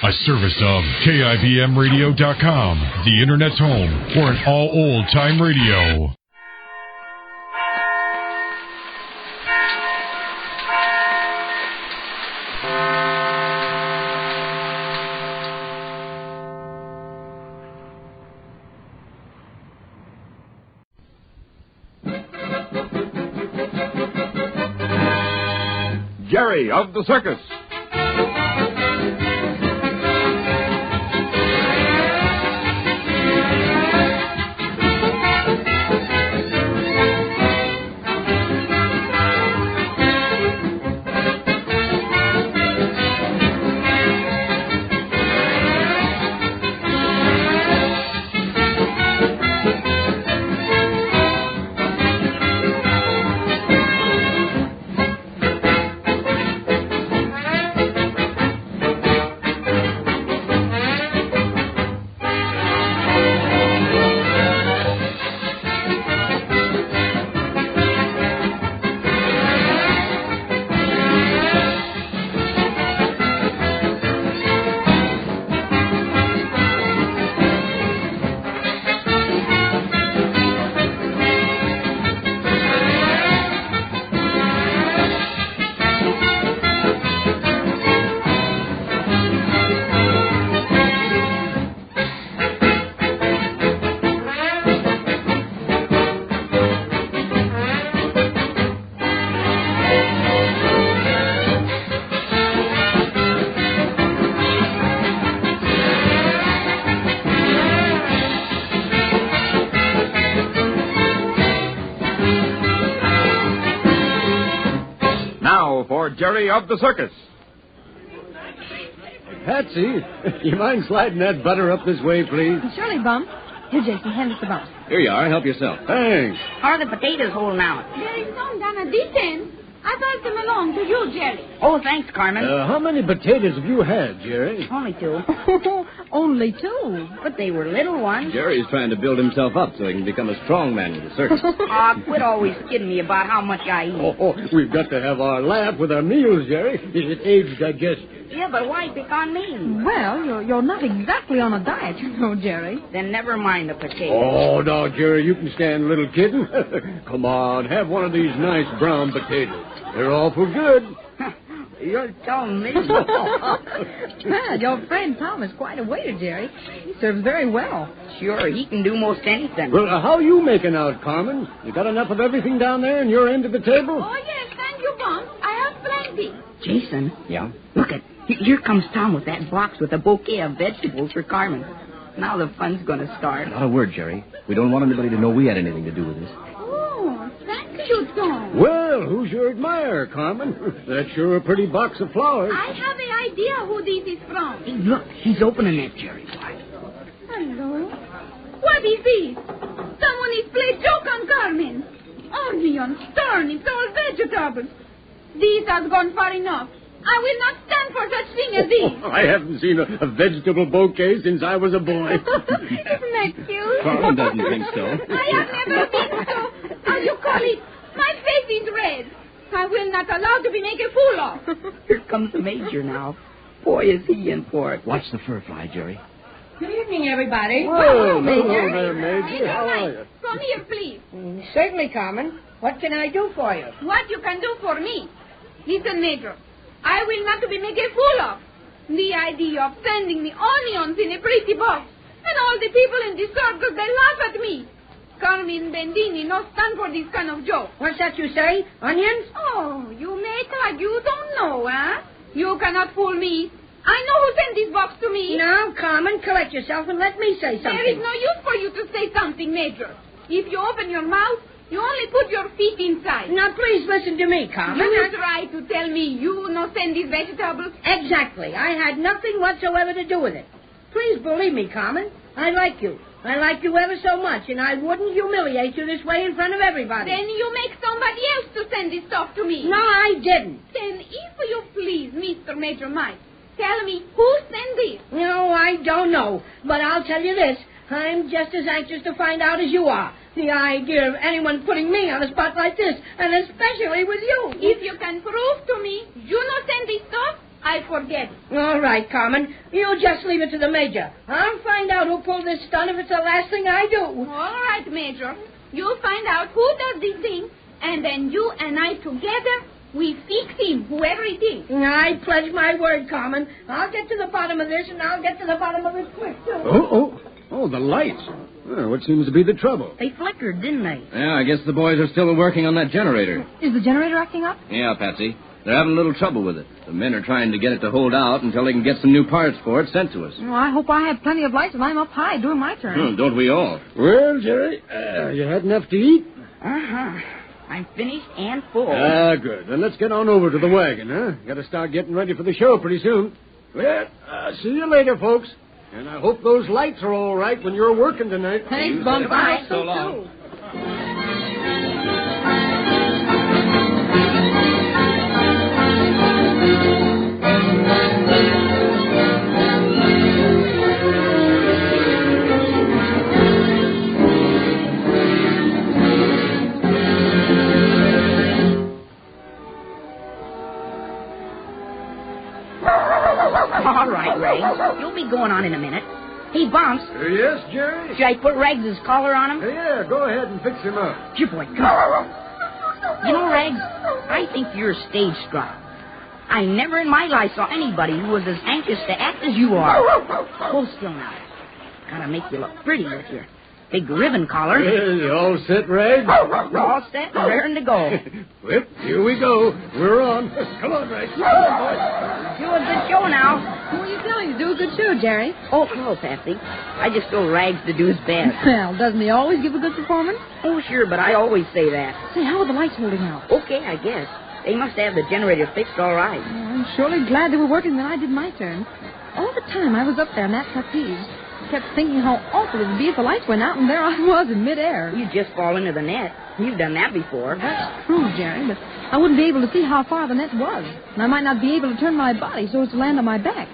A service of KIBMradio.com, the Internet's home for an all old-time radio. Jerry of the Circus. Jerry of the Circus. Patsy, you mind sliding that butter up this way, please? Surely, Bump. Here, Jason, hand us the butter. Here you are. Help yourself. Thanks. How are the potatoes holding out? There is none down at this end. I passed them along to you, Jerry. Oh, thanks, Carmen. How many potatoes have you had, Jerry? Only two. Only two? But they were little ones. Jerry's trying to build himself up so he can become a strong man in the circus. Quit always kidding me about how much I eat. We've got to have our laugh with our meals, Jerry. It aids digestion. Yeah, but why pick on me? Well, you're not exactly on a diet, you know, Jerry. Then never mind the potatoes. Oh, no, Jerry, you can stand a little kidding. Come on, have one of these nice brown potatoes. They're awful good. You're telling me. Well, your friend Tom is quite a waiter, Jerry. He serves very well. Sure, he can do most anything. Well, how are you making out, Carmen? You got enough of everything down there in your end of the table? Oh, yes, thank you, Bump. I have plenty. Jason? Yeah? Look at, here comes Tom with that box with a bouquet of vegetables for Carmen. Now the fun's going to start. Not a word, Jerry. We don't want anybody to know we had anything to do with this. Oh, thank you, Tom. Well, who's your admirer, Carmen? That's sure a pretty box of flowers. I have an idea who this is from. Hey, look, he's opening it, Jerry. Hello? What is this? Someone is playing joke on Carmen. Onions, turnips, all vegetables. This has gone far enough. I will not stand for such thing as this. I haven't seen a vegetable bouquet since I was a boy. Isn't that cute? Carmen doesn't think so. I have never been so, how you call it, my face is red. I will not allow to be made a fool of. Here comes the Major now. Boy, is he in for it. Watch the fur fly, Jerry. Good evening, everybody. Hello, Major. there, Major. Major How are you? Mike, come here, please. Certainly, Carmen. What can I do for you? What you can do for me? Listen, Major. I will not be made a fool of. The idea of sending me onions in a pretty box. And all the people in the circus, they laugh at me. Carmen Bendini no stand for this kind of joke. What's that you say? Onions? Oh, you make like you don't know, huh? You cannot fool me. I know who sent this box to me. Now, Carmen, collect yourself and let me say something. There is no use for you to say something, Major. If you open your mouth, you only put your feet inside. Now, please listen to me, Carmen. You try to tell me you no send these vegetables? Exactly. I had nothing whatsoever to do with it. Please believe me, Carmen. I like you. I like you ever so much, and I wouldn't humiliate you this way in front of everybody. Then you make somebody else to send this stuff to me. No, I didn't. Then, if you please, Mr. Major Mike, tell me who sent this. No, I don't know. But I'll tell you this. I'm just as anxious to find out as you are. The idea of anyone putting me on a spot like this, and especially with you. If you can prove to me you no send this stuff, I forget. All right, Carmen. You just leave it to the Major. I'll find out who pulled this stunt if it's the last thing I do. All right, Major. You'll find out who does this thing, and then you and I together, we fix him, whoever it is. I pledge my word, Carmen. I'll get to the bottom of this, and I'll get to the bottom of it quick, too. Oh, the lights. Well, what seems to be the trouble? They flickered, didn't they? Yeah, I guess the boys are still working on that generator. Is the generator acting up? Yeah, Patsy. They're having a little trouble with it. The men are trying to get it to hold out until they can get some new parts for it sent to us. Well, I hope I have plenty of lights when I'm up high doing my turn. Don't we all? Well, Jerry, you had enough to eat? Uh-huh. I'm finished and full. Good. Then let's get on over to the wagon, huh? Got to start getting ready for the show pretty soon. Well, see you later, folks. And I hope those lights are all right when you're working tonight. Thanks, Bump. Bye. So long. All right, Rags. You'll be going on in a minute. Hey, Bumps, Yes, Jerry? should I put Rags' collar on him? Yeah, go ahead and fix him up. Here, boy, come on. You know, Rags, I think you're stage struck. I never in my life saw anybody who was as anxious to act as you are. Hold still now. Gotta make you look pretty with your big ribbon collar. You all set, Rag? We're all set and raring to go. Well, here we go. We're on. Come on, Rag. Come on, boy. Do a good show now. Who are you telling to do a good show, Jerry? Oh, hello, Patsy. I just told Rags to do his best. Well, doesn't he always give a good performance? Oh, sure, but I always say that. Say, how are the lights holding out? Okay, I guess. They must have the generator fixed all right. Well, I'm surely glad they were working when I did my turn. All the time I was up there in that trapeze, I kept thinking how awful it would be if the lights went out and there I was in midair. You just fall into the net. You've done that before. That's true, Jerry, but I wouldn't be able to see how far the net was, and I might not be able to turn my body so as to land on my back.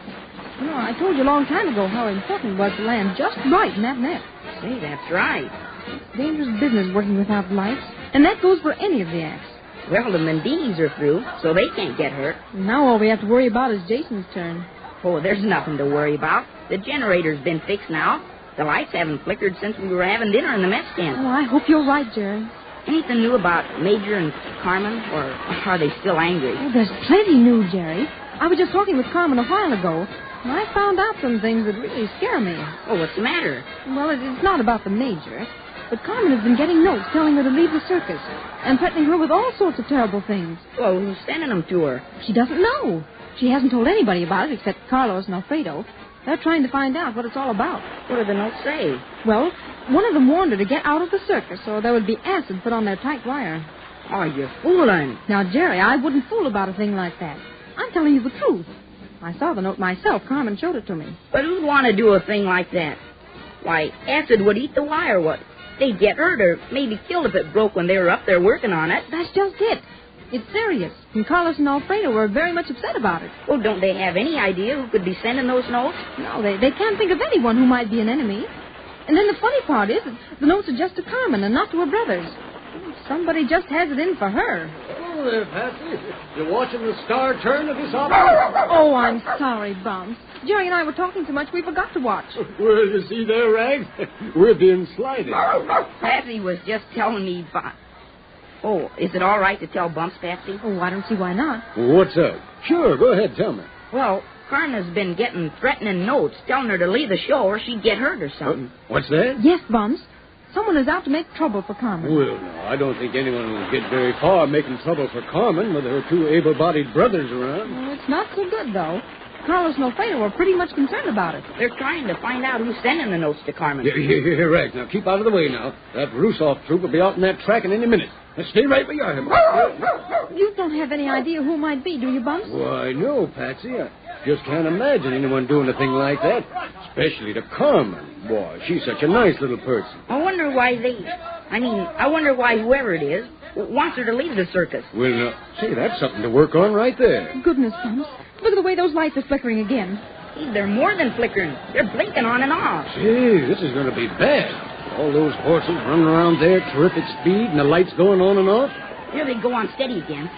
You know, I told you a long time ago how important it was to land just right in that net. Say, that's right. It's dangerous business working without lights, and that goes for any of the acts. Well, the Mendinis are through, so they can't get hurt. Now all we have to worry about is Jason's turn. Oh, there's nothing to worry about. The generator's been fixed now. The lights haven't flickered since we were having dinner in the mess tent. Oh, I hope you're right, Jerry. Anything new about Major and Carmen, or are they still angry? Oh, there's plenty new, Jerry. I was just talking with Carmen a while ago, and I found out some things that really scare me. Oh, what's the matter? Well, it's not about the Major, but Carmen has been getting notes telling her to leave the circus and threatening her with all sorts of terrible things. Well, who's sending them to her? She doesn't know. She hasn't told anybody about it except Carlos and Alfredo. They're trying to find out what it's all about. What do the notes say? Well, one of them warned her to get out of the circus, or there would be acid put on their tight wire. Oh, you're fooling. Now, Jerry, I wouldn't fool about a thing like that. I'm telling you the truth. I saw the note myself. Carmen showed it to me. But who'd want to do a thing like that? Why, acid would eat the wire. What? They'd get hurt or maybe killed if it broke when they were up there working on it. That's just it. It's serious. And Carlos and Alfredo were very much upset about it. Well, don't they have any idea who could be sending those notes? No, they can't think of anyone who might be an enemy. And then the funny part is that the notes are just to Carmen and not to her brothers. Somebody just has it in for her. Oh, there, Patsy. You're watching the star turn of this opera? Oh, I'm sorry, Bumps. Jerry and I were talking so much we forgot to watch. Well, you see there, Rags? We're being slighted. Patsy was just telling me... Oh, is it all right to tell Bumps, Patsy? Oh, I don't see why not. What's up? Sure, go ahead, tell me. Well, Carmen's been getting threatening notes telling her to leave the show or she'd get hurt or something. What's that? Yes, Bumps. Someone is out to make trouble for Carmen. Well, no, I don't think anyone will get very far making trouble for Carmen with her two able-bodied brothers around. Well, it's not so good, though. Carlos and Alfredo are pretty much concerned about it. They're trying to find out who's sending the notes to Carmen. Here, Rags. Now, keep out of the way now. That Rusoff troop will be out in that track in any minute. Now, stay right where you are. You don't have any idea who it might be, do you, Bumps? Why, no, Patsy. I just can't imagine anyone doing a thing like that. Especially to Carmen. Boy, she's such a nice little person. I wonder why whoever it is wants her to leave the circus. Well, say, that's something to work on right there. Goodness, Bumps. Look at the way those lights are flickering again. See, they're more than flickering. They're blinking on and off. Gee, this is going to be bad. All those horses running around there at terrific speed and the lights going on and off. Here they go on steady again.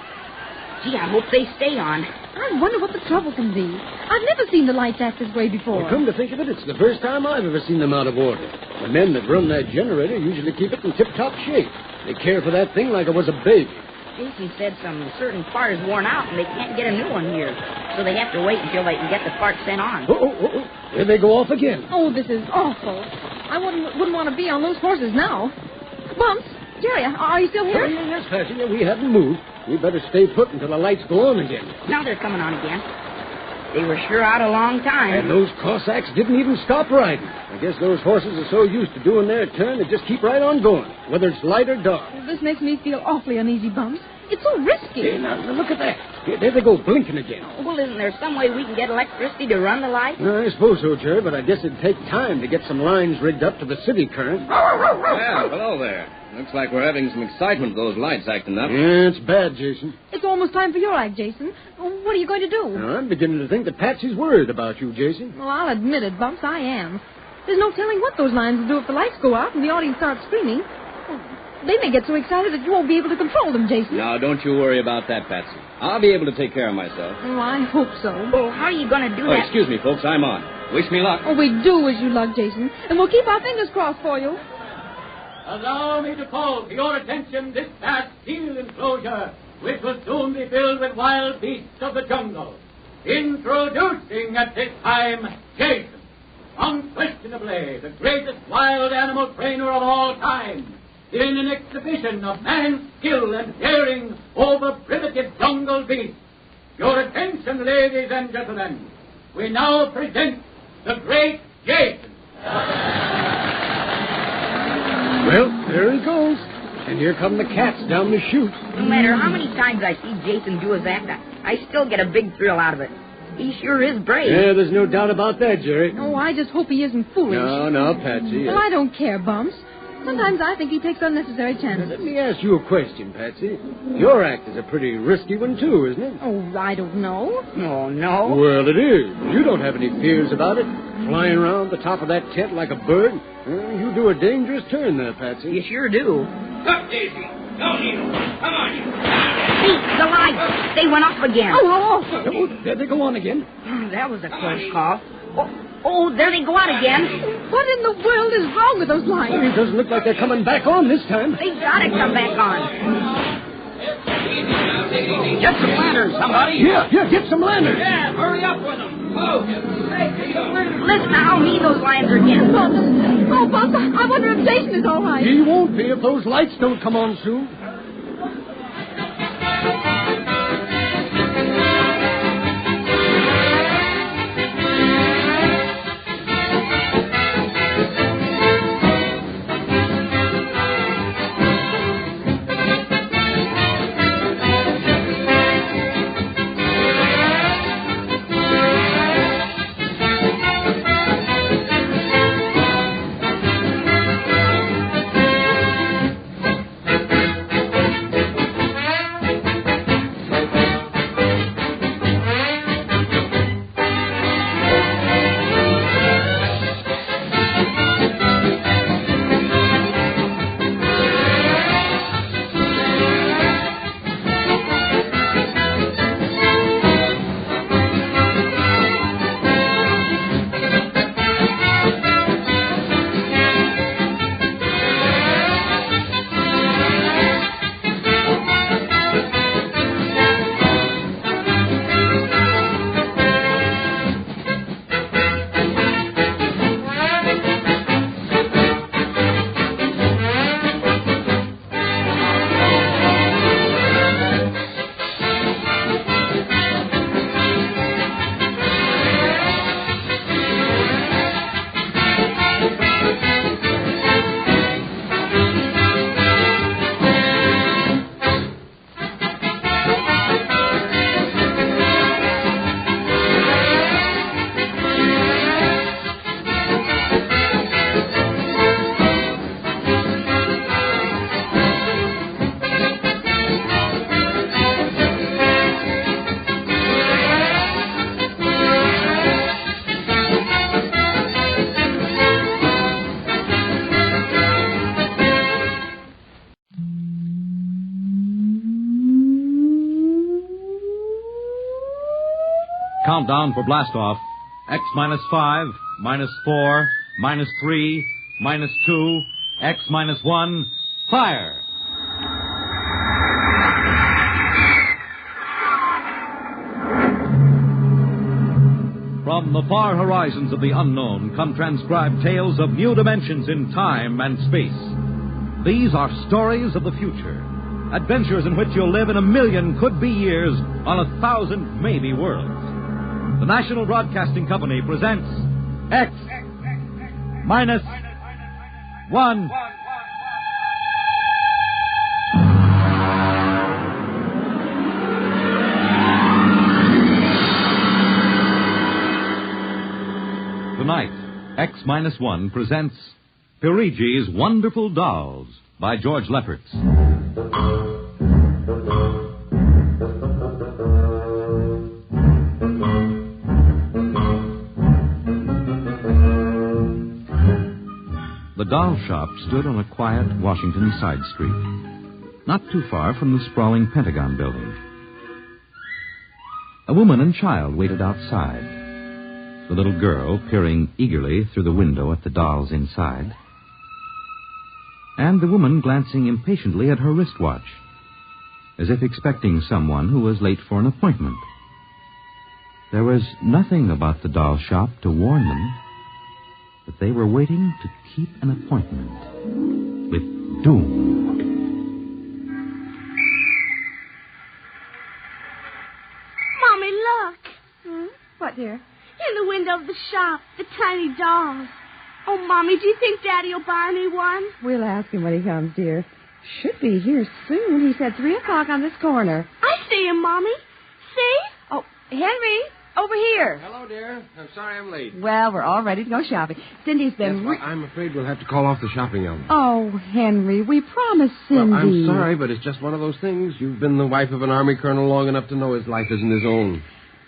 Gee, I hope they stay on. I wonder what the trouble can be. I've never seen the lights act this way before. Well, come to think of it, it's the first time I've ever seen them out of order. The men that run that generator usually keep it in tip-top shape. They care for that thing like it was a baby. Jason said some certain part is worn out and they can't get a new one here. So they have to wait until they can get the part sent on. Oh. There they go off again. Oh, this is awful. I wouldn't want to be on those horses now. Bumps, Jerry, are you still here? Yes, Patsy. Yeah, we haven't moved. We better stay put until the lights go on again. Now they're coming on again. They were sure out a long time. And those Cossacks didn't even stop riding. I guess those horses are so used to doing their turn, they just keep right on going, whether it's light or dark. This makes me feel awfully uneasy, Bumps. It's so risky. Hey, now, look at that. There they go, blinking again. Well, isn't there some way we can get electricity to run the lights? I suppose so, Jerry, but I guess it'd take time to get some lines rigged up to the city current. Well, hello there. Looks like we're having some excitement with those lights acting up. Yeah, it's bad, Jason. It's almost time for your act, Jason. What are you going to do? Now, I'm beginning to think that Patsy's worried about you, Jason. Well, I'll admit it, Bumps, I am. There's no telling what those lines will do if the lights go out and the audience starts screaming. They may get so excited that you won't be able to control them, Jason. No, don't you worry about that, Patsy. I'll be able to take care of myself. Oh, I hope so. Well, how are you going to do Oh, that? excuse me, folks. I'm on. Wish me luck. Oh, we do wish you luck, Jason. And we'll keep our fingers crossed for you. Allow me to call to your attention this vast steel enclosure, which will soon be filled with wild beasts of the jungle. Introducing at this time, Jason, unquestionably the greatest wild animal trainer of all time, in an exhibition of man's skill and daring over primitive jungle beasts. Your attention, ladies and gentlemen. We now present the great Jason. Well, there he goes. And here come the cats down the chute. No matter how many times I see Jason do his act, I still get a big thrill out of it. He sure is brave. Yeah, there's no doubt about that, Jerry. Oh, I just hope he isn't foolish. No, Patsy. Well, I don't care, Bumps. Sometimes I think he takes unnecessary chances. Let me ask you a question, Patsy. Your act is a pretty risky one, too, isn't it? Oh, I don't know. Oh, no. Well, it is. You don't have any fears about it. Flying around the top of that tent like a bird. You do a dangerous turn there, Patsy. You sure do. Up, Daisy. Go, Needle. Come on, you. See, the lights. They went off again. Oh. Oh, there they go on again. That was a close call. Oh, there they go out again. What in the world is wrong with those lights? It doesn't look like they're coming back on this time. They gotta come back on. Get some lanterns, somebody. Yeah, get some lanterns. Yeah, hurry up with them. Oh. Listen to how mean those lines are getting. Bumps, I wonder if Jason is all right. He won't be if those lights don't come on soon. countdown for blastoff. X minus 5, minus 4, minus 3, minus 2, X minus 1, fire! From the far horizons of the unknown come transcribed tales of new dimensions in time and space. These are stories of the future. Adventures in which you'll live in 1,000,000 could-be years on 1,000 maybe worlds. The National Broadcasting Company presents X minus 1. Tonight, X minus 1 presents Perigis' Wonderful Dolls by George Lefferts. The doll shop stood on a quiet Washington side street, not too far from the sprawling Pentagon building. A woman and child waited outside, the little girl peering eagerly through the window at the dolls inside, and the woman glancing impatiently at her wristwatch, as if expecting someone who was late for an appointment. There was nothing about the doll shop to warn them that they were waiting to keep an appointment with doom. Mommy, look. What, dear? In the window of the shop, the tiny dolls. Oh, Mommy, do you think Daddy will buy me one? We'll ask him when he comes, dear. Should be here soon. He said 3 o'clock on this corner. I see him, Mommy. See? Oh, Henry, over here. Hello, dear. I'm sorry I'm late. Well, we're all ready to go shopping. Cindy's been... Yes, I'm afraid we'll have to call off the shopping, Elma. Oh, Henry, we promised Cindy. Well, I'm sorry, but it's just one of those things. You've been the wife of an Army colonel long enough to know his life isn't his own.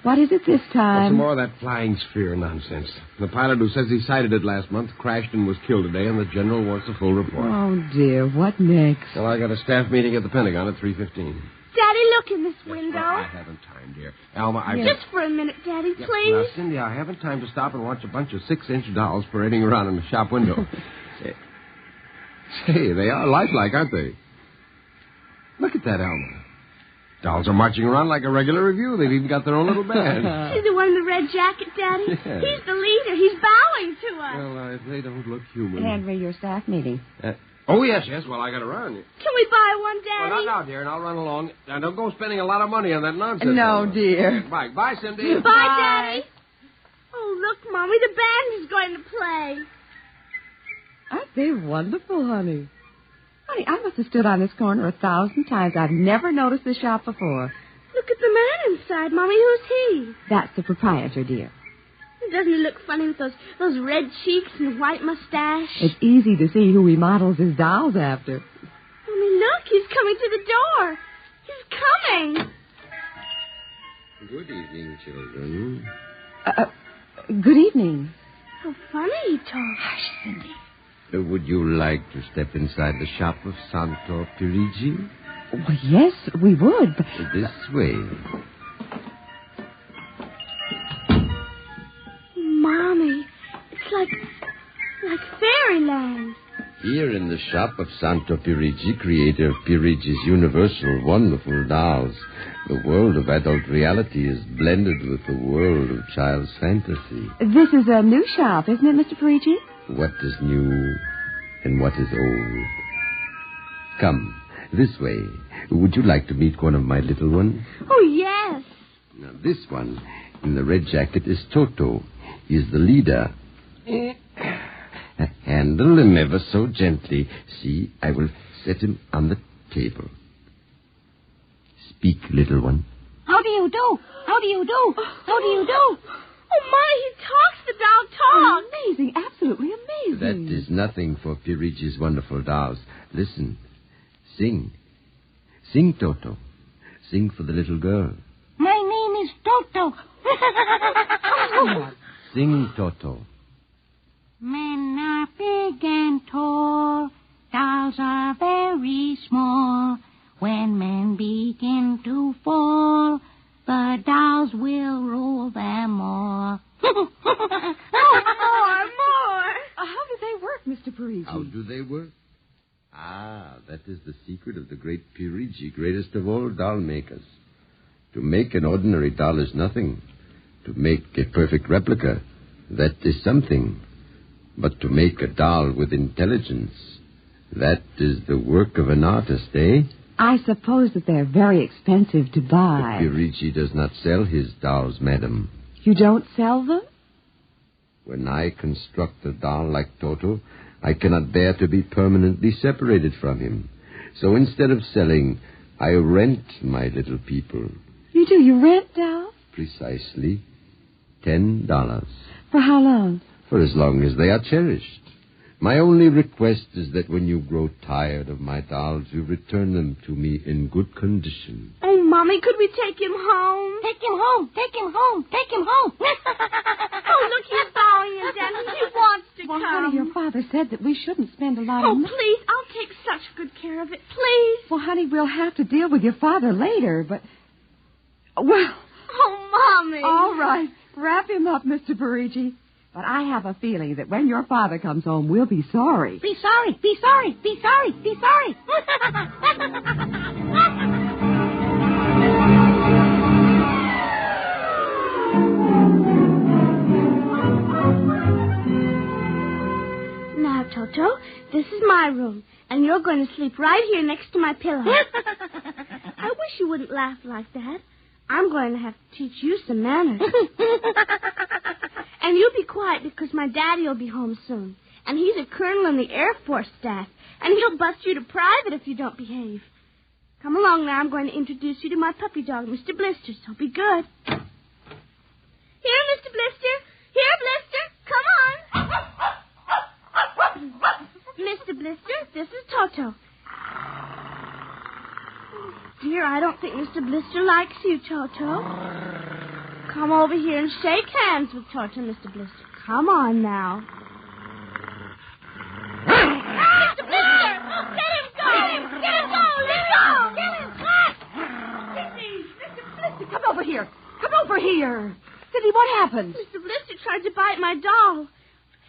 What is it this time? Some more of that flying sphere nonsense. The pilot who says he sighted it last month crashed and was killed today, and the general wants a full report. Oh, dear. What next? Well, I got a staff meeting at the Pentagon at 3:15. Daddy, look in this window. Well, I haven't time, dear. Alma, Just for a minute, Daddy, Yeah, please. Now, Cindy, I haven't time to stop and watch a bunch of 6-inch dolls parading around in the shop window. Say, they are lifelike, aren't they? Look at that, Alma. Dolls are marching around like a regular review. They've even got their own little band. See the one in the red jacket, Daddy? Yes. He's the leader. He's bowing to us. Well, they don't look human. Henry, your staff meeting. Oh, yes. Well, I got to run. Can we buy one, Daddy? Well, not now, dear, and I'll run along. Now, don't go spending a lot of money on that nonsense. No, dear. Bye. Bye, Cindy. Bye, Daddy. Oh, look, Mommy, the band is going to play. Aren't they wonderful, honey? Honey, I must have stood on this corner 1,000 times. I've never noticed the shop before. Look at the man inside, Mommy. Who's he? That's the proprietor, dear. Doesn't he look funny with those red cheeks and white mustache? It's easy to see who he models his dolls after. Mommy, look, he's coming to the door. He's coming. Good evening, children. Good evening. How funny he talks. Hush, Cindy. Would you like to step inside the shop of Santo Perigi? Well, yes, we would. But... This way. Mommy, it's like fairyland. Here in the shop of Santo Perigi, creator of Perigis' universal wonderful dolls, the world of adult reality is blended with the world of child's fantasy. This is a new shop, isn't it, Mr. Perigi? What is new and what is old? Come, this way. Would you like to meet one of my little ones? Oh, yes. Now, this one in the red jacket is Toto. He is the leader. Handle him ever so gently. See, I will set him on the table. Speak, little one. How do you do? How do you do? How do you do? Oh, my, he talks. The doll talks. Amazing, absolutely amazing. That is nothing for Perigis' wonderful dolls. Listen. Sing. Sing, Toto. Sing for the little girl. My name is Toto. Sing, Toto. Men are big and tall. Dolls are very small. When men begin to fall, the dolls will roll them More. How do they work, Mr. Perigis? How do they work? That is the secret of the great Perigis, greatest of all doll makers. To make an ordinary doll is nothing. To make a perfect replica, that is something. But to make a doll with intelligence, that is the work of an artist, eh? I suppose that they're very expensive to buy. The Perigis does not sell his dolls, madam. You don't sell them? When I construct a doll like Toto, I cannot bear to be permanently separated from him. So instead of selling, I rent my little people. You do? You rent dolls? Precisely. $10. For how long? For as long as they are cherished. My only request is that when you grow tired of my dolls, you return them to me in good condition. Oh, Mommy, could we take him home? Take him home. Take him home. Take him home. Oh, look, he's bowing and dancing. He wants to Well, come. honey, your father said that we shouldn't spend a lot Oh, of money. please, I'll take such good care of it. Please. Well, honey, we'll have to deal with your father later, but... Well, Oh, Mommy. all right. Wrap him up, Mr. Perigis. But I have a feeling that when your father comes home, we'll be sorry. Be sorry. Be sorry. Be sorry. Be sorry. Now, Toto, this is my room, and you're going to sleep right here next to my pillow. I wish you wouldn't laugh like that. I'm going to have to teach you some manners. And you be quiet because my daddy will be home soon. And he's a colonel in the Air Force staff. And he'll bust you to private if you don't behave. Come along now. I'm going to introduce you to my puppy dog, Mr. Blister. So be good. Here, Mr. Blister. Here, Blister. Come on. Mr. Blister, this is Toto. Dear, I don't think Mr. Blister likes you, Toto. Come over here and shake hands with Toto, Mr. Blister. Come on now. Mr. Blister! Let him go! Let him go! Let him go! Cindy! Mr. Blister, come over here. Come over here. Cindy, what happened? Mr. Blister tried to bite my doll.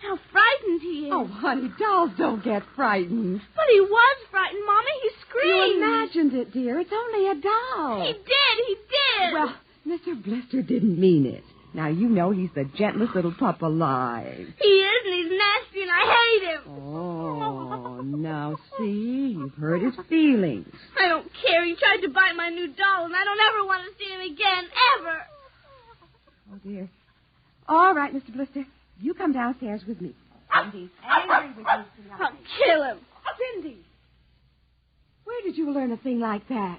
How frightened he is. Oh, honey, dolls don't get frightened. But he was frightened, Mommy. He screamed. You imagined it, dear. It's only a doll. He did. Well, Mr. Blister didn't mean it. Now, you know he's the gentlest little pup alive. He is, and he's nasty, and I hate him. Oh, now, see, you've hurt his feelings. I don't care. He tried to bite my new doll, and I don't ever want to see him again, ever. Oh, dear. All right, Mr. Blister. You come downstairs with me. Cindy's angry with you tonight. I'll kill him. Cindy! Where did you learn a thing like that?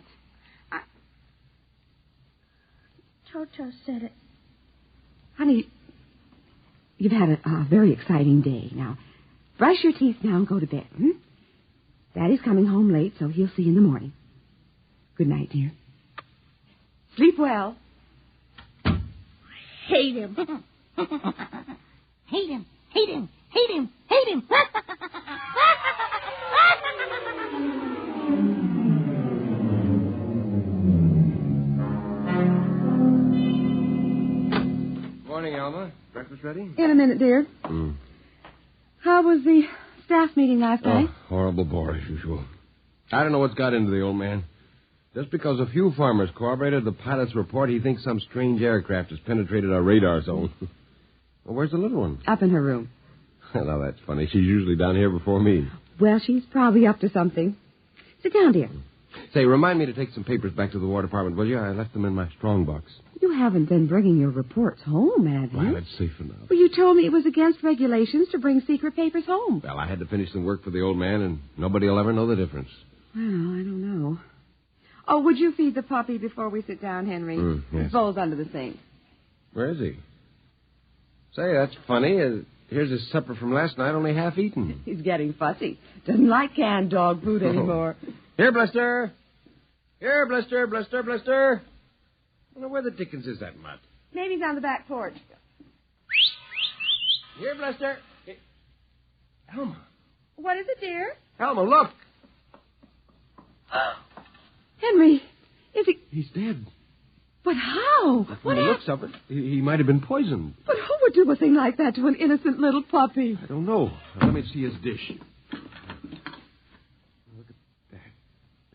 Toto said it. Honey, you've had a very exciting day. Now, brush your teeth now and go to bed, Daddy's coming home late, so he'll see you in the morning. Good night, dear. Sleep well. I hate him. Hate him. Hate him. Hate him. Hate him. Morning, Alma. Breakfast ready? In a minute, dear. How was the staff meeting last night? Horrible bore as usual. I don't know what's got into the old man. Just because a few farmers corroborated the pilot's report, he thinks some strange aircraft has penetrated our radar zone. Well, where's the little one? Up in her room. Now, that's funny. She's usually down here before me. Well, she's probably up to something. Sit down, dear. Say, remind me to take some papers back to the War Department, will you? I left them in my strong box. You haven't been bringing your reports home, have you? Well, it's safe enough. Well, you told me it was against regulations to bring secret papers home. Well, I had to finish some work for the old man, and nobody will ever know the difference. Well, I don't know. Oh, would you feed the puppy before we sit down, Henry? Yes. His bowl's under the sink. Where is he? Say, that's funny. Here's his supper from last night, only half eaten. He's getting fussy. Doesn't like canned dog food anymore. Here, Blister. Here, Blister, Blister, Blister. I wonder where the dickens is that mutt? Maybe he's on the back porch. Here, Blister. Hey. Elma. What is it, dear? Elma, look. Henry, is he... He's dead. But how? From the looks of it, he might have been poisoned. But who would do a thing like that to an innocent little puppy? I don't know. Let me see his dish. Look at that.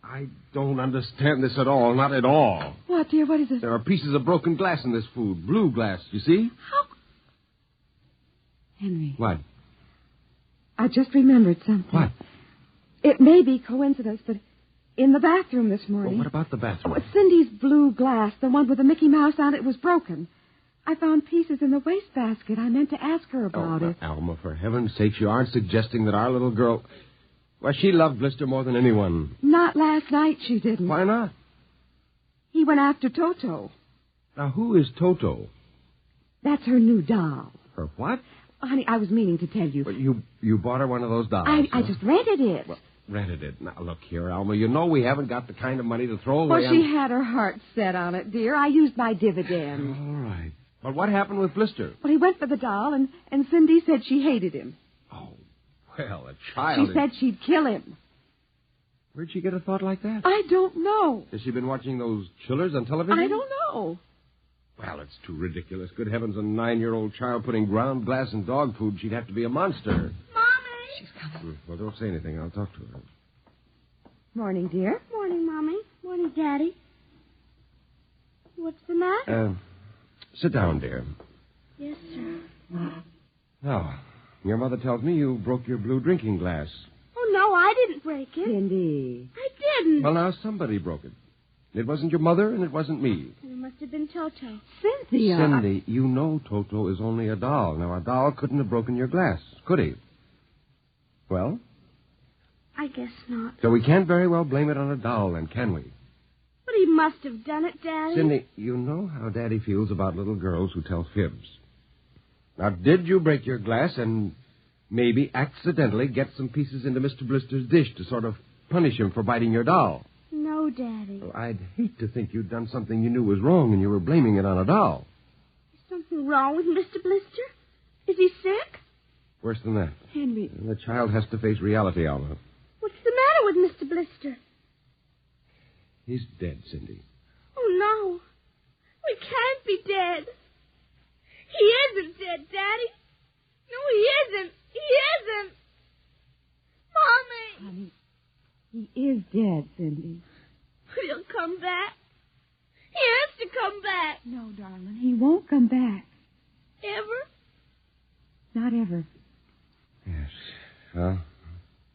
I don't understand this at all. Not at all. What, dear? What is it? There are pieces of broken glass in this food. Blue glass, you see? How? Henry. What? I just remembered something. What? It may be coincidence, but in the bathroom this morning... Well, what about the bathroom? Oh, Cindy's blue glass, the one with the Mickey Mouse on it, was broken. I found pieces in the wastebasket. I meant to ask her about it. Alma, for heaven's sake, you aren't suggesting that our little girl... Well, she loved Blister more than anyone. Not last night, she didn't. Why not? He went after Toto. Now, who is Toto? That's her new doll. Her what? Honey, I was meaning to tell you. Well, you bought her one of those dolls. I just rented it. Well, rented it. Now, look here, Alma. You know we haven't got the kind of money to throw away. Well, she had her heart set on it, dear. I used my dividend. All right. But what happened with Blister? Well, he went for the doll, and Cindy said she hated him. Oh, well, a child... She said she'd kill him. Where'd she get a thought like that? I don't know. Has she been watching those chillers on television? I don't know. Well, it's too ridiculous. Good heavens, a 9-year-old child putting ground glass in dog food. She'd have to be a monster. Mommy! She's coming. Well, don't say anything. I'll talk to her. Morning, dear. Morning, Mommy. Morning, Daddy. What's the matter? Sit down, dear. Yes, sir. Now, your mother tells me you broke your blue drinking glass. Oh, no, I didn't break it. Cindy. I didn't. Well, now, somebody broke it. It wasn't your mother, and it wasn't me. It must have been Toto. Cynthia. Cindy, you know Toto is only a doll. Now, a doll couldn't have broken your glass, could he? Well? I guess not. So we can't very well blame it on a doll, then, can we? But he must have done it, Daddy. Cindy, you know how Daddy feels about little girls who tell fibs. Now, did you break your glass and maybe accidentally get some pieces into Mr. Blister's dish to sort of punish him for biting your doll? No, Daddy. Well, I'd hate to think you'd done something you knew was wrong and you were blaming it on a doll. Is something wrong with Mr. Blister? Is he sick? Worse than that. Henry. The child has to face reality, Alma. What's the matter with Mr. Blister? He's dead, Cindy. Oh, no. We can't be dead. He isn't dead, Daddy. No, he isn't. He isn't. Mommy. Honey, he is dead, Cindy. But he'll come back. He has to come back. No, darling, he won't come back. Ever? Not ever. Yes. Well,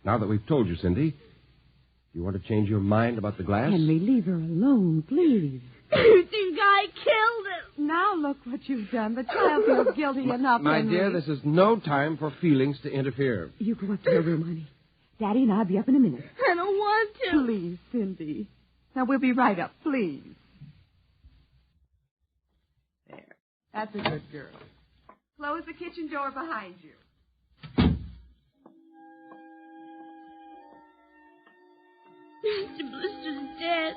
now that we've told you, Cindy, you want to change your mind about the glass? Henry, leave her alone, please. You think I killed him? Now look what you've done. The child feels guilty enough, My Henry. dear, this is no time for feelings to interfere. You go up to your room, honey. Daddy and I'll be up in a minute. I don't want to. Please, Cindy. Now, we'll be right up, please. There. That's a good girl. Close the kitchen door behind you. Mr. Blister's dead.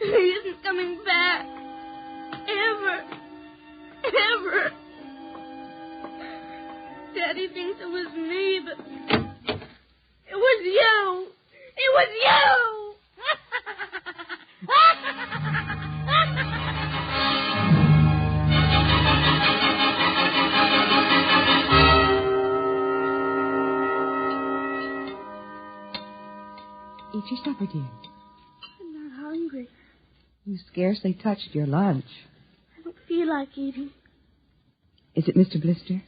He isn't coming back. Ever. Ever. Daddy thinks it was me, but it was you. It was you. Eat your supper, dear. I'm not hungry. You scarcely touched your lunch. I don't feel like eating. Is it Mr. Blister?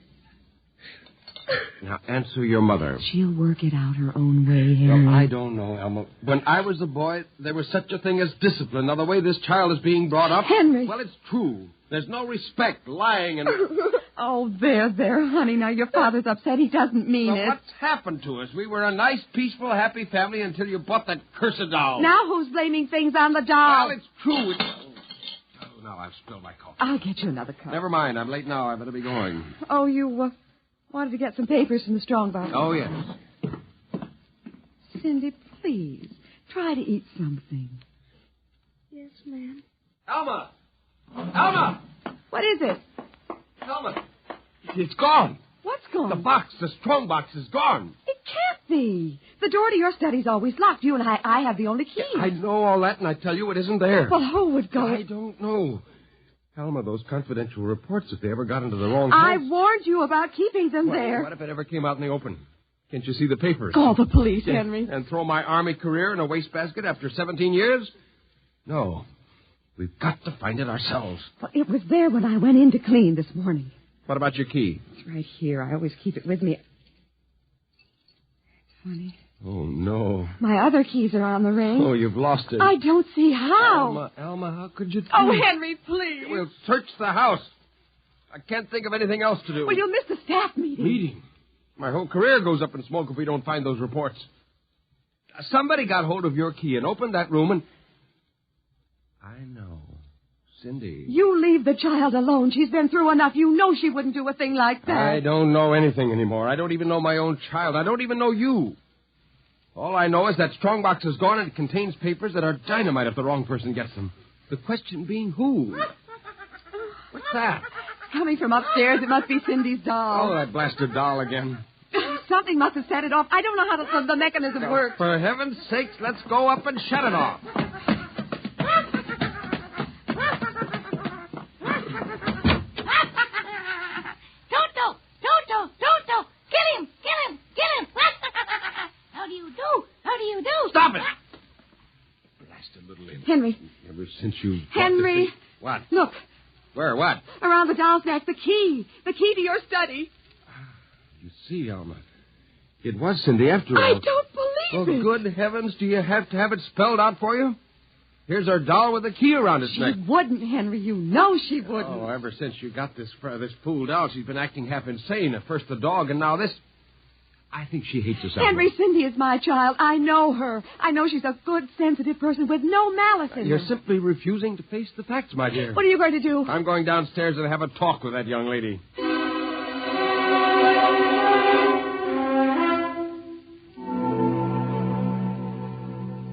Now, answer your mother. She'll work it out her own way, Henry. Well, I don't know, Elma. When I was a boy, there was such a thing as discipline. Now, the way this child is being brought up... Henry! Well, it's true. There's no respect, lying, and... Oh, there, honey. Now, your father's upset. He doesn't mean Well, it. what's happened to us? We were a nice, peaceful, happy family until you bought that cursed doll. Now who's blaming things on the doll? Well, it's true. Oh, now I've spilled my coffee. I'll get you another cup. Never mind. I'm late now. I better be going. Oh, you wanted to get some papers from the strongbox. Oh, yes. Cindy, please, try to eat something. Yes, ma'am. Alma! Alma! What is it? Alma! It's gone. What's gone? The box, the strong box is gone. It can't be. The door to your study's always locked. You and I have the only key. I know all that, and I tell you it isn't there. Well, who would go? I don't know. Alma, those confidential reports, if they ever got into the wrong I place. warned you about keeping them there. What if it ever came out in the open? Can't you see the papers? Call the police, Henry. And throw my Army career in a wastebasket after 17 years? No. We've got to find it ourselves. Well, it was there when I went in to clean this morning. What about your key? It's right here. I always keep it with me. It's funny. Oh, no. My other keys are on the ring. Oh, you've lost it. I don't see how. Alma, how could you do Oh, it? Henry, please. We'll search the house. I can't think of anything else to do. Well, you'll miss the staff meeting. Meeting? My whole career goes up in smoke if we don't find those reports. Somebody got hold of your key and opened that room and... I know. Cindy. You leave the child alone. She's been through enough. You know she wouldn't do a thing like that. I don't know anything anymore. I don't even know my own child. I don't even know you. All I know is that strongbox is gone and it contains papers that are dynamite if the wrong person gets them. The question being who? What's that? Coming from upstairs, it must be Cindy's doll. Oh, that blasted doll again. Something must have set it off. I don't know how the mechanism works. For heaven's sakes, let's go up and shut it off. Stop it! Blasted little imp. Henry. Ever since you... Henry. What? Look. Where? What? Around the doll's neck. The key. The key to your study. You see, Alma. It was Cindy after all. I don't believe it. Good heavens, do you have to have it spelled out for you? Here's our doll with a key around its neck. She wouldn't, Henry. You know she wouldn't. Oh, ever since you got this fool doll, she's been acting half insane. At first the dog, and now this... I think she hates us. Henry, Cindy is my child. I know her. I know she's a good, sensitive person with no malice in You're her. simply refusing to face the facts, my dear. What are you going to do? I'm going downstairs and have a talk with that young lady.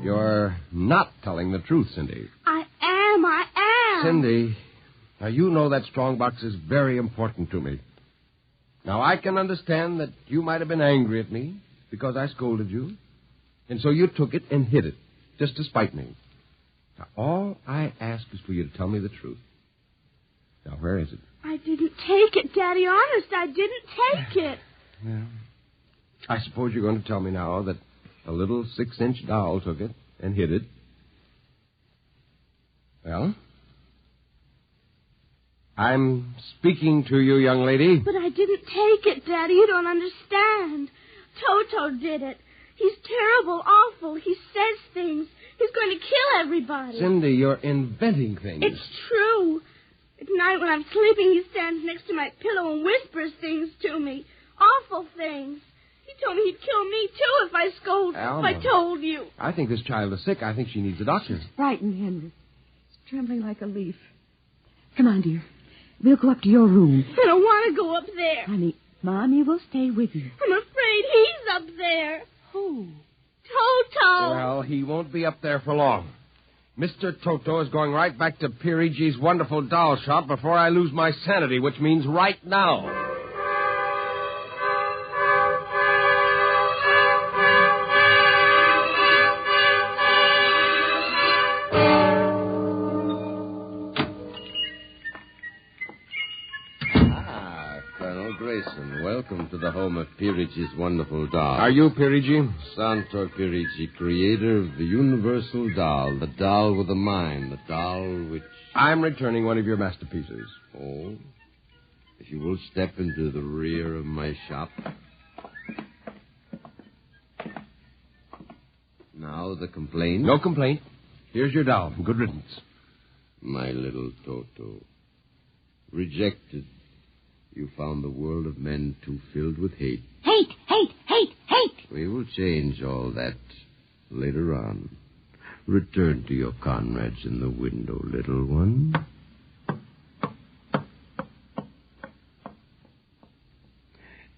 You're not telling the truth, Cindy. I am. Cindy, now you know that strongbox is very important to me. Now, I can understand that you might have been angry at me because I scolded you, and so you took it and hid it, just to spite me. Now, all I ask is for you to tell me the truth. Now, where is it? I didn't take it, Daddy. Honest, I didn't take it. Yeah. I suppose you're going to tell me now that a little 6-inch doll took it and hid it. Well? I'm speaking to you, young lady. But I didn't take it, Daddy. You don't understand. Toto did it. He's terrible, awful. He says things. He's going to kill everybody. Cindy, you're inventing things. It's true. At night when I'm sleeping, he stands next to my pillow and whispers things to me. Awful things. He told me he'd kill me, too, if I scolded. Alma. If I told you. I think this child is sick. I think she needs a doctor. She's frightened, Henry. She's trembling like a leaf. Come on, dear. We'll go up to your room. I don't want to go up there. Honey, Mommy will stay with you. I'm afraid he's up there. Who? Toto. Well, he won't be up there for long. Mr. Toto is going right back to Perigis' wonderful doll shop before I lose my sanity, which means right now. Welcome to the home of Perigis' wonderful doll. Are you Perigi? Santo Perigi, creator of the universal doll, the doll with a mind, the doll which... I'm returning one of your masterpieces. Oh? If you will step into the rear of my shop. Now the complaint? No complaint. Here's your doll. Good riddance. My little Toto. Rejected. You found the world of men too filled with hate. Hate, hate, hate, hate. We will change all that later on. Return to your comrades in the window, little one.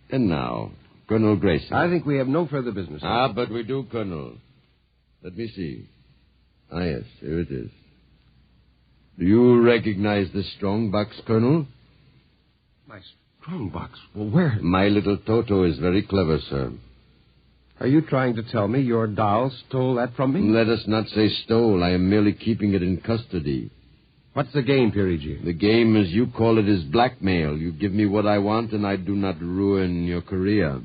And now, Colonel Grayson. I think we have no further business. But we do, Colonel. Let me see. Yes, here it is. Do you recognize this strong box, Colonel? My strong box? Well, where? My little Toto is very clever, sir. Are you trying to tell me your doll stole that from me? Let us not say stole. I am merely keeping it in custody. What's the game, Perigis? The game, as you call it, is blackmail. You give me what I want, and I do not ruin your career.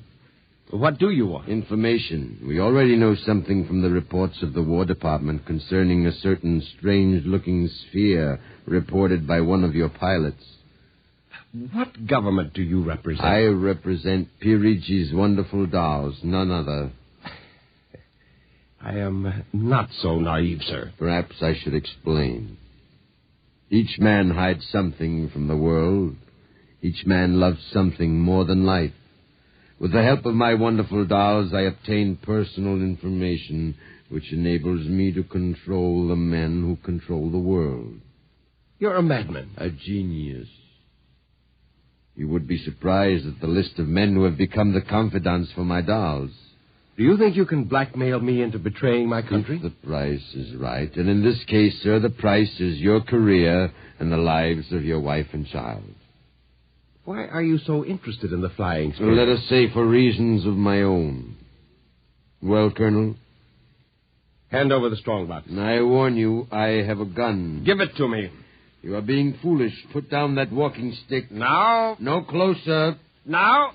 What do you want? Information. We already know something from the reports of the War Department concerning a certain strange-looking sphere reported by one of your pilots. What government do you represent? I represent Perigis' wonderful dolls, none other. I am not so naive, sir. Perhaps I should explain. Each man hides something from the world. Each man loves something more than life. With the help of my wonderful dolls, I obtain personal information which enables me to control the men who control the world. You're a madman. A genius. You would be surprised at the list of men who have become the confidants for my dolls. Do you think you can blackmail me into betraying my country? If the price is right. And in this case, sir, the price is your career and the lives of your wife and child. Why are you so interested in the flying spirit? Let us say for reasons of my own. Well, Colonel? Hand over the strong box. I warn you, I have a gun. Give it to me. You are being foolish. Put down that walking stick. Now. No closer. Now.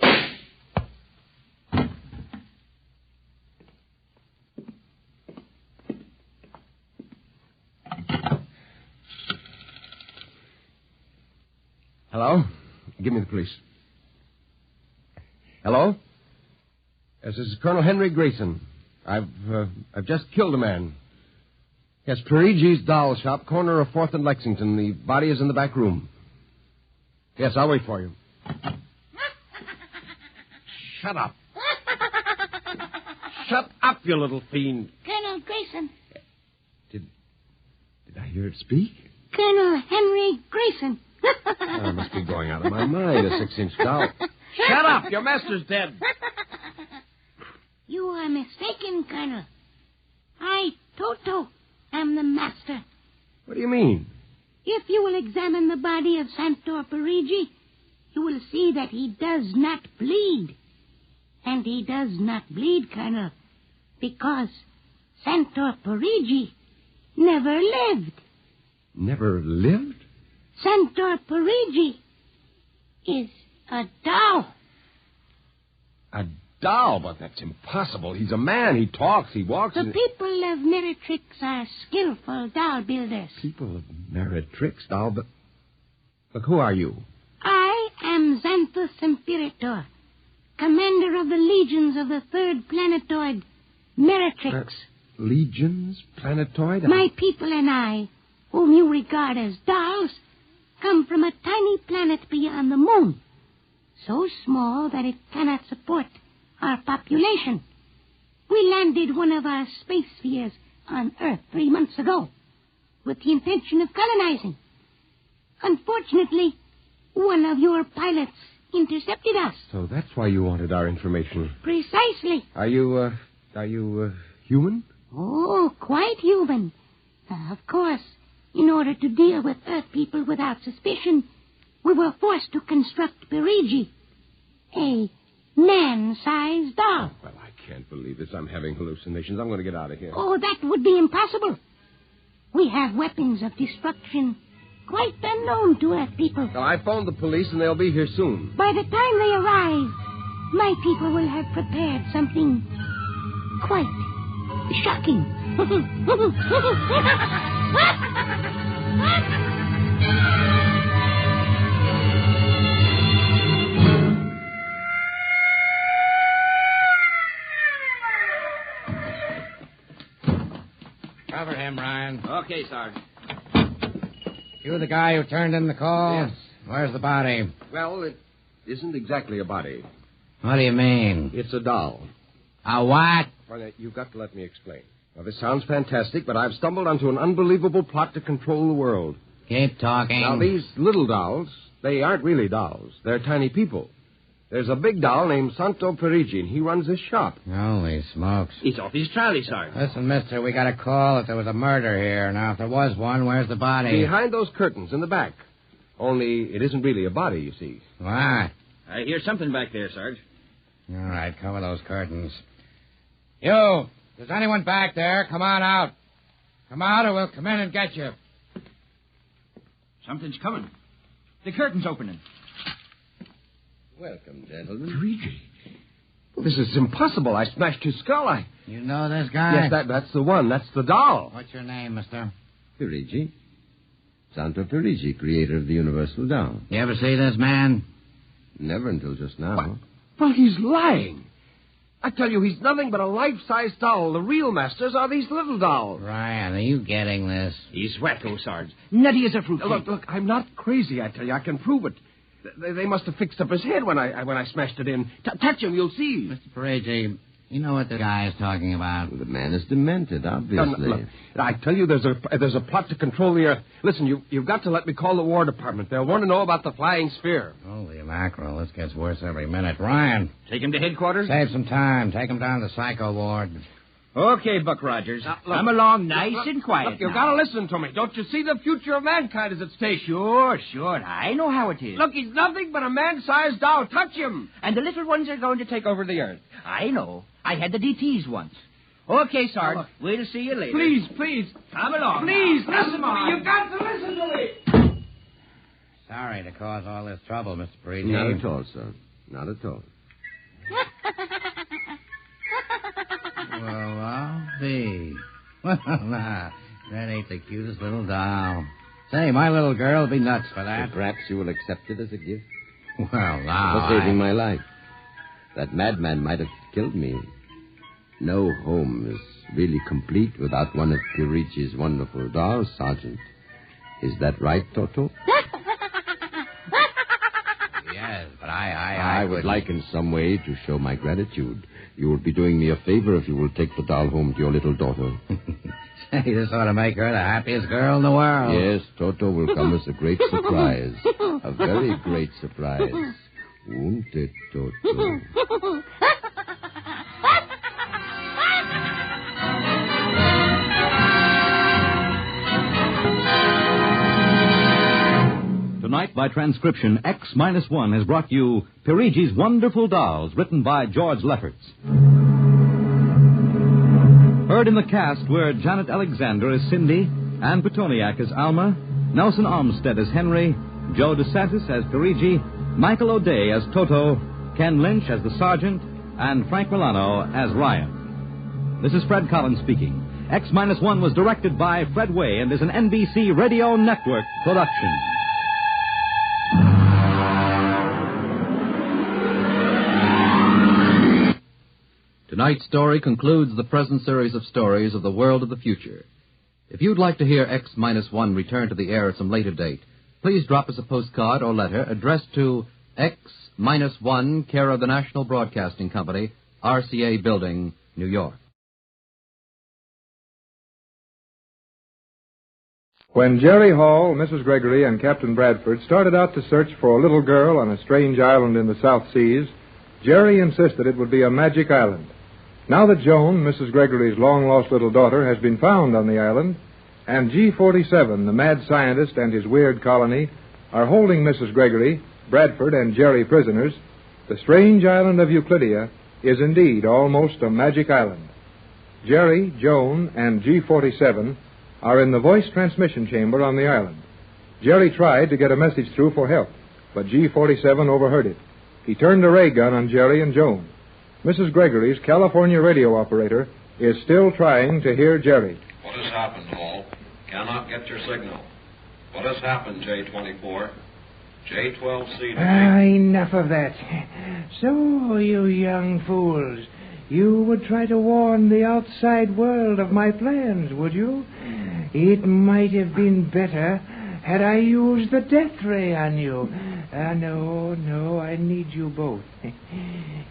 Hello? Give me the police. Hello? This is Colonel Henry Grayson. I've just killed a man. Yes, Perigis' doll shop, corner of 4th and Lexington. The body is in the back room. Yes, I'll wait for you. Shut up. Shut up, you little fiend. Colonel Grayson. Did I hear it speak? Colonel Henry Grayson. I must be going out of my mind, a 6-inch doll. Shut up! Your master's dead. You are mistaken, Colonel. I, Toto, am the master. What do you mean? If you will examine the body of Santor Perigi, you will see that he does not bleed. And he does not bleed, Colonel, because Santor Perigi never lived. Never lived? Santor Perigi is a doll. A doll? But that's impossible. He's a man. He talks. He walks. The people of Meretrix are skillful doll builders. People of Meretrix? Doll, but... Look, who are you? I am Xanthus Imperator, commander of the legions of the 3rd planetoid, Meretrix. Legions? Planetoid? My people and I, whom you regard as dolls, come from a tiny planet beyond the moon, so small that it cannot support our population. We landed one of our space spheres on Earth 3 months ago with the intention of colonizing. Unfortunately, one of your pilots intercepted us. So that's why you wanted our information. Precisely. Are you human? Oh, quite human. Of course, in order to deal with Earth people without suspicion, we were forced to construct Perigi, a man-sized doll. Well, I can't believe this. I'm having hallucinations. I'm going to get out of here. Oh, that would be impossible. We have weapons of destruction quite unknown to Earth people. Well, I phoned the police, and they'll be here soon. By the time they arrive, my people will have prepared something quite shocking. Cover him, Ryan. Okay, Sarge. You the guy who turned in the call? Yes. Where's the body? Well, it isn't exactly a body. What do you mean? It's a doll. A what? Well, you've got to let me explain. Now, this sounds fantastic, but I've stumbled onto an unbelievable plot to control the world. Keep talking. Now, these little dolls, they aren't really dolls. They're tiny people. There's a big doll named Santo Perigi, and he runs this shop. Holy smokes. He's off his trolley, Sarge. Listen, mister, we got a call that there was a murder here. Now, if there was one, where's the body? Behind those curtains in the back. Only it isn't really a body, you see. What? I hear something back there, Sarge. All right, cover those curtains. You! Is anyone back there? Come on out. Come out or we'll come in and get you. Something's coming. The curtain's opening. Welcome, gentlemen. Perigis. Well, this is impossible. I smashed his skull. You know this guy? Yes, that's the one. That's the doll. What's your name, mister? Perigis. Santo Perigis, creator of the Universal Doll. You ever see this man? Never until just now. What? Well, he's lying. I tell you, he's nothing but a life-size doll. The real masters are these little dolls. Ryan, are you getting this? He's wacko, Sarge. Nutty as a fruitcake. Look, I'm not crazy, I tell you. I can prove it. They must have fixed up his head when I smashed it in. Touch him, you'll see. Mr. Perigis, you know what the guy is talking about. The man is demented, obviously. Look, I tell you, there's a plot to control the Earth. Listen, you've got to let me call the War Department. They'll want to know about the flying sphere. Holy mackerel, this gets worse every minute. Ryan. Take him to headquarters? Save some time. Take him down to the psycho ward. Okay, Buck Rogers. Look, come along nice and quiet. Look, you've got to listen to me. Don't you see the future of mankind is at stake? Sure. I know how it is. Look, he's nothing but a man-sized doll. Touch him. And the little ones are going to take over the Earth. I know. I had the DTs once. Okay, Sarge. We'll see you later. Please. Come along. Please, listen to me. You've got to listen to me. Sorry to cause all this trouble, Mr. Perigis. Not at all, sir. Not at all. Well, I'll be. Well, that ain't the cutest little doll. Say, my little girl will be nuts for that. Perhaps you will accept it as a gift. Well, now. For saving my life. That madman might have killed me. No home is really complete without one of Perigis' wonderful dolls, Sergeant. Is that right, Toto? Yes, but I would like in some way to show my gratitude. You will be doing me a favor if you will take the doll home to your little daughter. Say, this ought to make her the happiest girl in the world. Yes, Toto will come as a great surprise. A very great surprise. Won't it, Toto? Tonight, by transcription, X-1 has brought you Perigis' Wonderful Dolls, written by George Lefferts. Heard in the cast were Janet Alexander as Cindy, Ann Petoniak as Alma, Nelson Armstead as Henry, Joe DeSantis as Perigis, Michael O'Day as Toto, Ken Lynch as the Sergeant, and Frank Milano as Ryan. This is Fred Collins speaking. X-1 was directed by Fred Way and is an NBC Radio Network production. Tonight's story concludes the present series of stories of the world of the future. If you'd like to hear X-1 return to the air at some later date, please drop us a postcard or letter addressed to X-1, care of the National Broadcasting Company, RCA Building, New York. When Jerry Hall, Mrs. Gregory, and Captain Bradford started out to search for a little girl on a strange island in the South Seas, Jerry insisted it would be a magic island. Now that Joan, Mrs. Gregory's long-lost little daughter, has been found on the island, and G47, the mad scientist, and his weird colony are holding Mrs. Gregory, Bradford, and Jerry prisoners, the strange island of Euclidia is indeed almost a magic island. Jerry, Joan, and G47 are in the voice transmission chamber on the island. Jerry tried to get a message through for help, but G47 overheard it. He turned a ray gun on Jerry and Joan. Mrs. Gregory's California radio operator is still trying to hear Jerry. What has happened, Hall? Cannot get your signal. What has happened, J24? J12C. Enough of that. So, you young fools, you would try to warn the outside world of my plans, would you? It might have been better had I used the death ray on you. No, I need you both.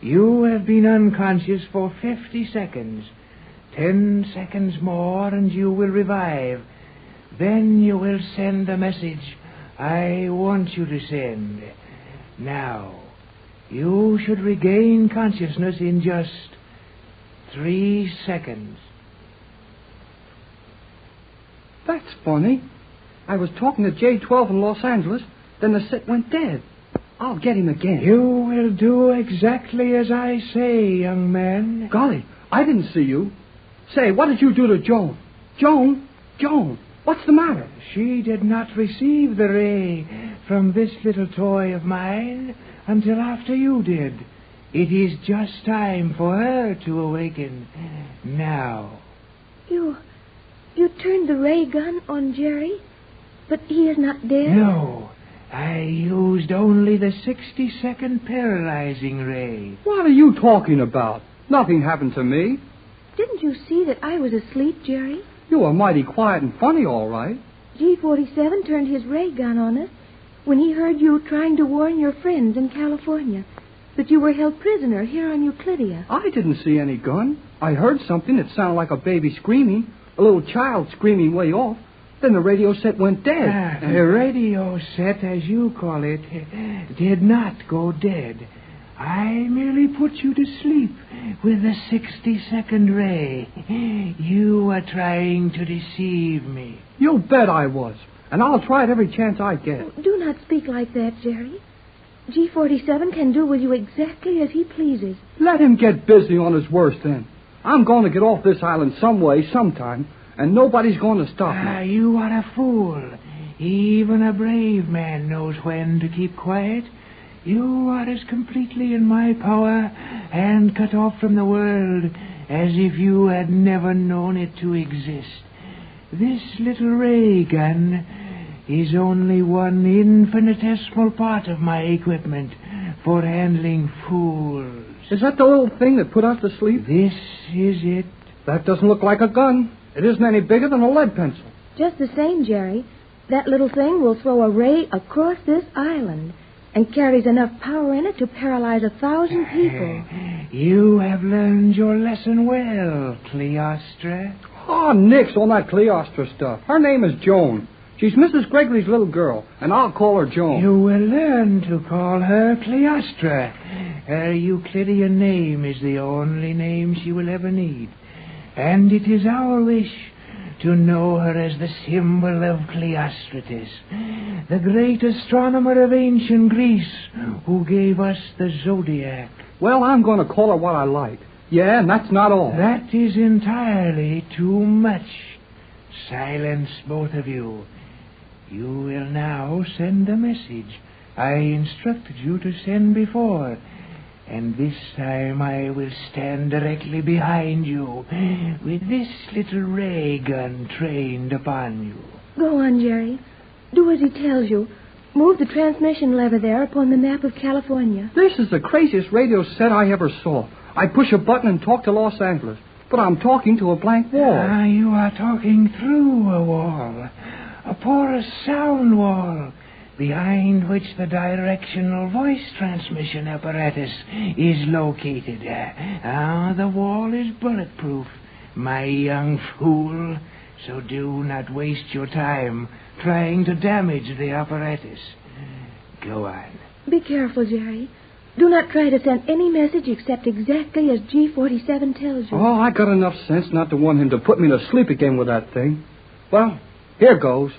You have been unconscious for 50 seconds. 10 seconds more and you will revive. Then you will send the message I want you to send. Now, you should regain consciousness in just 3 seconds. That's funny. I was talking to J12 in Los Angeles, then the set went dead. I'll get him again. You will do exactly as I say, young man. Golly, I didn't see you. Say, what did you do to Joan? Joan, what's the matter? She did not receive the ray from this little toy of mine until after you did. It is just time for her to awaken now. You turned the ray gun on Jerry, but he is not dead? No, I used only the 60-second paralyzing ray. What are you talking about? Nothing happened to me. Didn't you see that I was asleep, Jerry? You were mighty quiet and funny, all right. G47 turned his ray gun on us when he heard you trying to warn your friends in California that you were held prisoner here on Euclidia. I didn't see any gun. I heard something that sounded like a baby screaming, a little child screaming way off. Then the radio set went dead. The radio set, as you call it, did not go dead. I merely put you to sleep with the 60-second ray. You were trying to deceive me. You bet I was. And I'll try it every chance I get. Do not speak like that, Jerry. G47 can do with you exactly as he pleases. Let him get busy on his worst then. I'm going to get off this island some way, sometime, and nobody's going to stop me. You are a fool. Even a brave man knows when to keep quiet. You are as completely in my power and cut off from the world as if you had never known it to exist. This little ray gun is only one infinitesimal part of my equipment for handling fools. Is that the little thing that put us to sleep? This is it. That doesn't look like a gun. It isn't any bigger than a lead pencil. Just the same, Jerry. That little thing will throw a ray across this island and carries enough power in it to paralyze 1,000 people. You have learned your lesson well, Cleostra. Oh, nix on that Cleostra stuff. Her name is Joan. She's Mrs. Gregory's little girl, and I'll call her Joan. You will learn to call her Cleostra. Her Euclidean name is the only name she will ever need. And it is our wish to know her as the symbol of Cleostratus, the great astronomer of ancient Greece who gave us the zodiac. Well, I'm going to call her what I like. Yeah, and that's not all. That is entirely too much. Silence, both of you. You will now send the message I instructed you to send before. And this time I will stand directly behind you with this little ray gun trained upon you. Go on, Jerry. Do as he tells you. Move the transmission lever there upon the map of California. This is the craziest radio set I ever saw. I push a button and talk to Los Angeles, but I'm talking to a blank wall. You are talking through a wall, a porous sound wall, behind which the directional voice transmission apparatus is located. The wall is bulletproof, my young fool, so do not waste your time trying to damage the apparatus. Go on. Be careful, Jerry. Do not try to send any message except exactly as G47 tells you. Oh, I got enough sense not to want him to put me to sleep again with that thing. Well, here goes.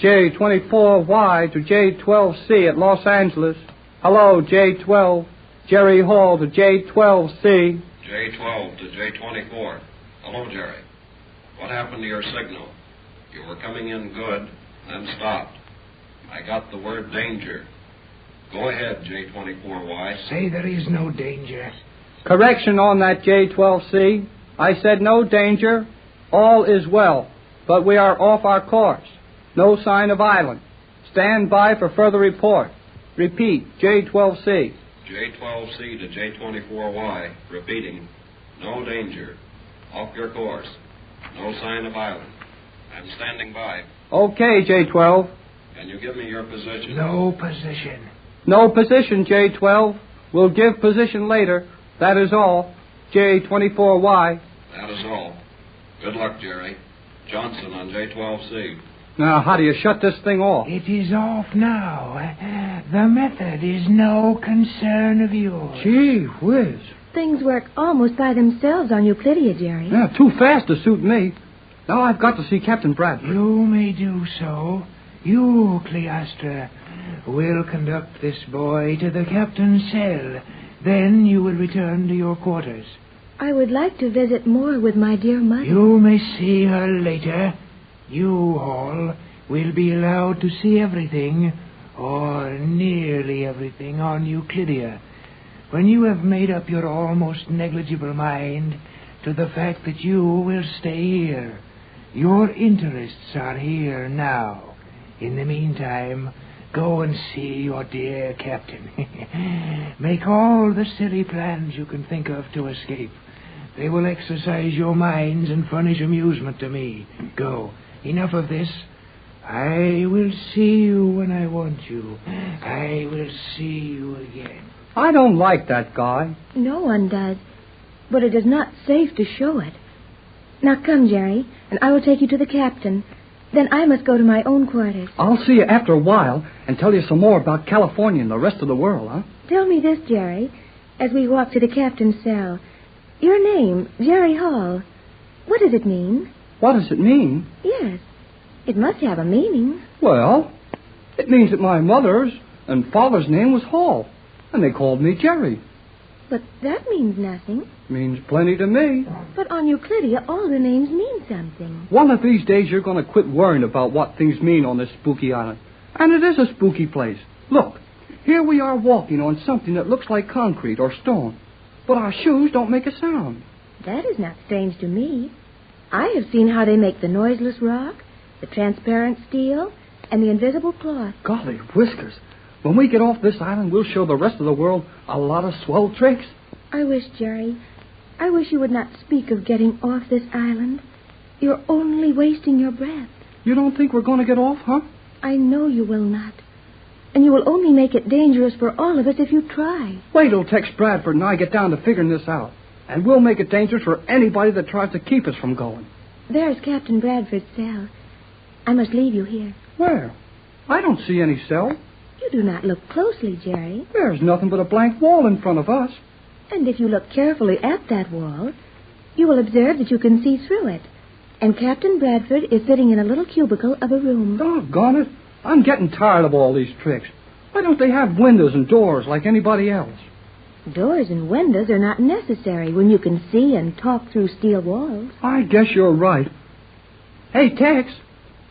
J24Y to J12C at Los Angeles. Hello, J12. Jerry Hall to J12C. J12 to J24. Hello, Jerry. What happened to your signal? You were coming in good, then stopped. I got the word danger. Go ahead, J24Y. Say there is no danger. Correction on that, J12C. I said no danger. All is well, but we are off our course. No sign of island. Stand by for further report. Repeat, J12C. J12C to J24Y. Repeating. No danger. Off your course. No sign of island. I'm standing by. Okay, J12. Can you give me your position? No position. No position, J12. We'll give position later. That is all. J24Y. That is all. Good luck, Jerry. Johnson on J12C. Now, how do you shut this thing off? It is off now. The method is no concern of yours. Gee whiz. Things work almost by themselves on Euclidia, Jerry. Yeah, too fast to suit me. Now I've got to see Captain Bradford. You may do so. You, Cleostra, will conduct this boy to the captain's cell. Then you will return to your quarters. I would like to visit more with my dear mother. You may see her later. You, Hall, will be allowed to see everything, or nearly everything, on Euclidia. When you have made up your almost negligible mind to the fact that you will stay here, your interests are here now. In the meantime, go and see your dear captain. Make all the silly plans you can think of to escape. They will exercise your minds and furnish amusement to me. Go. Enough of this. I will see you when I want you. I will see you again. I don't like that guy. No one does. But it is not safe to show it. Now come, Jerry, and I will take you to the captain. Then I must go to my own quarters. I'll see you after a while and tell you some more about California and the rest of the world, huh? Tell me this, Jerry, as we walk to the captain's cell. Your name, Jerry Hall, what does it mean? What does it mean? Yes, it must have a meaning. Well, it means that my mother's and father's name was Hall, and they called me Jerry. But that means nothing. Means plenty to me. But on Euclidia, all the names mean something. One of these days, you're going to quit worrying about what things mean on this spooky island. And it is a spooky place. Look, here we are walking on something that looks like concrete or stone. But our shoes don't make a sound. That is not strange to me. I have seen how they make the noiseless rock, the transparent steel, and the invisible cloth. Golly whiskers. When we get off this island, we'll show the rest of the world a lot of swell tricks. I wish, Jerry, I wish you would not speak of getting off this island. You're only wasting your breath. You don't think we're going to get off, huh? I know you will not. And you will only make it dangerous for all of us if you try. Wait till Tex Bradford and I get down to figuring this out. And we'll make it dangerous for anybody that tries to keep us from going. There's Captain Bradford's cell. I must leave you here. Where? I don't see any cell. You do not look closely, Jerry. There's nothing but a blank wall in front of us. And if you look carefully at that wall, you will observe that you can see through it. And Captain Bradford is sitting in a little cubicle of a room. Doggone it. I'm getting tired of all these tricks. Why don't they have windows and doors like anybody else? Doors and windows are not necessary when you can see and talk through steel walls. I guess you're right. Hey, Tex.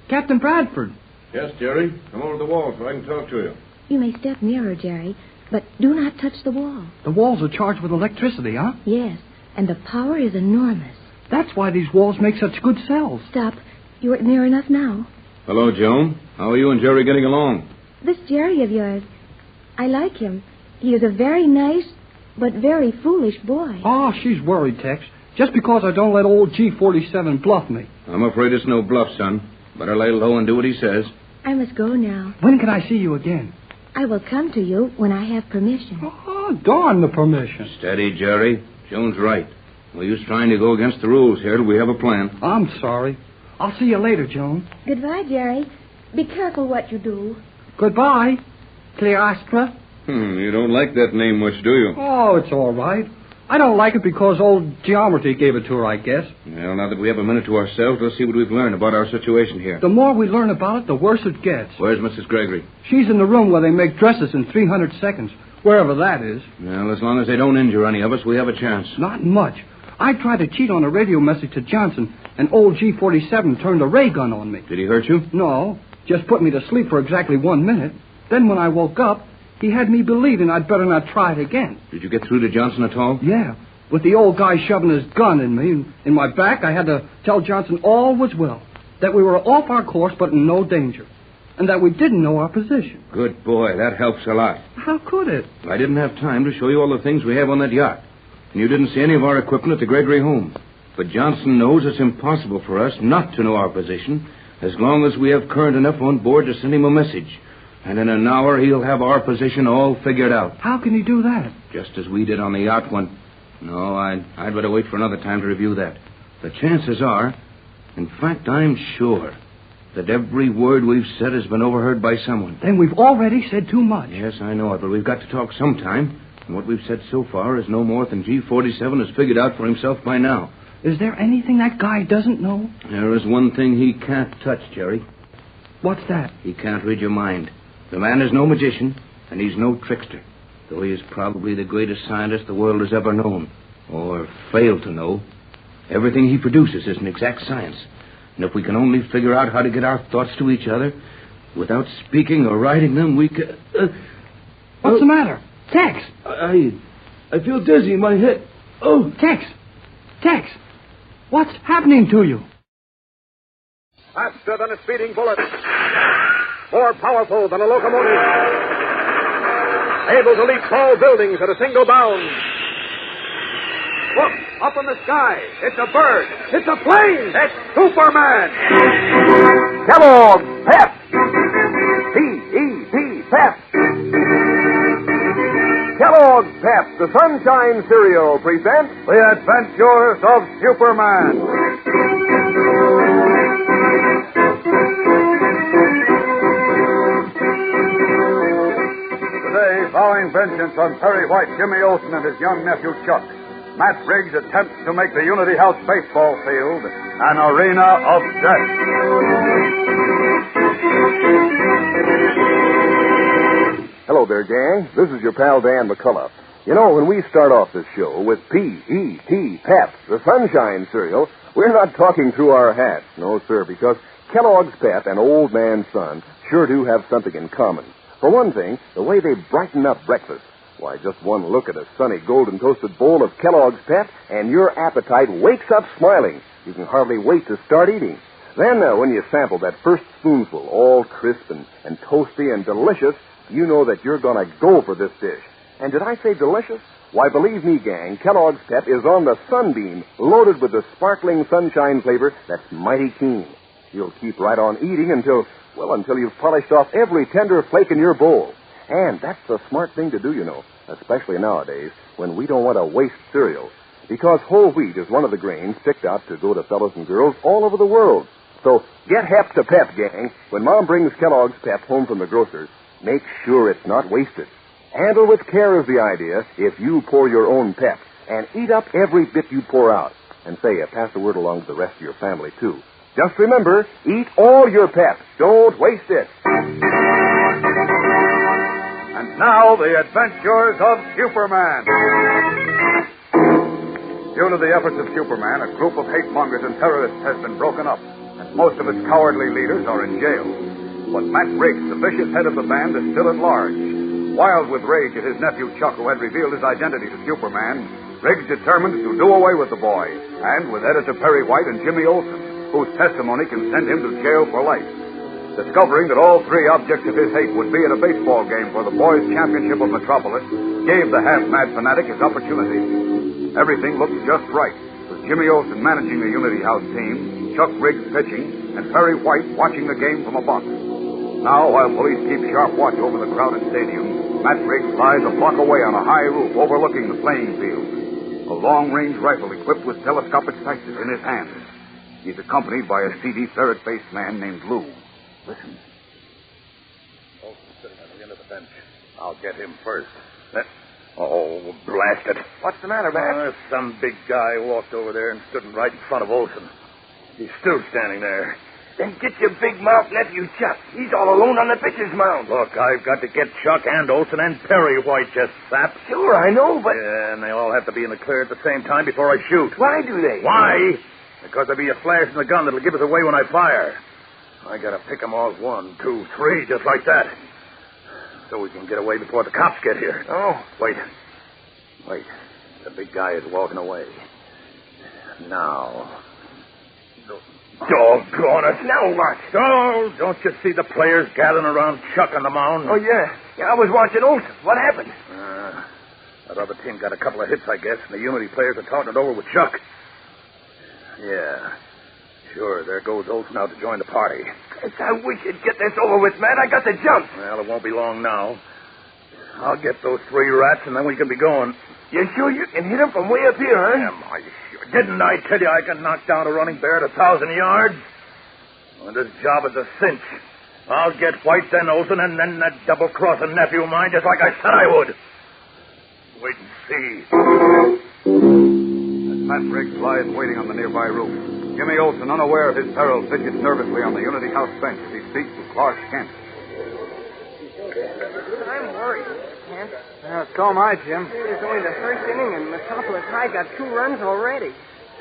Captain Bradford. Yes, Jerry. Come over to the wall so I can talk to you. You may step nearer, Jerry, but do not touch the wall. The walls are charged with electricity, huh? Yes, and the power is enormous. That's why these walls make such good cells. Stop. You are near enough now. Hello, Joan. How are you and Jerry getting along? This Jerry of yours, I like him. He is a very nice, but very foolish boy. Oh, she's worried, Tex. Just because I don't let old G47 bluff me. I'm afraid it's no bluff, son. Better lay low and do what he says. I must go now. When can I see you again? I will come to you when I have permission. Oh, darn the permission. Steady, Jerry. Joan's right. No use trying to go against the rules here till we have a plan. I'm sorry. I'll see you later, Joan. Goodbye, Jerry. Be careful what you do. Goodbye, Cleostra. You don't like that name much, do you? Oh, it's all right. I don't like it because old Geometry gave it to her, I guess. Well, now that we have a minute to ourselves, let's see what we've learned about our situation here. The more we learn about it, the worse it gets. Where's Mrs. Gregory? She's in the room where they make dresses in 300 seconds, wherever that is. Well, as long as they don't injure any of us, we have a chance. Not much. I tried to cheat on a radio message to Johnson, and old G47 turned a ray gun on me. Did he hurt you? No, just put me to sleep for exactly 1 minute. Then when I woke up, he had me believing I'd better not try it again. Did you get through to Johnson at all? Yeah. With the old guy shoving his gun in me, in my back, I had to tell Johnson all was well. That we were off our course, but in no danger. And that we didn't know our position. Good boy. That helps a lot. How could it? I didn't have time to show you all the things we have on that yacht. And you didn't see any of our equipment at the Gregory home. But Johnson knows it's impossible for us not to know our position as long as we have current enough on board to send him a message. And in an hour, he'll have our position all figured out. How can he do that? Just as we did on the yacht when... No, I'd better wait for another time to review that. The chances are, in fact, I'm sure, that every word we've said has been overheard by someone. Then we've already said too much. Yes, I know it, but we've got to talk sometime. And what we've said so far is no more than G47 has figured out for himself by now. Is there anything that guy doesn't know? There is one thing he can't touch, Jerry. What's that? He can't read your mind. The man is no magician, and he's no trickster, though he is probably the greatest scientist the world has ever known. or fail to know, everything he produces is an exact science. And if we can only figure out how to get our thoughts to each other without speaking or writing them, we can... What's the matter? Tex! I feel dizzy in my head. Oh! Tex! What's happening to you? Faster than a speeding bullet. More powerful than a locomotive. Able to leap tall buildings at a single bound. Look, up in the sky. It's a bird. It's a plane. It's Superman. Kellogg's Pep. P-E-P, Pep. Kellogg's Pep, the Sunshine Cereal, presents The Adventures of Superman. Today, vowing vengeance on Perry White, Jimmy Olsen, and his young nephew Chuck, Matt Briggs attempts to make the Unity House baseball field an arena of death. Hello there, gang. This is your pal Dan McCullough. You know, when we start off this show with P-E-P, Pep, the Sunshine Cereal, we're not talking through our hats. No, sir, because Kellogg's Pep and Old Man Son sure do have something in common. For one thing, the way they brighten up breakfast. Why, just one look at a sunny golden toasted bowl of Kellogg's Pep, and your appetite wakes up smiling. You can hardly wait to start eating. Then, when you sample that first spoonful, all crisp and toasty and delicious, you know that you're going to go for this dish. And did I say delicious? Why, believe me, gang, Kellogg's Pep is on the Sunbeam, loaded with the sparkling sunshine flavor that's mighty keen. You'll keep right on eating until you've polished off every tender flake in your bowl. And that's the smart thing to do, you know, especially nowadays when we don't want to waste cereal. Because whole wheat is one of the grains picked out to go to fellows and girls all over the world. So get hep to Pep, gang. When Mom brings Kellogg's Pep home from the grocer's, make sure it's not wasted. Handle with care is the idea if you pour your own Pep. And eat up every bit you pour out. And pass the word along to the rest of your family, too. Just remember, eat all your Pep. Don't waste it. And now, the adventures of Superman. Due to the efforts of Superman, a group of hate-mongers and terrorists has been broken up, and most of its cowardly leaders are in jail. But Matt Briggs, the vicious head of the band, is still at large. Wild with rage at his nephew Chuck, who had revealed his identity to Superman, Briggs determined to do away with the boy, and with editor Perry White and Jimmy Olsen, whose testimony can send him to jail for life. Discovering that all three objects of his hate would be at a baseball game for the boys' championship of Metropolis gave the half-mad fanatic his opportunity. Everything looked just right, with Jimmy Olsen managing the Unity House team, Chuck Briggs pitching, and Perry White watching the game from a box. Now, while police keep sharp watch over the crowded stadium, Matt Briggs lies a block away on a high roof overlooking the playing field. A long-range rifle equipped with telescopic sights is in his hands. He's accompanied by a seedy, ferret-faced man named Lou. Listen. Olsen's sitting at the end of the bench. I'll get him first. Oh, blast it. What's the matter, Matt? Some big guy walked over there and stood right in front of Olsen. He's still standing there. Then get your big mouth nephew, Chuck. He's all alone on the pitcher's mound. Look, I've got to get Chuck and Olsen and Perry White, you sap. Sure, I know, but... Yeah, and they all have to be in the clear at the same time before I shoot. Why do they? Why? Because there'll be a flash in the gun that'll give us away when I fire. I gotta pick them off 1, 2, 3, just like that. So we can get away before the cops get here. Oh. Wait. The big guy is walking away. Now... Doggone it. Now what? Oh, don't you see the players gathering around Chuck on the mound? Oh, yeah. I was watching Olsen. What happened? That other team got a couple of hits, I guess, and the Unity players are talking it over with Chuck. Yeah. Sure, there goes Olsen out to join the party. I wish you'd get this over with, man. I got to jump. Well, it won't be long now. I'll get those 3 rats, and then we can be going. You sure you can hit them from way up here, huh? Am I sure? Didn't I tell you I can knock down a running bear at 1,000 yards? Well, this job is a cinch. I'll get White, then Olsen, and then that double-crossing nephew of mine, just like I said I would. Wait and see. As Matt Briggs lies waiting on the nearby roof, Jimmy Olsen, unaware of his peril, fidgets nervously on the Unity House bench as he speaks with Clark Kent. I'm worried. Kent. So am I, Jim. It's only the first inning, and Metropolis High got 2 runs already.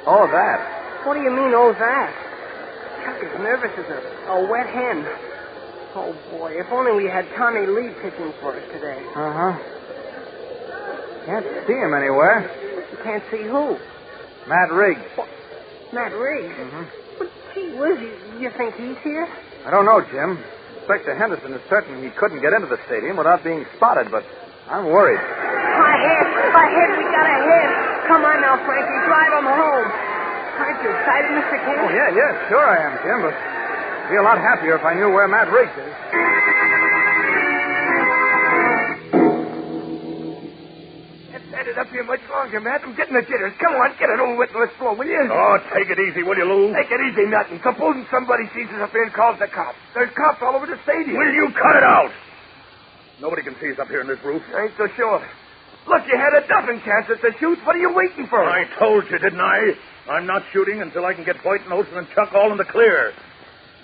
Oh, that. What do you mean, oh, that? Chuck is nervous as a wet hen. Oh, boy, if only we had Tommy Lee pitching for us today. Uh-huh. Can't see him anywhere. You can't see who? Matt Riggs. What? Matt Riggs? Mm-hmm. But, gee whiz, you think he's here? I don't know, Jim. Inspector Henderson is certain he couldn't get into the stadium without being spotted, but I'm worried. Ahead, we got ahead. Come on now, Frankie, drive him home. Aren't you excited, Mr. Kent? Oh, yeah, sure I am, Jim, but I'd be a lot happier if I knew where Matt Riggs is. Set it up here much longer, Matt. I'm getting the jitters. Come on, get it over with and let's go, will you? Oh, take it easy, will you, Lou? Take it easy, nothing. Supposing somebody sees us up here and calls the cops. There's cops all over the stadium. Will you cut it out? Nobody can see us up here in this roof. I ain't so sure. Look, you had a dozen chances to shoot. What are you waiting for? I told you, didn't I? I'm not shooting until I can get Boynton, Olsen, and Chuck all in the clear.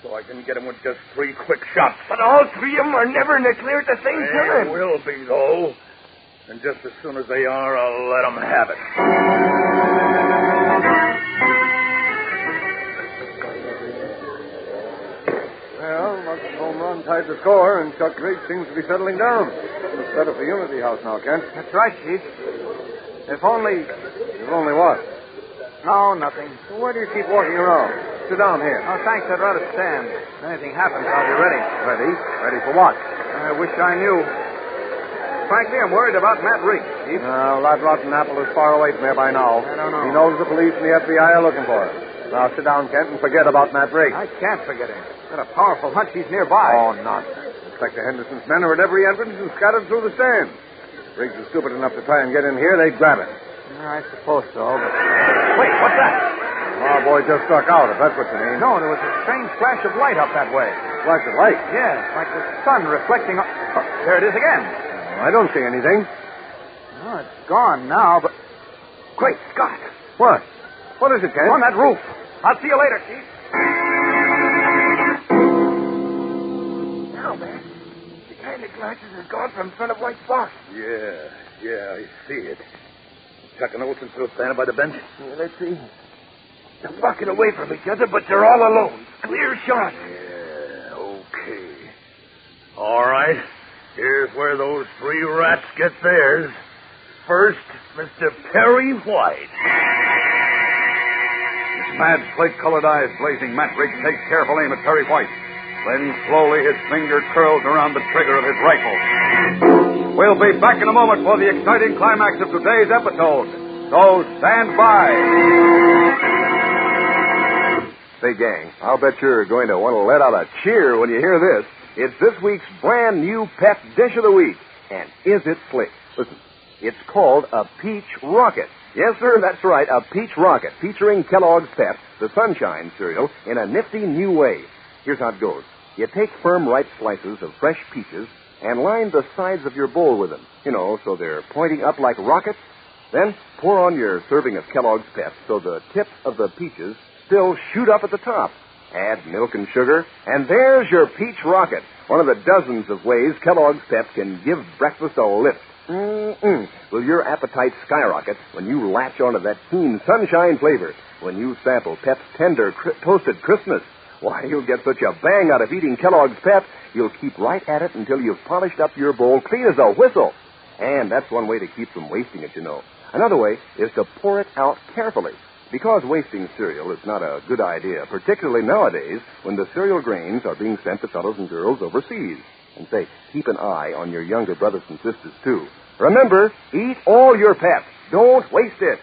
So I can get them with just 3 quick shots. But all 3 of them are never in the clear at the same time. They will be, though. And just as soon as they are, I'll let them have it. Well, Musk's home run tied the score, and Chuck Riggs seems to be settling down. Looks better for Unity House now, Kent. That's right, Chief. If only... If only what? No, nothing. Well, why do you keep walking around? Sit down here. Oh, thanks. I'd rather stand. If anything happens, I'll be ready. Ready? Ready for what? I wish I knew. Frankly, I'm worried about Matt Riggs, Chief. No, that rotten apple is far away from here by now. I don't know. He knows the police and the FBI are looking for him. Now, sit down, Kent, and forget about Matt Riggs. I can't forget him. Got a powerful hunch he's nearby. Oh, nonsense. Inspector Henderson's men are at every entrance and scattered through the stands. Riggs is stupid enough to try and get in here, they'd grab him. I suppose so, but... Wait, what's that? Our boy just struck out, if that's what you mean. No, there was a strange flash of light up that way. Flash of light? Yes, like the sun reflecting on... Oh, there it is again. I don't see anything. Oh, it's gone now, but... Great Scott! What? What is it, Kent? On that roof. I'll see you later, Chief. Now, man, the kind of glasses is gone from in front of White's box. Yeah, I see it. Chuck and Olsen still standing by the bench? Yeah, let's see. They're bucking away from each other, but they're all alone. Clear shot. Yeah, okay. All right. Here's where those 3 rats get theirs. First, Mr. Perry White. His mad, slate-colored eyes blazing, Matt Riggs takes careful aim at Perry White. Then slowly his finger curls around the trigger of his rifle. We'll be back in a moment for the exciting climax of today's episode. So stand by. Say, gang, I'll bet you're going to want to let out a cheer when you hear this. It's this week's brand new pet dish of the week. And is it slick? Listen, it's called a Peach Rocket. Yes, sir, that's right, a Peach Rocket, featuring Kellogg's Pep, the Sunshine cereal, in a nifty new way. Here's how it goes. You take firm, ripe slices of fresh peaches and line the sides of your bowl with them, so they're pointing up like rockets. Then pour on your serving of Kellogg's Pep so the tips of the peaches still shoot up at the top. Add milk and sugar, and there's your Peach Rocket, one of the dozens of ways Kellogg's Pep can give breakfast a lift. Will your appetite skyrocket when you latch onto that keen sunshine flavor, when you sample Pep's tender, toasted crispness? Why, you'll get such a bang out of eating Kellogg's Pep, you'll keep right at it until you've polished up your bowl clean as a whistle. And that's one way to keep from wasting it, Another way is to pour it out carefully. Because wasting cereal is not a good idea, particularly nowadays when the cereal grains are being sent to fellows and girls overseas. And say, keep an eye on your younger brothers and sisters, too. Remember, eat all your Pep. Don't waste it.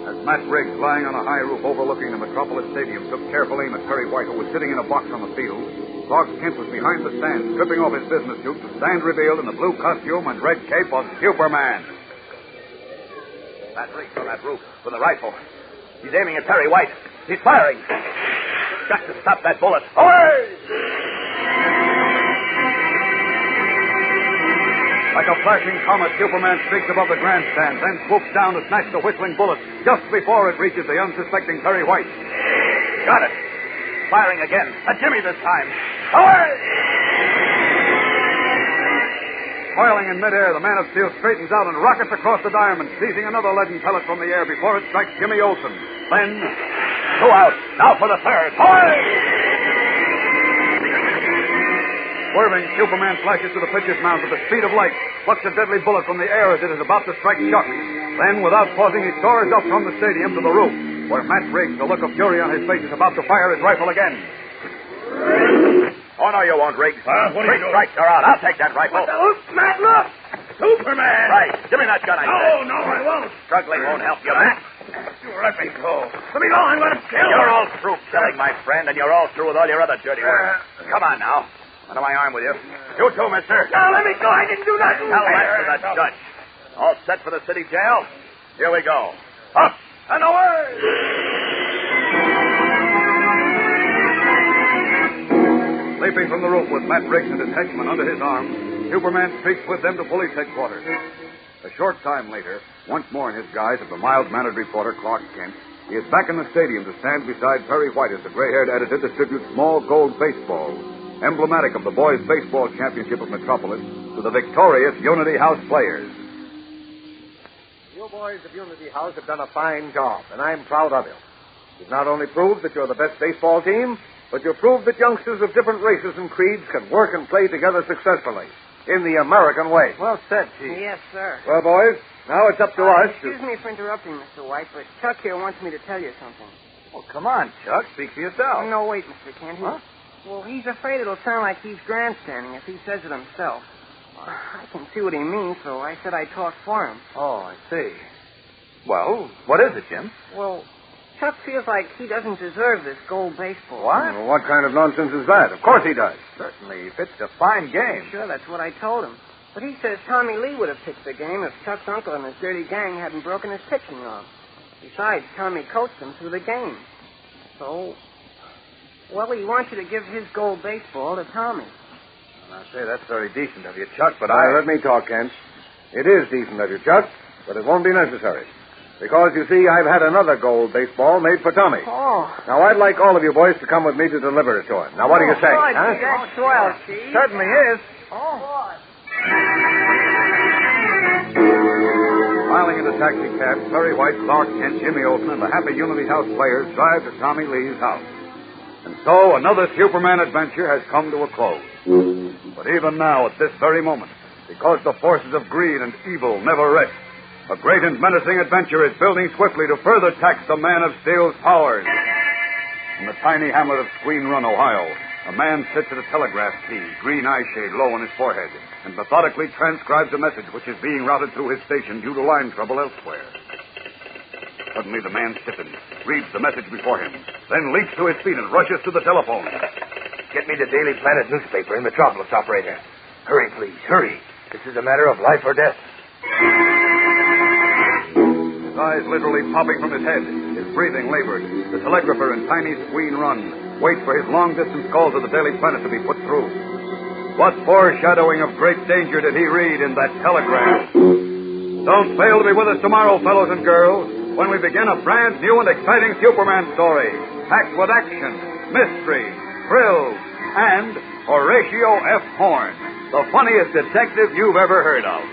As Matt Riggs, lying on a high roof overlooking the Metropolis Stadium, took careful aim at Perry White, who was sitting in a box on the field, Clark Kent was behind the stand, stripping off his business suit to stand revealed in the blue costume and red cape of Superman. Matt Riggs on that roof with a rifle. He's aiming at Perry White. He's firing. Got to stop that bullet. Away! Like a flashing comet, Superman streaks above the grandstand, then swoops down to snatch the whistling bullet just before it reaches the unsuspecting Perry White. Got it. Firing again. A Jimmy this time. Away! Coiling in midair, the man of steel straightens out and rockets across the diamond, seizing another leaden pellet from the air before it strikes Jimmy Olsen. Then, 2 out. Now for the third. Hoy! Swerving, Superman flashes to the pitcher's mound at the speed of light, plucks a deadly bullet from the air as it is about to strike Chuck. Then, without pausing, he soars up from the stadium to the roof, where Matt Riggs, a look of fury on his face, is about to fire his rifle again. Oh, no, you won't, Riggs. What are you doing? Strikes are out. I'll take that rifle. Matt, look! Superman! Right. Give me that gun, I said. No, I won't. Struggling won't help you, Matt. You let me go. Let me go. I'm going to kill you. You're all through killing, my friend, and you're all through with all your other dirty work. Come on, now. Under my arm with you. You too, mister. Now, let me go. I didn't do nothing. Tell that to the judge. All set for the city jail? Here we go. Up and away! Leaping from the roof with Matt Riggs and his henchman under his arm, Superman streaks with them to police headquarters. A short time later, once more in his guise of the mild-mannered reporter Clark Kent, he is back in the stadium to stand beside Perry White as the gray-haired editor distributes small gold baseballs, emblematic of the boys' baseball championship of Metropolis, to the victorious Unity House players. You boys of Unity House have done a fine job, and I'm proud of you. You've not only proved that you're the best baseball team, but you've proved that youngsters of different races and creeds can work and play together successfully, in the American way. Well said, Chief. Yes, sir. Well, boys, now it's up to us to... Excuse me for interrupting, Mr. White, but Chuck here wants me to tell you something. Oh, come on, Chuck. Speak for yourself. No, wait, Mr. Kent. Well, he's afraid it'll sound like he's grandstanding if he says it himself. I can see what he means, so I said I'd talk for him. Oh, I see. Well, what is it, Jim? Well, Chuck feels like he doesn't deserve this gold baseball. What? Well, what kind of nonsense is that? Of course he does. Certainly, he pitched a fine game. Sure, that's what I told him. But he says Tommy Lee would have pitched the game if Chuck's uncle and his dirty gang hadn't broken his pitching arm. Besides, Tommy coached him through the game. So, well, he wants you to give his gold baseball to Tommy. Well, I say, that's very decent of you, Chuck, but Let me talk, Kent. It is decent of you, Chuck, but it won't be necessary. Because, you see, I've had another gold baseball made for Tommy. Oh. Now, I'd like all of you boys to come with me to deliver it to him. Now, what do you say? Boy, that's swell, Chief. Certainly is. Oh. Piling into taxicab, Perry White, Clark Kent, Jimmy Olsen, and the happy Unity House players drive to Tommy Lee's house. And so another Superman adventure has come to a close. But even now, at this very moment, because the forces of greed and evil never rest, a great and menacing adventure is building swiftly to further tax the Man of Steel's powers. In the tiny hamlet of Squeen Run, Ohio, a man sits at a telegraph key, green eyeshade low on his forehead, and methodically transcribes a message which is being routed through his station due to line trouble elsewhere. Suddenly the man stiffens, reads the message before him, then leaps to his feet and rushes to the telephone. Get me the Daily Planet newspaper in Metropolis, operator. Hurry, please, hurry. This is a matter of life or death. His eyes literally popping from his head, his breathing labored. The telegrapher in tiny Squeen Run waits for his long-distance calls of the Daily Planet to be put through. What foreshadowing of great danger did he read in that telegram? Don't fail to be with us tomorrow, fellows and girls, when we begin a brand new and exciting Superman story, packed with action, mystery, thrills, and Horatio F. Horn, the funniest detective you've ever heard of.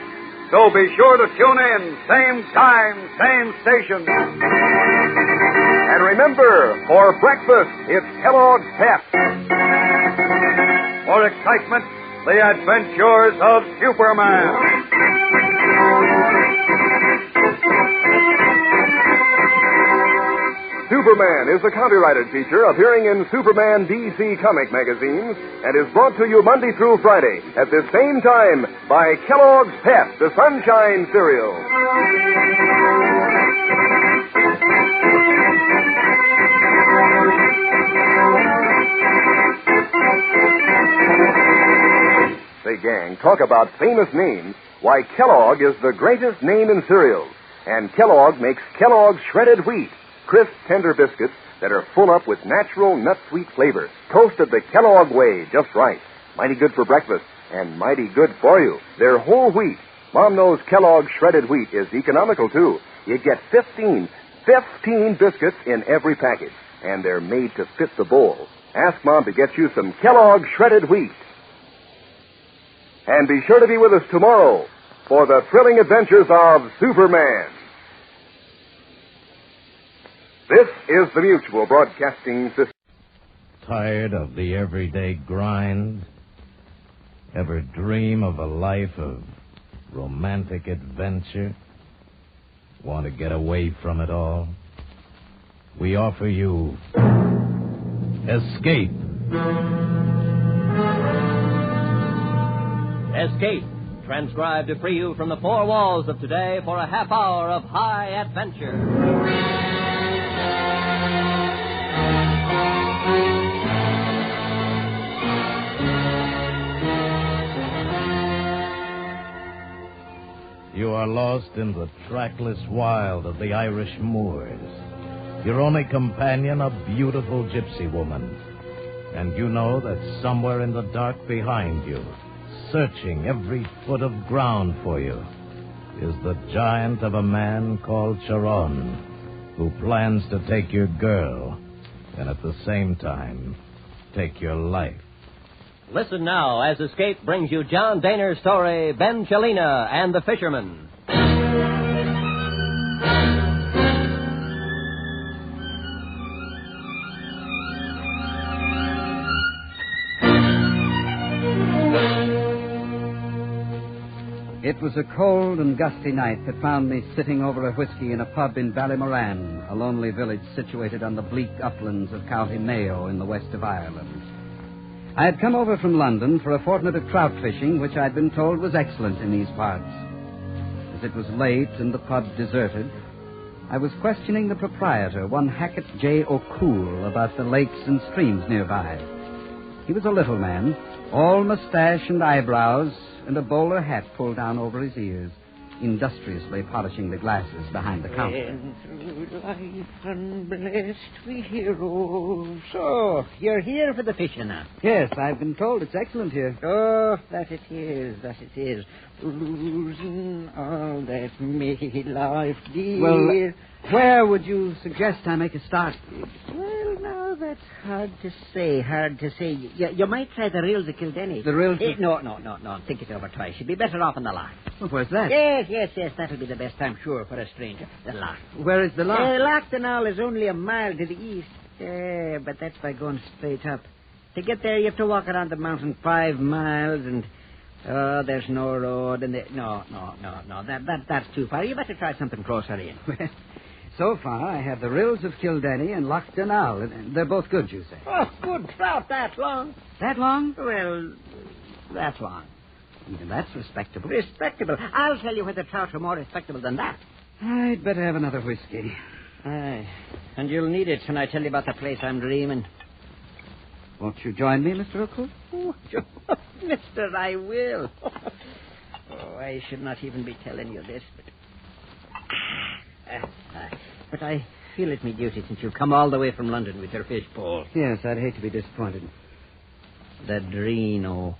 So be sure to tune in, same time, same station. And remember, for breakfast, it's Kellogg's Pep. For excitement, the adventures of Superman. Superman is the copyrighted feature appearing in Superman DC comic magazines and is brought to you Monday through Friday at this same time by Kellogg's Pep, the Sunshine Cereal. Say, gang, talk about famous names. Why, Kellogg is the greatest name in cereals. And Kellogg makes Kellogg's Shredded Wheat. Crisp, tender biscuits that are full up with natural nut-sweet flavor. Toasted the Kellogg way, just right. Mighty good for breakfast, and mighty good for you. They're whole wheat. Mom knows Kellogg's Shredded Wheat is economical, too. You get 15 biscuits in every package, and they're made to fit the bowl. Ask Mom to get you some Kellogg's Shredded Wheat. And be sure to be with us tomorrow for the thrilling adventures of Superman. This is the Mutual Broadcasting System. Tired of the everyday grind? Ever dream of a life of romantic adventure? Want to get away from it all? We offer you Escape. Escape, transcribed to free you from the four walls of today for a half hour of high adventure. You are lost in the trackless wild of the Irish moors. Your only companion, a beautiful gypsy woman. And you know that somewhere in the dark behind you, searching every foot of ground for you, is the giant of a man called Charon, who plans to take your girl and at the same time take your life. Listen now as Escape brings you John Dehner's story, Benchillina and the Fisherman. It was a cold and gusty night that found me sitting over a whiskey in a pub in Ballymoran, a lonely village situated on the bleak uplands of County Mayo in the west of Ireland. I had come over from London for a fortnight of trout fishing, which I'd been told was excellent in these parts. As it was late and the pub deserted, I was questioning the proprietor, one Hackett J. O'Cool, about the lakes and streams nearby. He was a little man, all mustache and eyebrows, and a bowler hat pulled down over his ears, industriously polishing the glasses behind the counter. And through life unblessed we heroes. So, you're here for the fishing now? Yes, I've been told it's excellent here. Oh, that it is, that it is. Losing all that made life dear. Well, where would you suggest I make a start? Well, now, that's hard to say, You might try the Rills of Kildenny. The Rills of... No. Think it over twice. You'd be better off in the loch. Well, where's that? Yes. That'll be the best, I'm sure, for a stranger. The loch. Where is the loch? Loch Dunall is only a mile to the east. But that's by going straight up. To get there, you have to walk around the mountain 5 miles, and... Oh, there's no road, and... No. That's too far. You better try something closer in. So far, I have the Rills of Kildenny and Loch Dunall, and they're both good, you say? Oh, good trout, that long. That long? Well, that long. Even that's respectable. Respectable? I'll tell you whether trout are more respectable than that. I'd better have another whiskey. Aye. And you'll need it when I tell you about the place I'm dreaming. Won't you join me, Mr. O'Cool? Oh, Mister, I will. Oh, I should not even be telling you this, but I feel it me duty since you've come all the way from London with your fish pole. Yes, I'd hate to be disappointed. The Drino.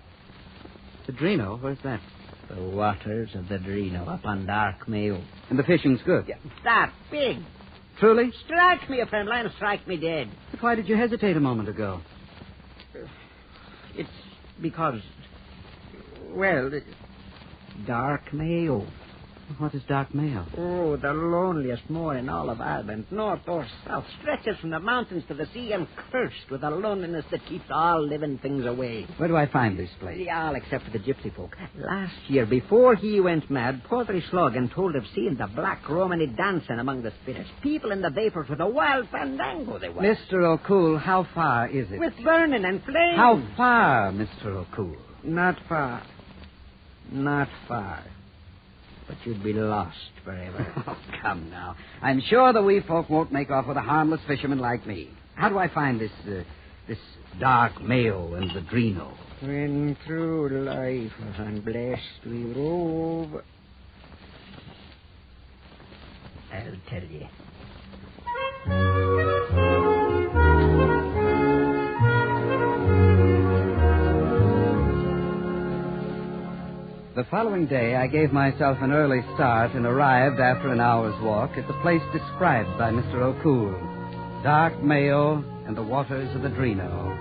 The Drino? Where's that? The waters of the Drino up on Dark Mayo. And the fishing's good? Yeah, that big. Truly? Strike me, a friend line, strike me dead. But why did you hesitate a moment ago? It's because, well, Dark Mayo. What is Dark Mayo? Oh, the loneliest moor in all of Ireland, north or south, stretches from the mountains to the sea and cursed with a loneliness that keeps all living things away. Where do I find this place? All except for the gypsy folk. Last year, before he went mad, Portry Slogan told of seeing the Black Romany dancing among the spirits. People in the vapors with a wild fandango they were. Mr. O'Cool, how far is it? With burning and flame. How far, Mr. O'Cool? Not far. Not far. But you'd be lost forever. Oh, come now. I'm sure the wee folk won't make off with a harmless fisherman like me. How do I find this Dark Mayo and the Drino? When through life unblessed we rove, I'll tell you. The following day, I gave myself an early start and arrived after an hour's walk at the place described by Mr. O'Cool, Dark Mayo and the waters of the Drino.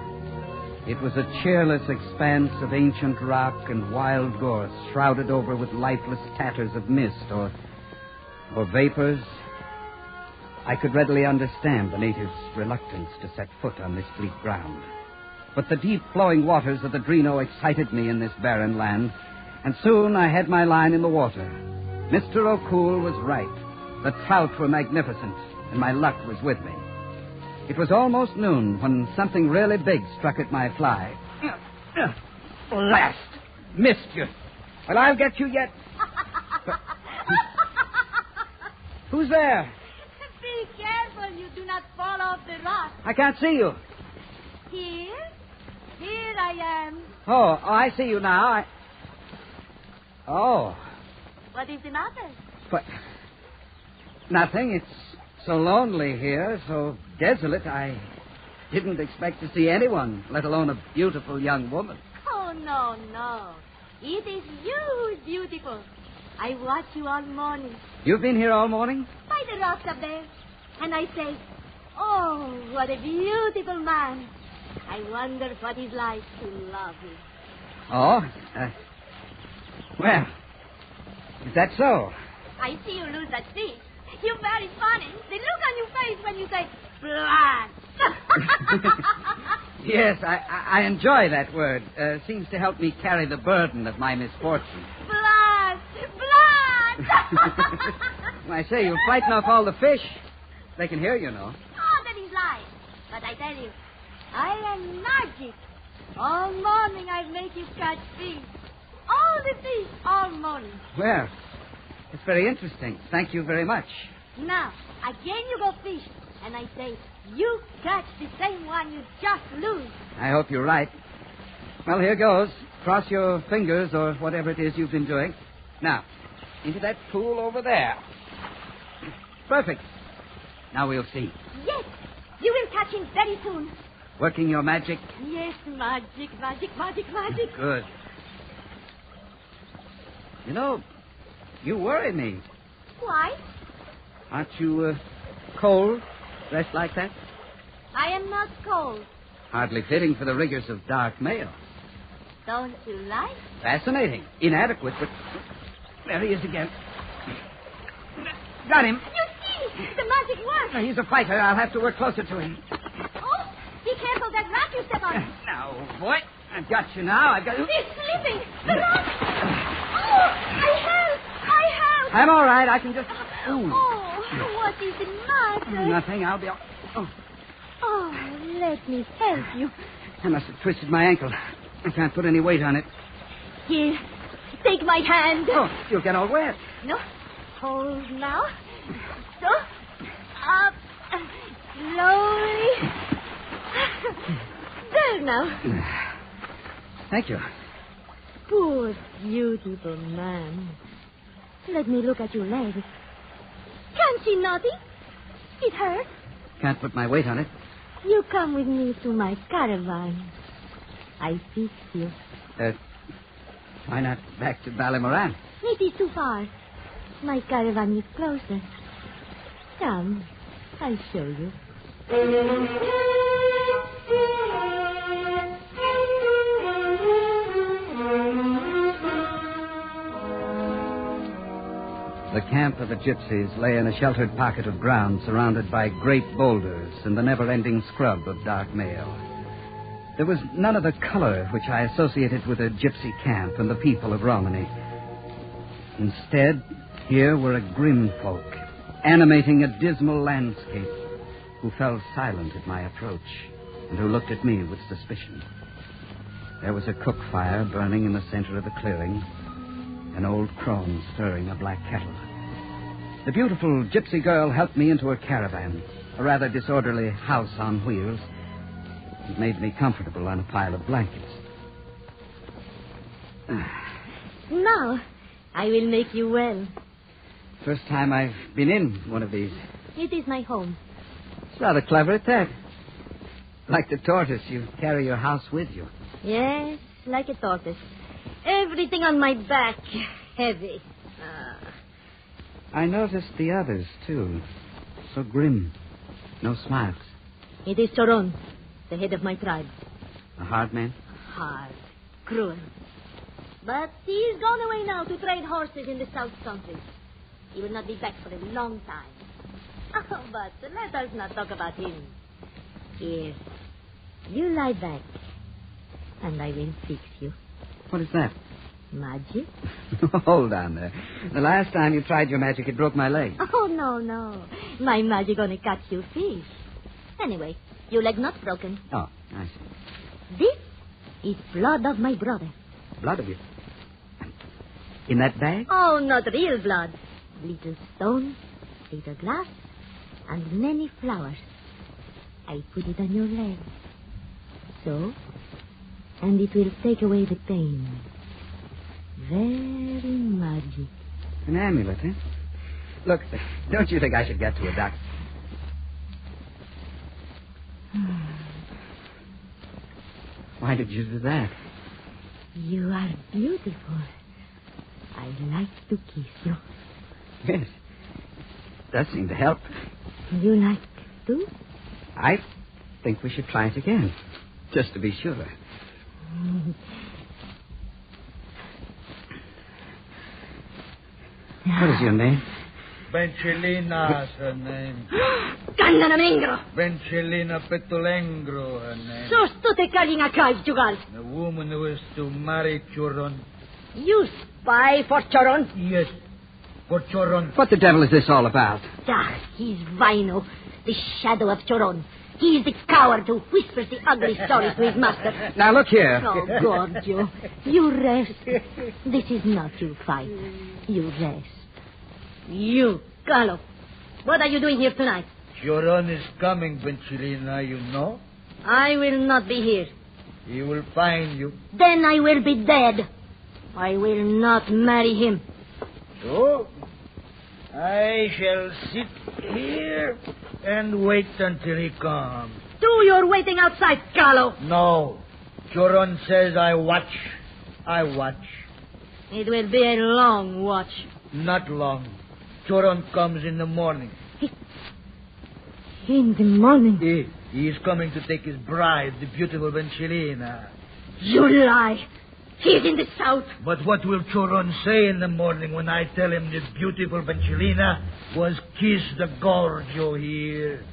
It was a cheerless expanse of ancient rock and wild gorse, shrouded over with lifeless tatters of mist or vapors. I could readily understand the natives' reluctance to set foot on this bleak ground. But the deep flowing waters of the Drino excited me in this barren land, and soon I had my line in the water. Mr. O'Cool was right. The trout were magnificent, and my luck was with me. It was almost noon when something really big struck at my fly. Blast! Missed you. Well, I'll get you yet. Who's there? Be careful you do not fall off the rock. I can't see you. Here I am. Oh, I see you now. Oh. What is the matter? But nothing. It's so lonely here, so desolate. I didn't expect to see anyone, let alone a beautiful young woman. Oh, no. It is you who is beautiful. I watch you all morning. You've been here all morning? By the rocks up there. And I say, oh, what a beautiful man. I wonder what it's like to love him. Oh? Well, is that so? I see you lose that fish. You're very funny. The look on your face when you say, blood. Yes, I enjoy that word. Seems to help me carry the burden of my misfortune. Blood. I say, you'll frighten off all the fish. They can hear you, know. Oh, that is lies. But I tell you, I am magic. All morning I make you catch fish. All the fish, all morning. Well, it's very interesting. Thank you very much. Now, again you go fish. And I say, you catch the same one you just lose. I hope you're right. Well, here goes. Cross your fingers or whatever it is you've been doing. Now, into that pool over there. Perfect. Now we'll see. Yes, you will catch him very soon. Working your magic? Yes, magic. Good. You know, you worry me. Why? Aren't you cold, dressed like that? I am not cold. Hardly fitting for the rigors of dark mail. Don't you like? Fascinating. Inadequate, but there he is again. Got him. You see, the magic works. He's a fighter. I'll have to work closer to him. Oh, be careful that rock you step on. Now, boy, I've got you now. I've got you. He's slipping. The rock. Oh, I help. I'm all right. I can just... Oh, what is the matter? Nothing. I'll be all... Oh, let me help you. I must have twisted my ankle. I can't put any weight on it. Here, take my hand. Oh, you'll get all wet. No, hold now. So, up, slowly. There now. Thank you. Poor, beautiful man. Let me look at your legs. Can't see nothing. It hurts. Can't put my weight on it. You come with me to my caravan. I fix you. Why not back to Ballimoran? It is too far. My caravan is closer. Come, I'll show you. The camp of the gypsies lay in a sheltered pocket of ground surrounded by great boulders and the never-ending scrub of dark mail. There was none of the color which I associated with a gypsy camp and the people of Romany. Instead, here were a grim folk, animating a dismal landscape, who fell silent at my approach and who looked at me with suspicion. There was a cook fire burning in the center of the clearing, an old crone stirring a black kettle. The beautiful gypsy girl helped me into her caravan, a rather disorderly house on wheels. It made me comfortable on a pile of blankets. Now, I will make you well. First time I've been in one of these. It is my home. It's rather clever at that. Like the tortoise, you carry your house with you. Yes, like a tortoise. Everything on my back, heavy. I noticed the others, too. So grim. No smiles. It is Choron, the head of my tribe. A hard man? Hard. Cruel. But he's gone away now to trade horses in the South Country. He will not be back for a long time. Oh, but let us not talk about him. Here, you lie back, and I will fix you. What is that? Magic? Hold on there. The last time you tried your magic, it broke my leg. Oh, no. My magic only catch you fish. Anyway, your leg not broken. Oh, I see. This is blood of my brother. Blood of you? In that bag? Oh, not real blood. Little stone, little glass, and many flowers. I put it on your leg. So, and it will take away the pain. Very magic. An amulet, eh? Look, don't you think I should get to a doctor? Why did you do that? You are beautiful. I like to kiss you. Yes. Does seem to help. You like to? I think we should try it again, just to be sure. What is your name? Benchillina is her name. Cannanamengro! Benchillina Petulengro, her name. So sto te calling a cave, Jugal? The woman who is to marry Choron. You spy for Choron? Yes, for Choron. What the devil is this all about? Ah, he's Vino, the shadow of Choron. He's the coward who whispers the ugly stories to his master. Now, look here. Oh, Gorgio, you rest. This is not your fight. You rest. You, Carlo, what are you doing here tonight? Choron is coming, Benchillina, you know. I will not be here. He will find you. Then I will be dead. I will not marry him. So, I shall sit here and wait until he comes. Do your waiting outside, Carlo. No. Choron says I watch. I watch. It will be a long watch. Not long. Choron comes in the morning. In the morning? He is coming to take his bride, the beautiful Benchillina. You lie. He's in the south. But what will Choron say in the morning when I tell him the beautiful Benchillina was kissed the Gorgio here?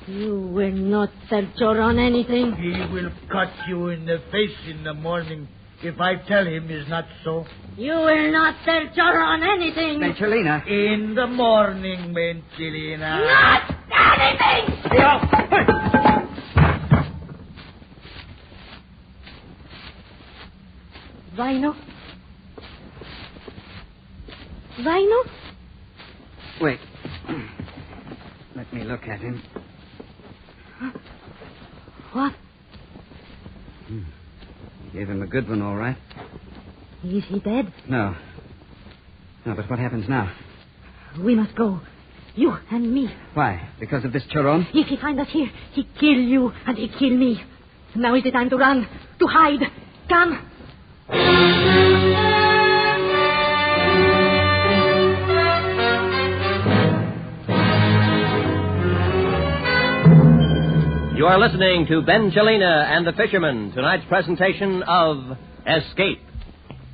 You will not tell Choron anything. He will cut you in the face in the morning if I tell him it's not so. You will not tell Choron anything. Benchillina. In the morning, Benchillina. Not anything! Vino? Vino? Wait. Let me look at him. What? Gave him a good one, all right. Is he dead? No. No, but what happens now? We must go. You and me. Why? Because of this Choron? If he find us here, he kill you and he kill me. Now is the time to run, to hide. Come. You are listening to Benchillina and the Fisherman, tonight's presentation of Escape.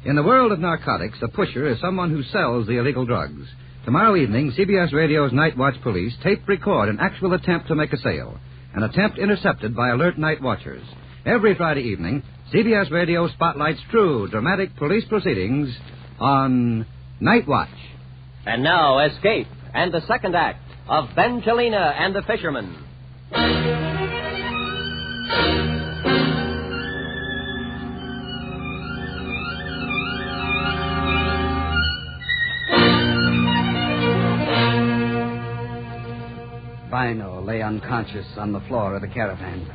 In the world of narcotics, a pusher is someone who sells the illegal drugs. Tomorrow evening, CBS Radio's Night Watch police tape record an actual attempt to make a sale, an attempt intercepted by alert night watchers. Every Friday evening, CBS Radio spotlights true, dramatic police proceedings on Night Watch. And now, Escape and the second act of Benchillina and the Fisherman. Vino lay unconscious on the floor of the caravan.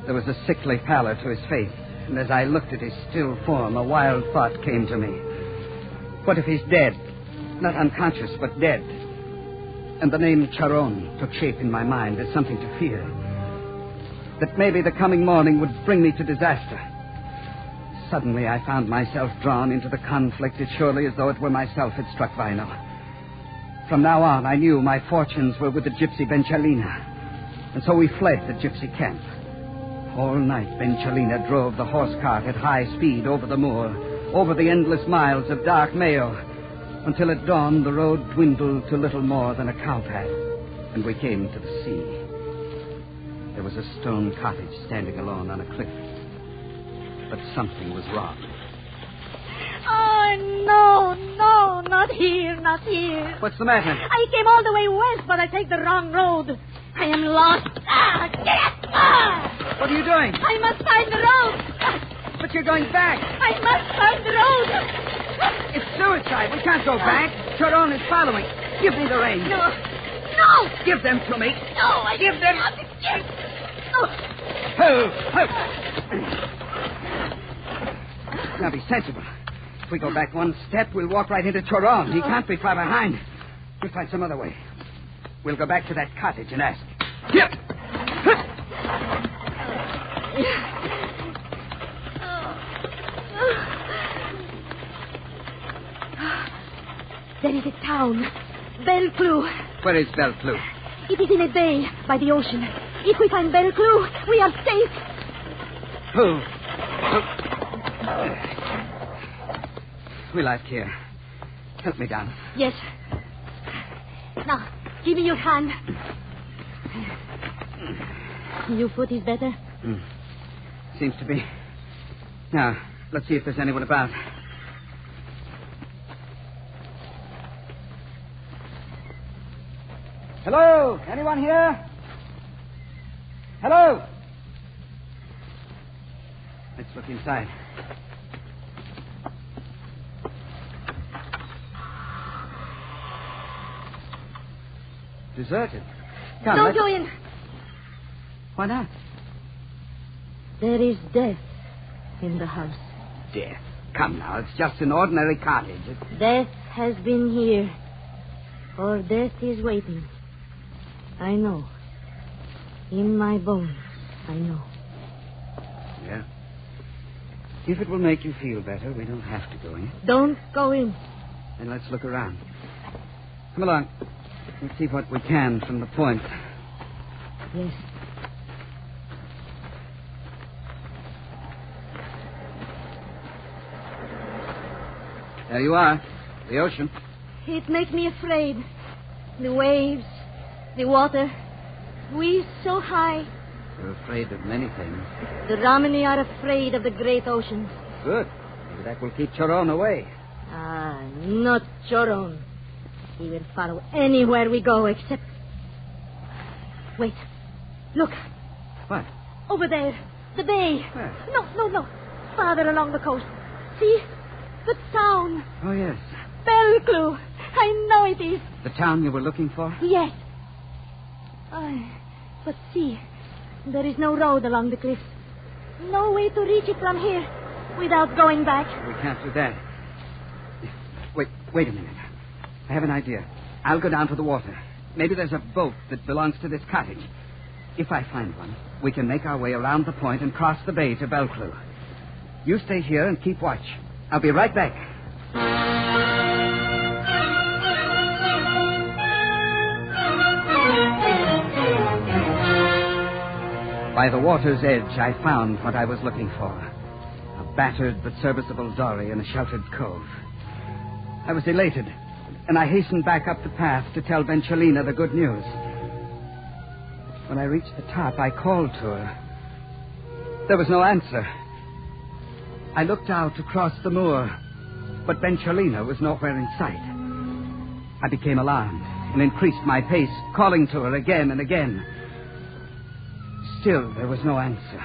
There was a sickly pallor to his face, and as I looked at his still form, a wild thought came to me. What if he's dead? Not unconscious, but dead. And the name Choron took shape in my mind as something to fear. That maybe the coming morning would bring me to disaster. Suddenly I found myself drawn into the conflict as surely as though it were myself had struck Vino. From now on, I knew my fortunes were with the gypsy Benchillina. And so we fled the gypsy camp. All night, Benchillina drove the horse cart at high speed over the moor, over the endless miles of dark Mayo, until at dawn the road dwindled to little more than a cowpath, and we came to the sea. There was a stone cottage standing alone on a cliff, but something was wrong. Oh, no, not here, not here. What's the matter? I came all the way west, but I take the wrong road. I am lost. Get! What are you doing? I must find the road. But you're going back. I must find the road. It's suicide. We can't go back. Choron is following. Give me the reins. No. Give them to me. No, I give them. Now be sensible. If we go back one step, we'll walk right into Choron. He can't be far behind. We'll find some other way. We'll go back to that cottage and ask. Yep. There is a town. Belclou. Where is Belclou? It is in a bay by the ocean. If we find Belclou, we are safe. Who? We left here. Help me down. Yes. Now, give me your hand. Your foot is better? Seems to be. Now, let's see if there's anyone about. Hello? Anyone here? Hello? Let's look inside. Deserted. Come, Don't go in. Why not? There is death in the house. Death? Come now, it's just an ordinary cottage. Death has been here. Or death is waiting. I know. In my bones, I know. Yeah. If it will make you feel better, we don't have to go in. Don't go in. Then let's look around. Come along. Let's see what we can from the point. Yes. There you are. The ocean. It makes me afraid. The waves, the water. We so high. You're afraid of many things. The Romani are afraid of the great ocean. Good. Maybe that will keep Choron away. Ah, not Choron. He will follow anywhere we go except... Wait. Look. What? Over there. The bay. Where? No. Farther along the coast. See? The town. Oh, yes. Belclou. I know it is. The town you were looking for? Yes. But see, there is no road along the cliffs. No way to reach it from here without going back. We can't do that. Wait a minute. I have an idea. I'll go down to the water. Maybe there's a boat that belongs to this cottage. If I find one, we can make our way around the point and cross the bay to Belclou. You stay here and keep watch. I'll be right back. By the water's edge, I found what I was looking for. A battered but serviceable dory in a sheltered cove. I was elated, and I hastened back up the path to tell Benchillina the good news. When I reached the top, I called to her. There was no answer. I looked out across the moor, but Benchillina was nowhere in sight. I became alarmed and increased my pace, calling to her again and again. Still, there was no answer.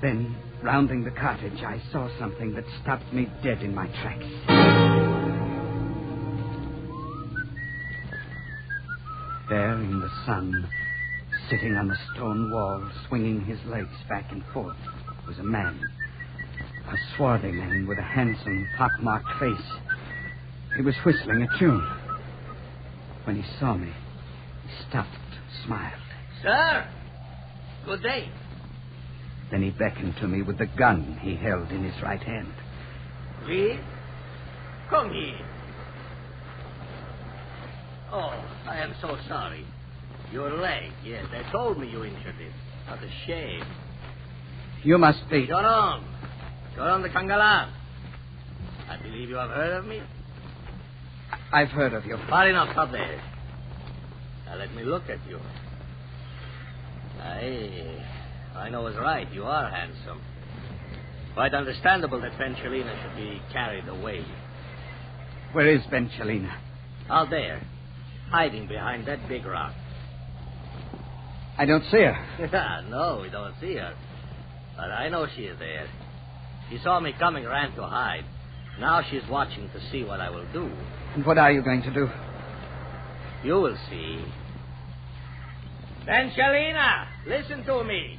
Then, rounding the cottage, I saw something that stopped me dead in my tracks. There in the sun, sitting on the stone wall, swinging his legs back and forth, was a man. A swarthy man with a handsome, pock-marked face. He was whistling a tune. When he saw me, he stopped, smiled. Sir, good day. Then he beckoned to me with the gun he held in his right hand. Please, come here. Oh, I am so sorry. Your leg, yes, they told me you injured it. What a shame. You must be. Choron the Kangalan. I believe you have heard of me. I've heard of you. Far enough, stop there. Now let me look at you. I know it's right. You are handsome. Quite understandable that Benchillina should be carried away. Where is Benchillina? Out there, hiding behind that big rock. I don't see her. No, we don't see her. But I know she is there. She saw me coming, ran to hide. Now she's watching to see what I will do. And what are you going to do? You will see. Benchillina, listen to me.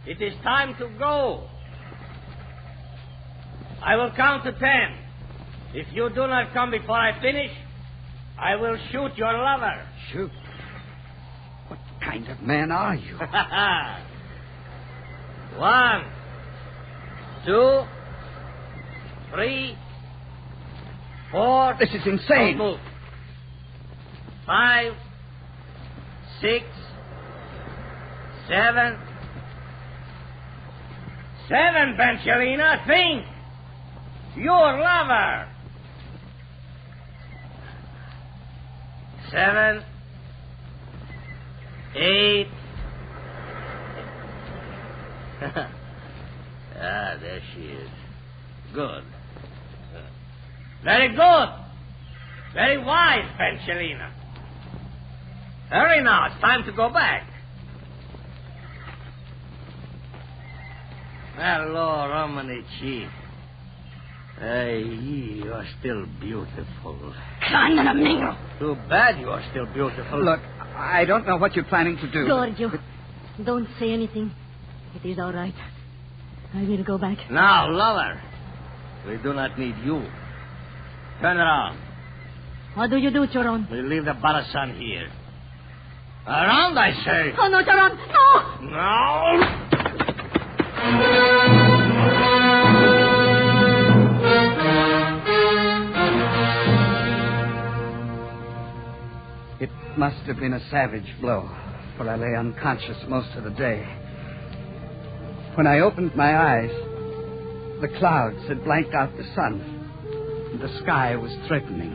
It is time to go. I will count to 10. If you do not come before I finish, I will shoot your lover. Shoot? What kind of man are you? 1, 2, 3, 4. This is insane. Don't move. 5, 6, 7. 7, Benchillina, think. Your lover. 7, 8. There she is. Good. Very good. Very wise, Benchillina. Hurry now. It's time to go back. Hello, Romani Chief. Hey, you are still beautiful. Too bad you are still beautiful. Look, I don't know what you're planning to do. Giorgio, don't say anything. It is all right. I will go back. Now, lover, we do not need you. Turn around. What do you do, Choron? We leave the Barasan here. Around, I say. Oh, no, Choron, no! No! It must have been a savage blow, for I lay unconscious most of the day. When I opened my eyes, the clouds had blanked out the sun, and the sky was threatening.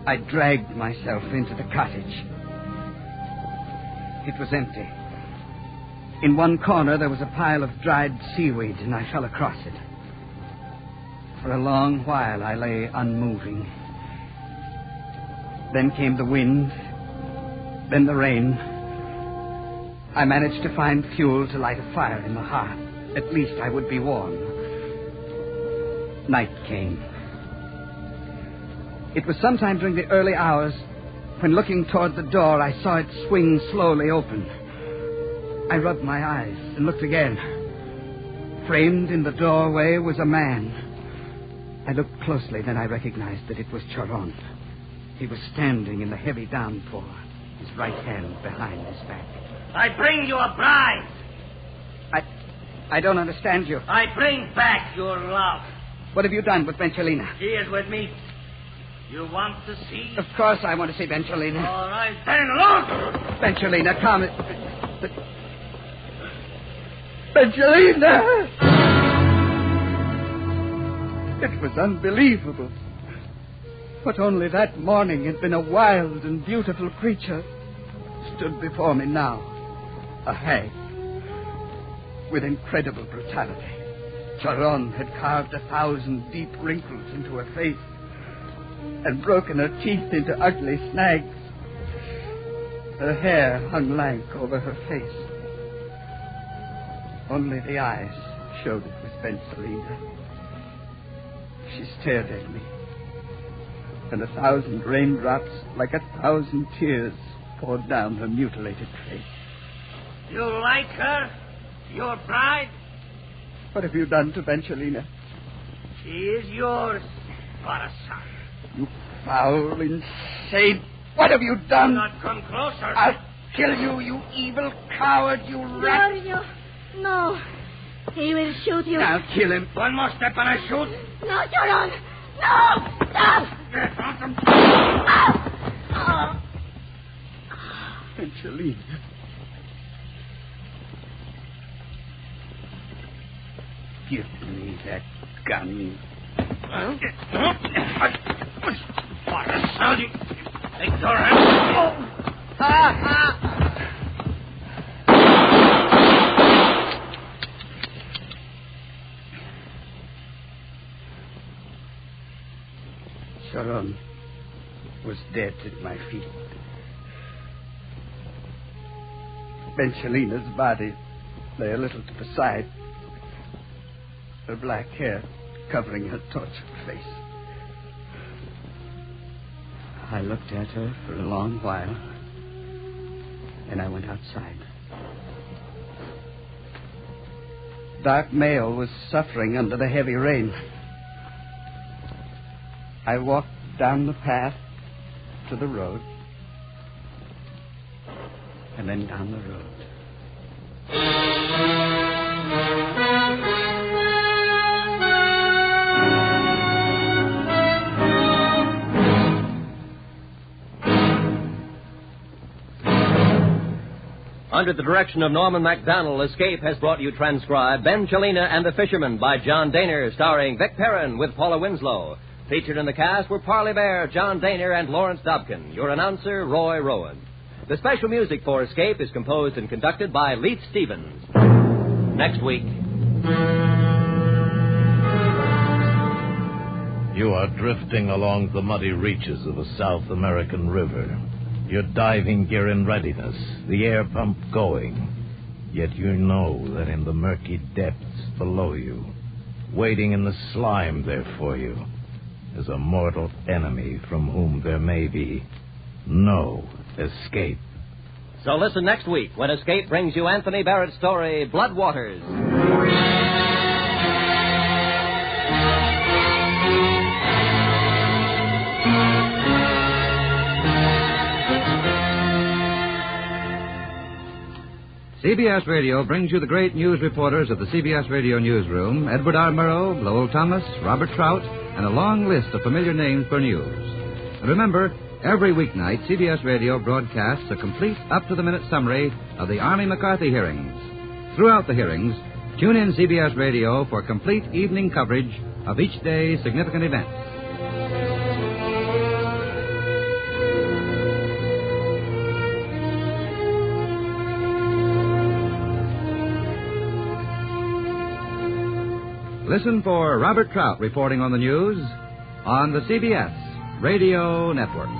I dragged myself into the cottage. It was empty. In one corner, there was a pile of dried seaweed, and I fell across it. For a long while, I lay unmoving. Then came the wind, then the rain. I managed to find fuel to light a fire in the hearth. At least I would be warm. Night came. It was sometime during the early hours when, looking toward the door, I saw it swing slowly open. I rubbed my eyes and looked again. Framed in the doorway was a man. I looked closely, then I recognized that it was Choron. He was standing in the heavy downpour, his right hand behind his back. I bring you a bride. I don't understand you. I bring back your love. What have you done with Benchillina? She is with me. You want to see? Of course I want to see Benchillina. All right, then look! Benchillina, come. Benchillina! It was unbelievable. But only that morning had been a wild and beautiful creature stood before me now, a hag, with incredible brutality. Choron had carved 1,000 deep wrinkles into her face and broken her teeth into ugly snags. Her hair hung lank over her face. Only the eyes showed it was Benchillina. She stared at me, and 1,000 raindrops, like 1,000 tears, poured down her mutilated face. You like her? Your bride? What have you done to Benchillina? She is yours, Barasan. You foul, insane... What have you done? Do not come closer. I'll kill you, you evil coward, you rat. Giorgio, no. He will shoot you. I'll kill him. One more step and I shoot. No, Choron. No! Stop! Get out of... Benchillina. Give me that gun. Take your hands. Sharon was dead at my feet. Benchillina's body lay a little to the side, her black hair covering her tortured face. I looked at her for a long while, and I went outside. Dark Mail was suffering under the heavy rain. I walked down the path to the road, and then down the road. Under the direction of Norman MacDonald, Escape has brought you transcribed Benchillina and the Fisherman by John Daner, starring Vic Perrin with Paula Winslow. Featured in the cast were Parley Bear, John Daner, and Lawrence Dobkin. Your announcer, Roy Rowan. The special music for Escape is composed and conducted by Leith Stevens. Next week. You are drifting along the muddy reaches of a South American river. Your diving gear in readiness, the air pump going. Yet you know that in the murky depths below you, waiting in the slime there for you, is a mortal enemy from whom there may be no escape. So listen next week when Escape brings you Anthony Barrett's story, Blood Waters. CBS Radio brings you the great news reporters of the CBS Radio Newsroom, Edward R. Murrow, Lowell Thomas, Robert Trout, and a long list of familiar names for news. And remember, every weeknight, CBS Radio broadcasts a complete, up-to-the-minute summary of the Army McCarthy hearings. Throughout the hearings, tune in CBS Radio for complete evening coverage of each day's significant events. Listen for Robert Trout reporting on the news on the CBS Radio Network.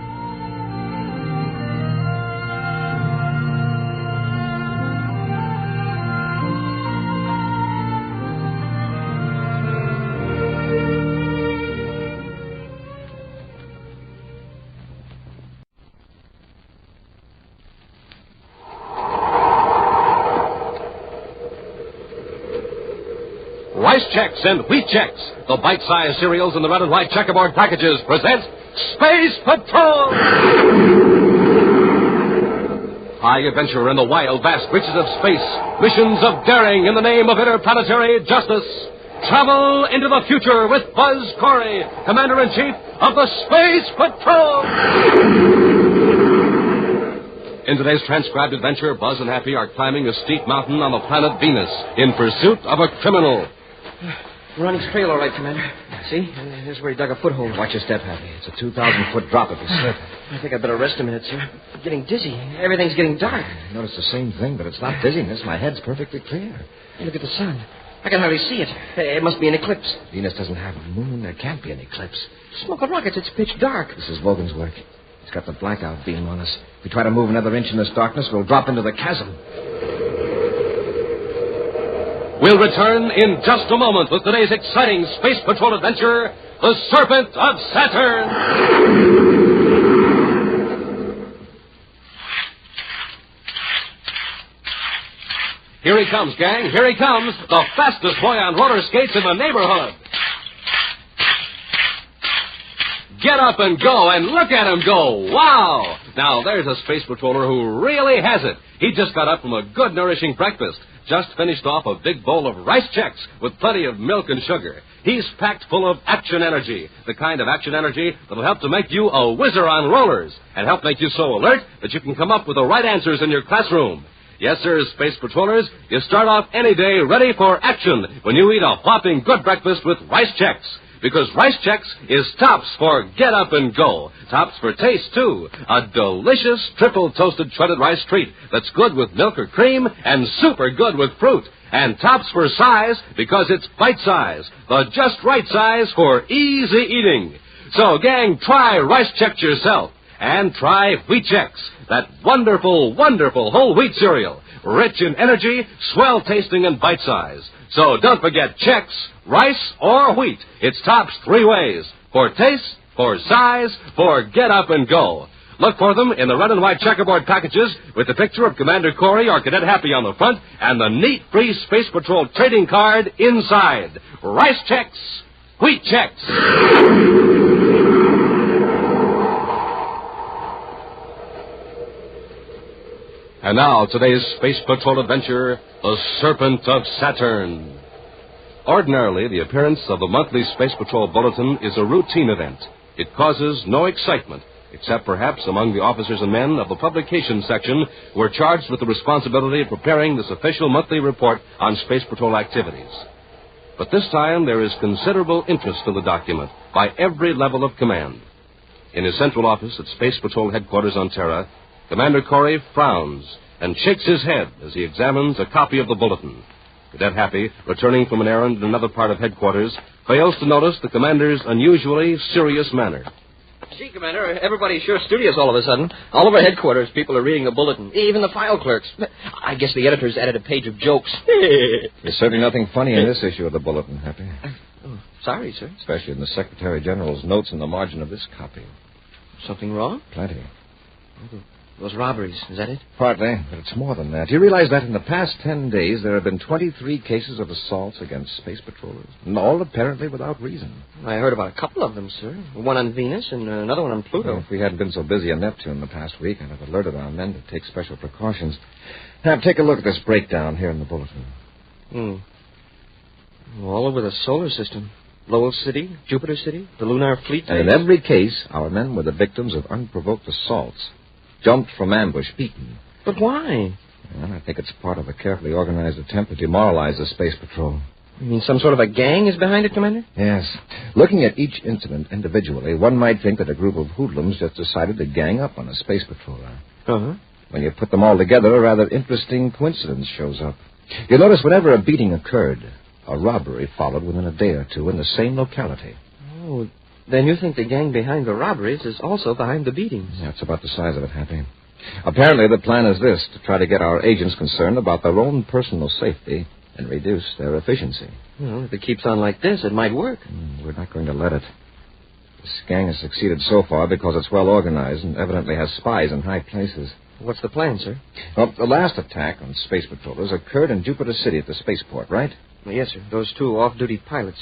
Rice Chex and Wheat Chex, the bite-sized cereals in the red and white checkerboard packages, present Space Patrol! High adventure in the wild, vast reaches of space. Missions of daring in the name of interplanetary justice. Travel into the future with Buzz Corey, Commander-in-Chief of the Space Patrol! In today's transcribed adventure, Buzz and Happy are climbing a steep mountain on the planet Venus in pursuit of a criminal. We're on his trail, all right, Commander. See? Here's where he dug a foothold. Watch your step, Happy. It's a 2,000-foot drop if you slip. I think I'd better rest a minute, sir. I'm getting dizzy. Everything's getting dark. I noticed the same thing, but it's not dizziness. My head's perfectly clear. Hey, look at the sun. I can hardly see it. It must be an eclipse. Venus doesn't have a moon. There can't be an eclipse. Smoke and rockets. It's pitch dark. This is Wogan's work. He's got the blackout beam on us. If we try to move another inch in this darkness, we'll drop into the chasm. We'll return in just a moment with today's exciting Space Patrol adventure, The Serpents of Saturn. Here he comes, gang. Here he comes. The fastest boy on roller skates in the neighborhood. Get up and go, and look at him go. Wow! Now, there's a space patroller who really has it. He just got up from a good, nourishing breakfast. Just finished off a big bowl of Rice Chex with plenty of milk and sugar. He's packed full of action energy, the kind of action energy that'll help to make you a whizzer on rollers and help make you so alert that you can come up with the right answers in your classroom. Yes, sir, Space Patrollers, you start off any day ready for action when you eat a whopping good breakfast with Rice Chex. Because Rice Chex is tops for get up and go. Tops for taste, too. A delicious triple toasted shredded rice treat that's good with milk or cream and super good with fruit. And tops for size because it's bite size. The just right size for easy eating. So, gang, try Rice Chex yourself. And try Wheat Chex, that wonderful, wonderful whole wheat cereal. Rich in energy, swell tasting, and bite size. So don't forget Chex, rice, or wheat. It's tops three ways. For taste, for size, for get up and go. Look for them in the red and white checkerboard packages with the picture of Commander Corey or Cadet Happy on the front and the neat free Space Patrol trading card inside. Rice Chex, Wheat Chex. And now, today's Space Patrol adventure, the Serpent of Saturn. Ordinarily, the appearance of the monthly Space Patrol Bulletin is a routine event. It causes no excitement, except perhaps among the officers and men of the publication section who are charged with the responsibility of preparing this official monthly report on Space Patrol activities. But this time, there is considerable interest in the document by every level of command. In his central office at Space Patrol Headquarters on Terra, Commander Corey frowns and shakes his head as he examines a copy of the bulletin. Cadet Happy, returning from an errand in another part of headquarters, fails to notice the commander's unusually serious manner. Gee, Commander, everybody's sure studious all of a sudden. All over headquarters, people are reading the bulletin, even the file clerks. I guess the editors added a page of jokes. There's certainly nothing funny in this issue of the bulletin, Happy. Sorry, sir. Especially in the Secretary General's notes in the margin of this copy. Something wrong? Plenty. Those robberies, is that it? Partly, but it's more than that. Do you realize that in the past 10 days there have been 23 cases of assaults against space patrollers? And all apparently without reason. I heard about a couple of them, sir. One on Venus and another one on Pluto. Well, if we hadn't been so busy on Neptune the past week, I'd have alerted our men to take special precautions. Now, take a look at this breakdown here in the bulletin. All over the solar system. Lowell City, Jupiter City, the Lunar Fleet. And in every case, our men were the victims of unprovoked assaults. Jumped from ambush, beaten. But why? Well, I think it's part of a carefully organized attempt to demoralize the Space Patrol. You mean some sort of a gang is behind it, Commander? Yes. Looking at each incident individually, one might think that a group of hoodlums just decided to gang up on a Space Patroller. Uh-huh. When you put them all together, a rather interesting coincidence shows up. You'll notice whenever a beating occurred, a robbery followed within a day or two in the same locality. Oh, then you think the gang behind the robberies is also behind the beatings. That's about the size of it, Happy. Apparently, the plan is this, to try to get our agents concerned about their own personal safety and reduce their efficiency. Well, if it keeps on like this, it might work. We're not going to let it. This gang has succeeded so far because it's well organized and evidently has spies in high places. What's the plan, sir? Well, the last attack on space patrollers occurred in Jupiter City at the spaceport, right? Yes, sir. Those two off-duty pilots.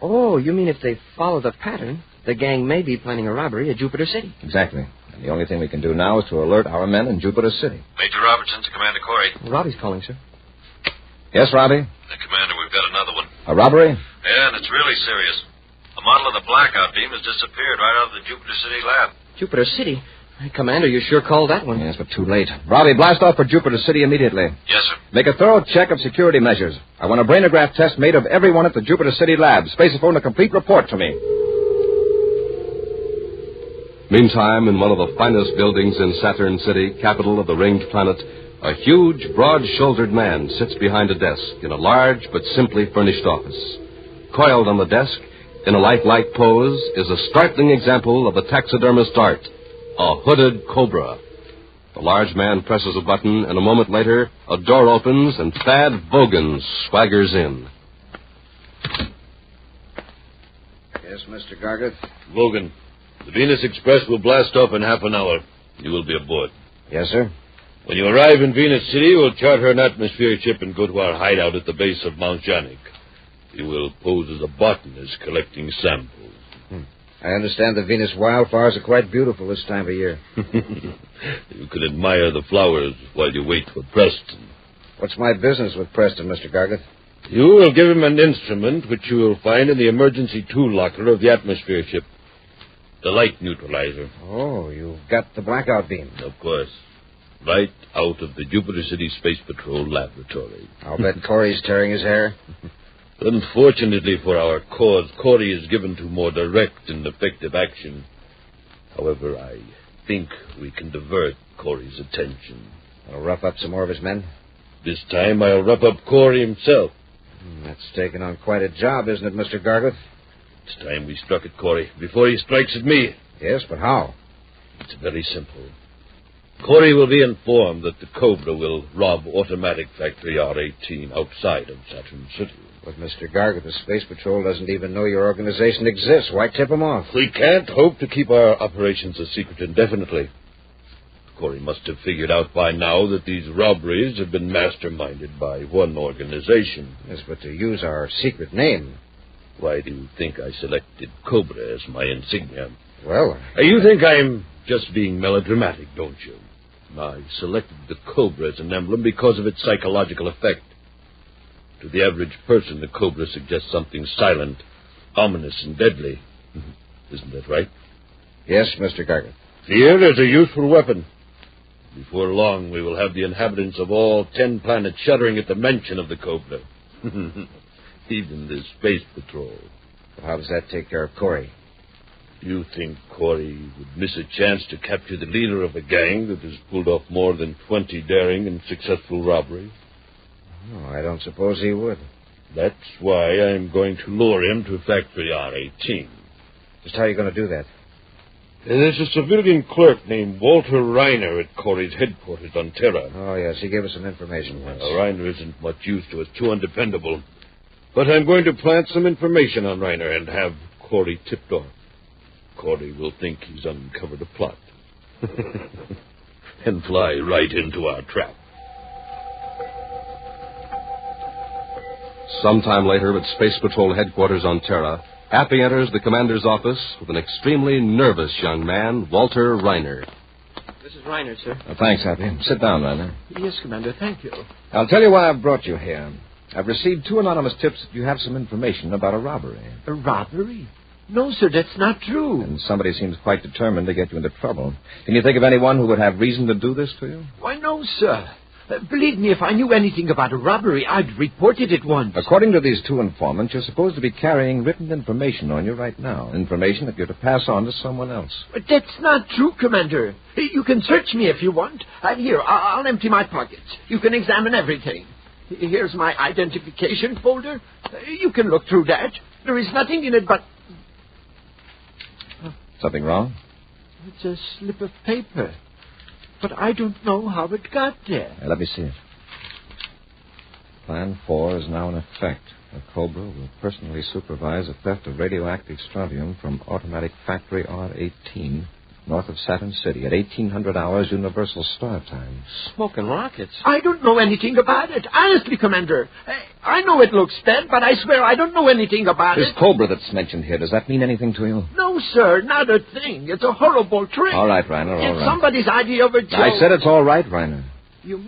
Oh, you mean if they follow the pattern, the gang may be planning a robbery at Jupiter City? Exactly. And the only thing we can do now is to alert our men in Jupiter City. Major Robertson to Commander Corey. Robbie's calling, sir. Yes, Robbie? Commander, we've got another one. A robbery? Yeah, and it's really serious. A model of the blackout beam has disappeared right out of the Jupiter City lab. Jupiter City? Commander, you sure called that one. Yes, but too late. Robbie, blast off for Jupiter City immediately. Yes, sir. Make a thorough check of security measures. I want a brainograph test made of everyone at the Jupiter City lab. Spaceophone a complete report to me. Meantime, in one of the finest buildings in Saturn City, capital of the ringed planet, a huge, broad-shouldered man sits behind a desk in a large but simply furnished office. Coiled on the desk, in a lifelike pose, is a startling example of the taxidermist art, a hooded cobra. The large man presses a button, and a moment later, a door opens, and Thad Bogan swaggers in. Yes, Mr. Gargeth? Logan, the Venus Express will blast off in half an hour. You will be aboard. Yes, sir. When you arrive in Venus City, we'll charter an atmosphere ship and go to our hideout at the base of Mount Janik. You will pose as a botanist collecting samples. I understand the Venus wildflowers are quite beautiful this time of year. You can admire the flowers while you wait for Preston. What's my business with Preston, Mr. Gargeth? You will give him an instrument which you will find in the emergency tool locker of the atmosphere ship. The light neutralizer. Oh, you've got the blackout beam. Of course. right out of the Jupiter City Space Patrol laboratory. I'll bet Corey's tearing his hair. Unfortunately for our cause, Corey is given to more direct and effective action. However, I think we can divert Corey's attention. I'll rough up some more of his men? This time I'll rough up Corey himself. That's taking on quite a job, isn't it, Mr. Garguth? It's time we struck at Corey before he strikes at me. Yes, but how? It's very simple. Corey will be informed that the Cobra will rob Automatic Factory R18 outside of Saturn City. But, Mr. Garguth, the Space Patrol doesn't even know your organization exists. Why tip him off? We can't hope to keep our operations a secret indefinitely. Corey must have figured out by now that these robberies have been masterminded by one organization. Yes, but to use our secret name. Why do you think I selected Cobra as my insignia? Well, you think I'm just being melodramatic, don't you? I selected the Cobra as an emblem because of its psychological effect. To the average person, the Cobra suggests something silent, ominous, and deadly. Isn't that right? Yes, Mr. Garguth. Fear is a useful weapon. Before long, we will have the inhabitants of all 10 planets shuddering at the mention of the Cobra. Even the Space Patrol. Well, how does that take care of Corey? You think Corey would miss a chance to capture the leader of a gang that has pulled off more than 20 daring and successful robberies? Oh, I don't suppose he would. That's why I'm going to lure him to Factory R18. Just how are you going to do that? There's a civilian clerk named Walter Reiner at Corey's headquarters on Terra. Oh, yes, he gave us some information once. Reiner isn't much use to us, too undependable. But I'm going to plant some information on Reiner and have Corey tipped off. Corey will think he's uncovered a plot. And fly right into our trap. Sometime later at Space Patrol headquarters on Terra, Happy enters the commander's office with an extremely nervous young man, Walter Reiner. This is Reiner, sir. Thanks, Happy. Sit down, Reiner. Yes, Commander, thank you. I'll tell you why I've brought you here. I've received 2 anonymous tips that you have some information about a robbery. A robbery? No, sir, that's not true. And somebody seems quite determined to get you into trouble. Can you think of anyone who would have reason to do this to you? Why, no, sir. Believe me, if I knew anything about a robbery, I'd report it at once. According to these 2 informants, you're supposed to be carrying written information on you right now. Information that you're to pass on to someone else. But that's not true, Commander. You can search me if you want. Here, I'll empty my pockets. You can examine everything. Here's my identification folder. You can look through that. There is nothing in it but... Something wrong? It's a slip of paper. But I don't know how it got there. Let me see it. Plan 4 is now in effect. The Cobra will personally supervise a theft of radioactive strontium from Automatic Factory R18, north of Saturn City, at 1800 hours Universal Star Time. Smoking rockets? I don't know anything about it. Honestly, Commander. I know it looks bad, but I swear I don't know anything about it. This Cobra that's mentioned here, does that mean anything to you? No, sir, not a thing. It's a horrible trick. All right, Reiner, all It's right. somebody's idea of a joke. I said it's all right, Reiner. You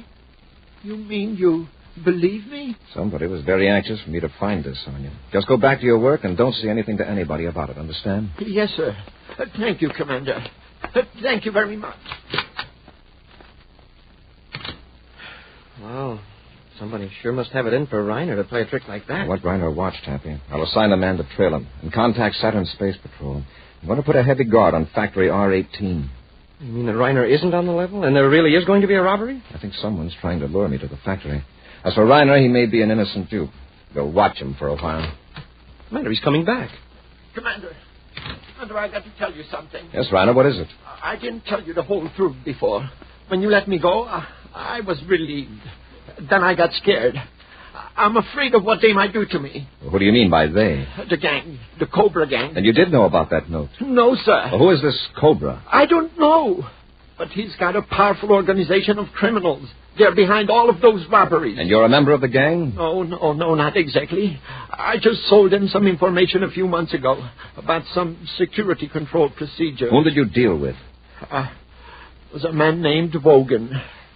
mean you believe me? Somebody was very anxious for me to find this on you. Just go back to your work and don't say anything to anybody about it, understand? Yes, sir. Thank you, Commander. Thank you very much. Well, somebody sure must have it in for Reiner to play a trick like that. What Reiner watched, Happy. I'll assign a man to trail him and contact Saturn Space Patrol. I'm going to put a heavy guard on Factory R18. You mean that Reiner isn't on the level and there really is going to be a robbery? I think someone's trying to lure me to the factory. As for Reiner, he may be an innocent dupe. Go watch him for a while. Commander, he's coming back. Commander, I got to tell you something. Yes, Reiner, what is it? I didn't tell you the whole truth before. When you let me go, I was relieved. Then I got scared. I'm afraid of what they might do to me. What do you mean by they? The gang. The Cobra gang. And you did know about that note? No, sir. Well, who is this Cobra? I don't know. But he's got a powerful organization of criminals. They're behind all of those robberies. And you're a member of the gang? No, not exactly. I just sold in some information a few months ago about some security control procedure. Whom did you deal with? It was a man named Wogan.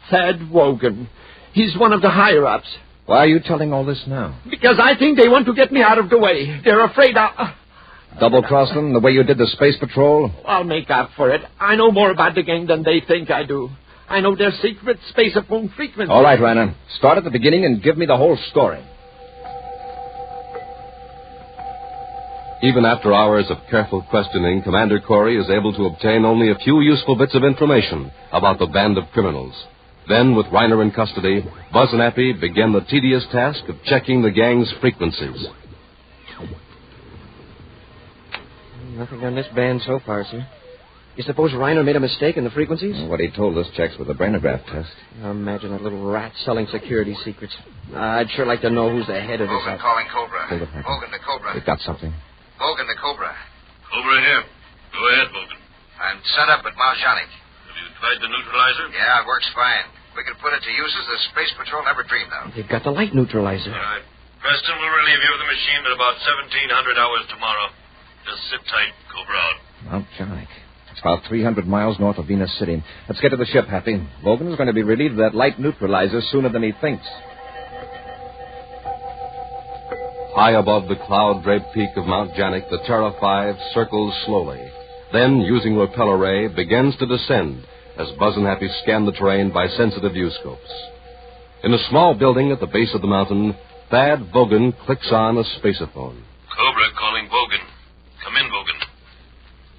Thad Wogan. He's one of the higher-ups. Why are you telling all this now? Because I think they want to get me out of the way. They're afraid I'll... Double-cross them the way you did the Space Patrol? I'll make up for it. I know more about the gang than they think I do. I know their secret space-phone frequency. All right, Reiner. Start at the beginning and give me the whole story. Even after hours of careful questioning, Commander Corey is able to obtain only a few useful bits of information about the band of criminals. Then, with Reiner in custody, Buzz and Appy begin the tedious task of checking the gang's frequencies. Nothing on this band so far, sir. You suppose Reiner made a mistake in the frequencies? What he told us checks with the brainograph test. Imagine that little rat selling security secrets. I'd sure like to know who's the head of this. Bogan calling Cobra. Hold it, Bogan to Cobra. We've got something. Bogan to Cobra. Cobra here. Go ahead, Bogan. I'm set up at Mount Janik. Have you tried the neutralizer? Yeah, it works fine. We can put it to uses the Space Patrol never dreamed of. They've got the light neutralizer. All right. Preston will relieve you of the machine at about 1700 hours tomorrow. Just sit tight, Cobra out. Mount Janik. It's about 300 miles north of Venus City. Let's get to the ship, Happy. Bogan is going to be relieved of that light neutralizer sooner than he thinks. High above the cloud-draped peak of Mount Janik, the Terra 5 circles slowly. Then, using repel array, begins to descend as Buzz and Happy scan the terrain by sensitive viewscopes. In a small building at the base of the mountain, Thad Bogan clicks on a spaceophone. Cobra calling Bogan. Come in, Bogan.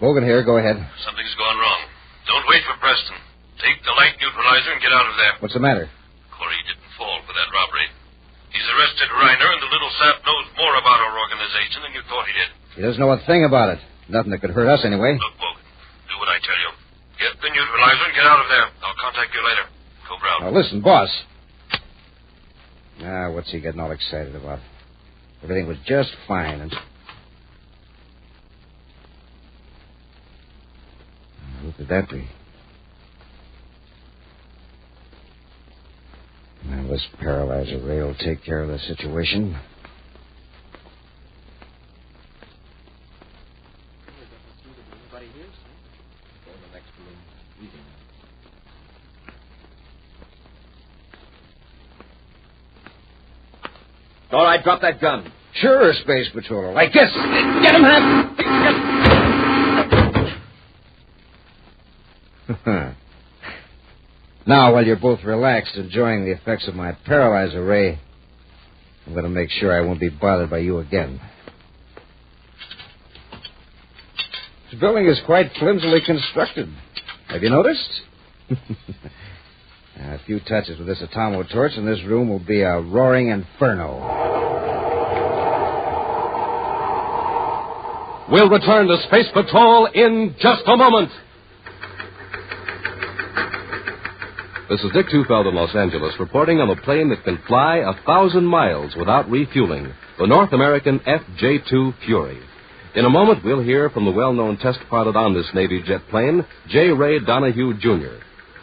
Bogan here. Go ahead. Something's gone wrong. Don't wait for Preston. Take the light neutralizer and get out of there. What's the matter? Corey didn't fall for that robbery. He's arrested Reiner, and the little sap knows more about our organization than you thought he did. He doesn't know a thing about it. Nothing that could hurt us anyway. Look, Bogan, do what I tell you. Get the neutralizer and get out of there. I'll contact you later. Cobra out. Now, listen, boss. What's he getting all excited about? Everything was just fine, and... Who could that be? Well, this paralyzer ray will take care of the situation. All right, drop that gun. Sure, Space Patroller. Like this. Get him, Hap! Now, while you're both relaxed, enjoying the effects of my paralyzer ray, I'm going to make sure I won't be bothered by you again. This building is quite flimsily constructed. Have you noticed? A few touches with this atomo torch, and this room will be a roaring inferno. We'll return to Space Patrol in just a moment. This is Dick Tufeld in Los Angeles, reporting on a plane that can fly 1,000 miles without refueling, the North American FJ-2 Fury. In a moment, we'll hear from the well-known test pilot on this Navy jet plane, J. Ray Donahue, Jr.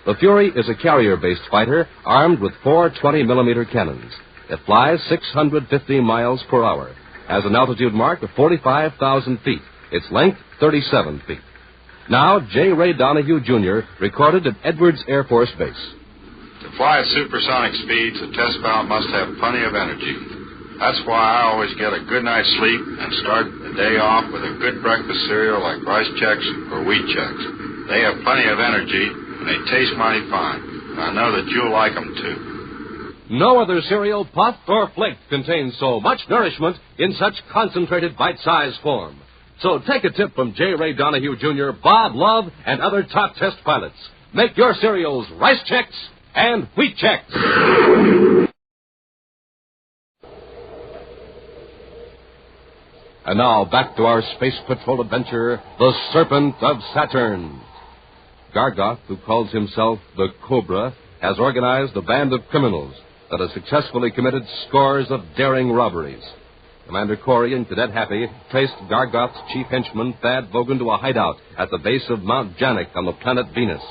The Fury is a carrier-based fighter armed with 4 20-millimeter cannons. It flies 650 miles per hour, has an altitude mark of 45,000 feet, its length 37 feet. Now, J. Ray Donahue, Jr., recorded at Edwards Air Force Base. To fly at supersonic speeds, a test pilot must have plenty of energy. That's why I always get a good night's sleep and start the day off with a good breakfast cereal like Rice Chex or Wheat Chex. They have plenty of energy, and they taste mighty fine. And I know that you'll like them, too. No other cereal, puffed or flaked, contains so much nourishment in such concentrated bite-sized form. So take a tip from J. Ray Donahue, Jr., Bob Love, and other top test pilots. Make your cereals Rice Chex and Wheat Chex. And now, back to our Space Patrol adventure, the Serpent of Saturn. Gargoth, who calls himself the Cobra, has organized a band of criminals that has successfully committed scores of daring robberies. Commander Corey and Cadet Happy traced Gargoth's chief henchman, Thad Bogan, to a hideout at the base of Mount Janik on the planet Venus.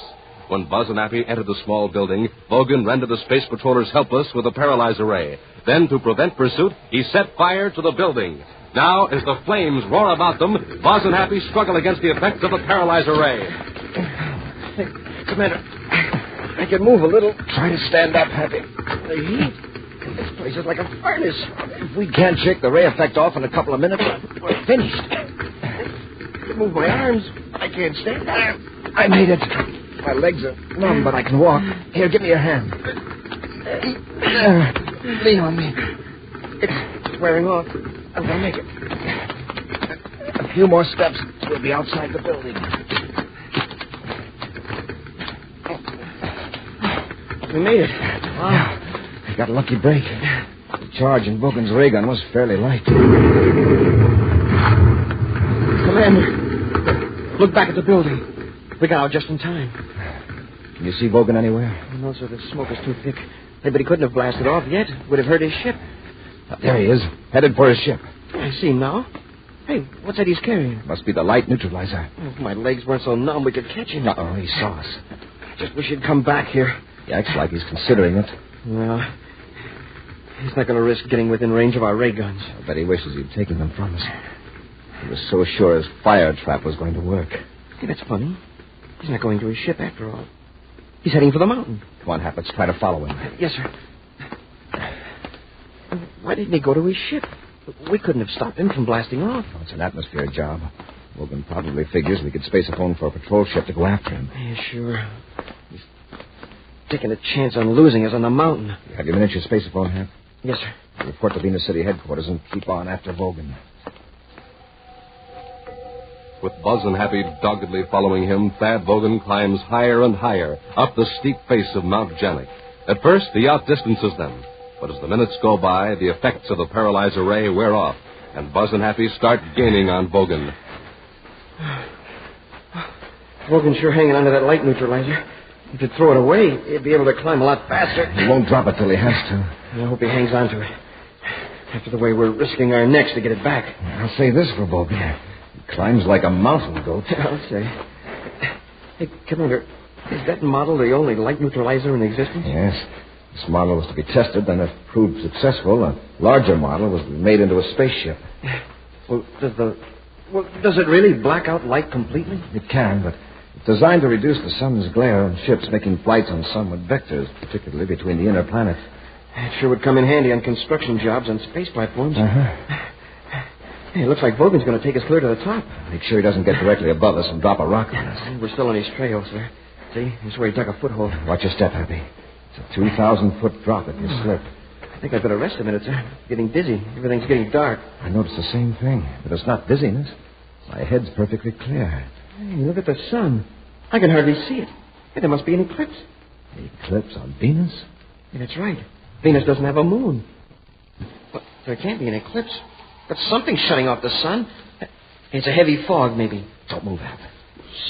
When Buzz and Happy entered the small building, Bogan rendered the space patrollers helpless with a paralyzer ray. Then, to prevent pursuit, he set fire to the building. Now, as the flames roar about them, Buzz and Happy struggle against the effects of the paralyzer ray. Commander, I can move a little. Try to stand up, Happy. The heat in this place is like a furnace. If we can't shake the ray effect off in a couple of minutes, we're finished. I can move my arms. I can't stand up. I made it. My legs are numb, but I can walk. Here, give me your hand. There. Lean on me. It's wearing off. I'm going to make it. A few more steps. We'll be outside the building. We made it. Wow. I got a lucky break. The charge in Bogan's ray gun was fairly light. Commander, look back at the building. We got out just in time. Can you see Bogan anywhere? No, sir, the smoke is too thick. Hey, but he couldn't have blasted off yet. Would have hurt his ship. There he is, headed for his ship. I see him now. Hey, what's that he's carrying? Must be the light neutralizer. Oh, if my legs weren't so numb, we could catch him. Uh-oh, he saw us. Just wish he'd come back here. He acts like he's considering it. Well, he's not going to risk getting within range of our ray guns. I bet he wishes he'd taken them from us. He was so sure his fire trap was going to work. Hey, that's funny. He's not going to his ship after all. He's heading for the mountain. Come on, Hap, let's try to follow him. Yes, sir. Why didn't he go to his ship? We couldn't have stopped him from blasting off. Oh, it's an atmosphere job. Logan probably figures we could space a phone for a patrol ship to go after him. Yeah, sure. He's taking a chance on losing us on the mountain. Have your miniature space phone, Hap? Yes, sir. Report to Venus City headquarters and keep on after Vogan. With Buzz and Happy doggedly following him, Thad Vogan climbs higher and higher up the steep face of Mount Janik. At first, he outdistances them. But as the minutes go by, the effects of the paralyzer ray wear off, and Buzz and Happy start gaining on Vogan. Vogan's sure hanging onto that light neutralizer. If he'd throw it away, he'd be able to climb a lot faster. He won't drop it till he has to. I hope he hangs on to it. After the way we're risking our necks to get it back. I'll say this for Vogan. He climbs like a mountain goat. I'll say. Hey, Commander, is that model the only light neutralizer in existence? Yes. This model was to be tested, then if proved successful, a larger model was to be made into a spaceship. Well, does it really black out light completely? It can, but it's designed to reduce the sun's glare on ships making flights on sunward vectors, particularly between the inner planets. It sure would come in handy on construction jobs on space platforms. Uh-huh. Hey, it looks like Vogan's going to take us clear to the top. Make sure he doesn't get directly above us and drop a rock on us. We're still on his trail, sir. See? That's where he dug a foothold. Watch your step, Happy. It's a 2,000-foot drop if you slip. I think I'd better rest a minute, sir. I'm getting dizzy. Everything's getting dark. I noticed the same thing, but it's not dizziness. My head's perfectly clear. Hey, look at the sun. I can hardly see it. Hey, there must be an eclipse. An eclipse on Venus? Yeah, that's right. Venus doesn't have a moon. But there can't be an eclipse. But something's shutting off the sun. It's a heavy fog, maybe. Don't move, Hap.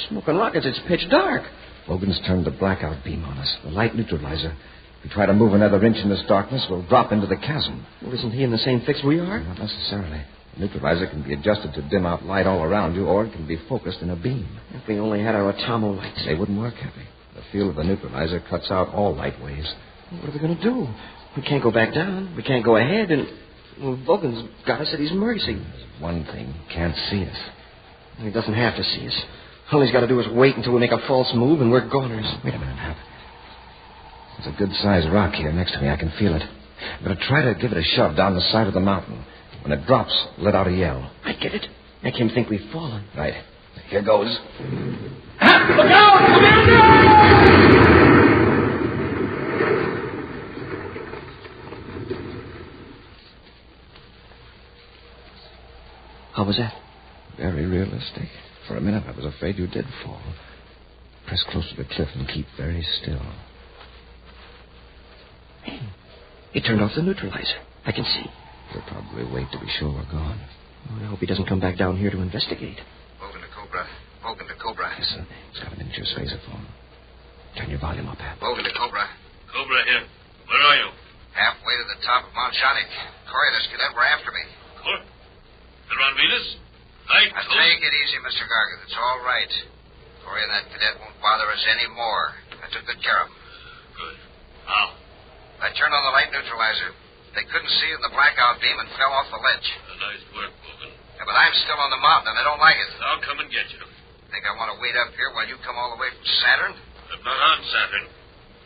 Smoking rockets, it's pitch dark. Logan's turned the blackout beam on us, the light neutralizer. If we try to move another inch in this darkness, we'll drop into the chasm. Well, isn't he in the same fix we are? Not necessarily. The neutralizer can be adjusted to dim out light all around you, or it can be focused in a beam. If we only had our atomo lights. They wouldn't work, Happy. The field of the neutralizer cuts out all light waves. What are we going to do? We can't go back down. We can't go ahead, and... Well, Vogan's got us at his mercy. There's one thing. He can't see us. He doesn't have to see us. All he's got to do is wait until we make a false move, and we're goners. Wait a minute, Hap. There's a good-sized rock here next to me. I can feel it. I'm going to try to give it a shove down the side of the mountain. When it drops, let out a yell. I get it. Make him think we've fallen. Right. Here goes. Hap, look out! Commander! How was that? Very realistic. For a minute, I was afraid you did fall. Press close to the cliff and keep very still. Hey, he turned off the neutralizer. I can see. He'll probably wait to be sure we're gone. Oh, I hope he doesn't come back down here to investigate. Vogan to Cobra. Vogan to Cobra. Listen, he's got an miniature spaceophone. Turn your volume up, Hap. Vogan to Cobra. Cobra here. Where are you? Halfway to the top of Mount Janik. Corey, this cadet were after me. Cor? They're on Venus? Take it easy, Mr. Gargan. It's all right. Corey and that cadet won't bother us anymore. I took good care of them. Good. How? I turned on the light neutralizer. They couldn't see in the blackout beam and fell off the ledge. Nice work, Vogan. Yeah, but I'm still on the mountain, and I don't like it. I'll come and get you. Think I want to wait up here while you come all the way from Saturn? I'm not on Saturn.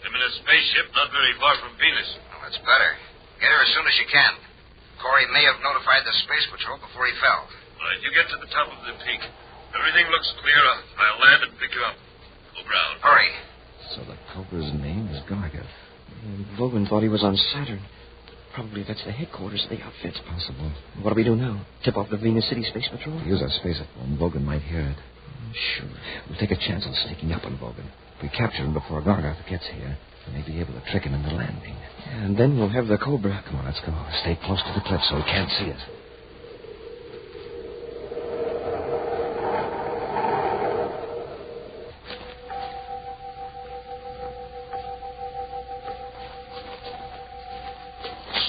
I'm in a spaceship not very far from Venus. Well, that's better. Get her as soon as you can. Corey may have notified the Space Patrol before he fell. Right, you get to the top of the peak. Everything looks clear. I'll land and pick you up. Go Brown. Hurry. thought he was on Saturn. Probably that's the headquarters of the outfit. It's possible. What do we do now? Tip off the Venus City Space Patrol? Use our spacephone. Vogan might hear it. Sure. We'll take a chance on sneaking up on Vogan. If we capture him before Gargoth gets here, we may be able to trick him into landing. Yeah, and then we'll have the Cobra. Come on, let's go. Stay close to the cliff so he can't see us.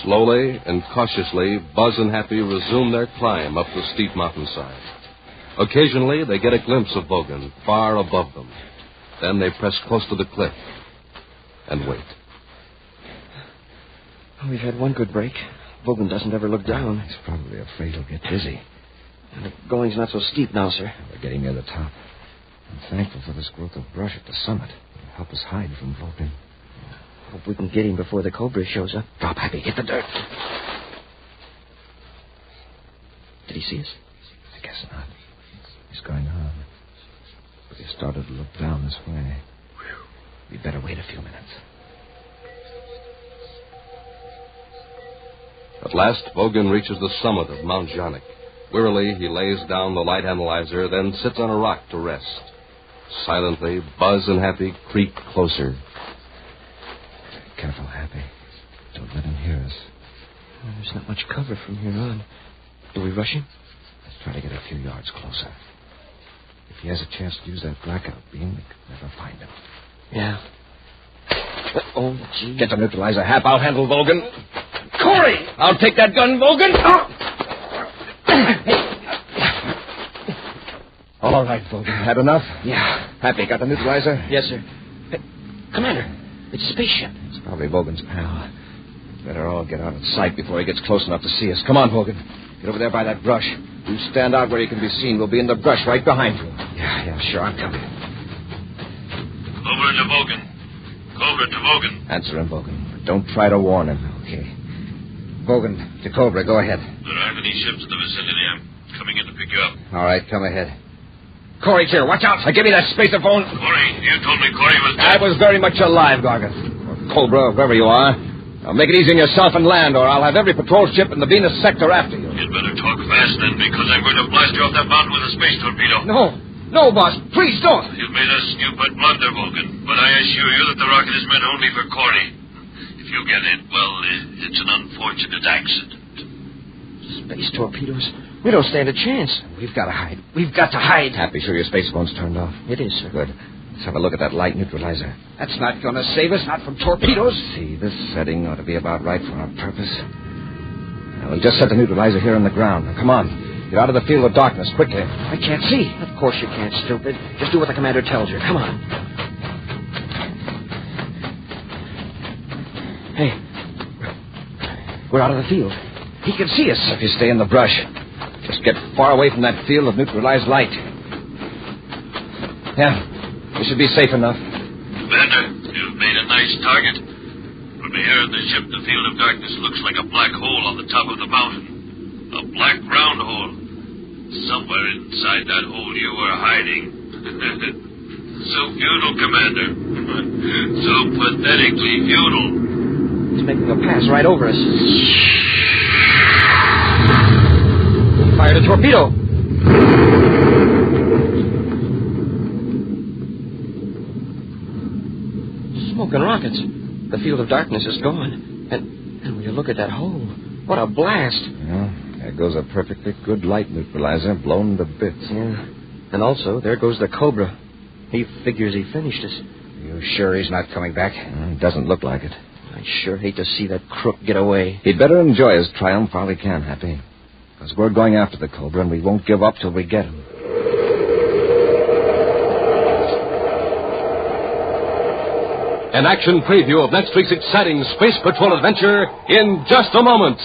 Slowly and cautiously, Buzz and Happy resume their climb up the steep mountainside. Occasionally, they get a glimpse of Vogan far above them. Then they press close to the cliff and wait. We've had one good break. Vogan doesn't ever look down. He's probably afraid he'll get dizzy. And the going's not so steep now, sir. We're getting near the top. I'm thankful for this growth of brush at the summit. It'll help us hide from Vogan. Hope we can get him before the Cobra shows up. Drop, Happy. Hit the dirt. Did he see us? I guess not. He's going on. But he started to look down this way. We'd better wait a few minutes. At last, Vogan reaches the summit of Mount Janik. Wearily, he lays down the light analyzer, then sits on a rock to rest. Silently, Buzz and Happy creep closer. Careful, Happy. Don't let him hear us. Well, there's not much cover from here on. Do we rush him? Let's try to get a few yards closer. If he has a chance to use that blackout beam, we could never find him. Yeah. Oh, gee. Get the neutralizer, Hap. I'll handle Vogan. Corey! I'll take that gun, Vogan. All right, Vogan. Had enough? Yeah. Happy, got the neutralizer? Yes, sir. Hey, Commander, it's a spaceship. It's probably Vogan's pal. Better all get out of sight before he gets close enough to see us. Come on, Vogan. Get over there by that brush. You stand out where you can be seen. We'll be in the brush right behind you. Yeah, sure. I'm coming. Cobra to Vogan. Cobra to Vogan. Answer him, Vogan. But don't try to warn him. Okay. Vogan, to Cobra. Go ahead. There aren't any ships in the vicinity. I'm coming in to pick you up. All right, come ahead. Corey's here. Watch out. Give me that spacerphone. Corey, you told me Corey was dead. I was very much alive, Gargoth. Or Cobra, wherever you are. Now, make it easy on yourself and land, or I'll have every patrol ship in the Venus sector after you. You'd better talk fast, then, because I'm going to blast you off that mountain with a space torpedo. No, boss. Please don't. You've made a stupid blunder, Vogan, but I assure you that the rocket is meant only for Corey. If you get it, well, it's an unfortunate accident. Space torpedoes? We don't stand a chance. We've got to hide. We've got to hide. Happy, sure your spacephone's turned off? It is, sir. Good. Let's have a look at that light neutralizer. That's not going to save us, not from torpedoes. See, this setting ought to be about right for our purpose. Now, we'll just set the neutralizer here on the ground. Now, come on. Get out of the field of darkness, quickly. I can't see. Of course you can't, stupid. Just do what the commander tells you. Come on. Hey. We're out of the field. He can see us. If you stay in the brush, just get far away from that field of neutralized light. Yeah, we should be safe enough. Commander, you've made a nice target. From here in the ship, the field of darkness looks like a black hole on the top of the mountain. A black round hole. Somewhere inside that hole you were hiding. So futile, Commander. So pathetically futile. He's making a pass right over us. Fired a torpedo. Smoke and rockets. The field of darkness is gone. And when you look at that hole, what a blast. Yeah, there goes a perfectly good light neutralizer blown to bits. Yeah. And also, there goes the Cobra. He figures he finished us. You sure he's not coming back? Doesn't look like it. I'd sure hate to see that crook get away. He'd better enjoy his triumph while he can, Happy. Because we're going after the Cobra, and we won't give up till we get him. An action preview of next week's exciting Space Patrol adventure in just a moment.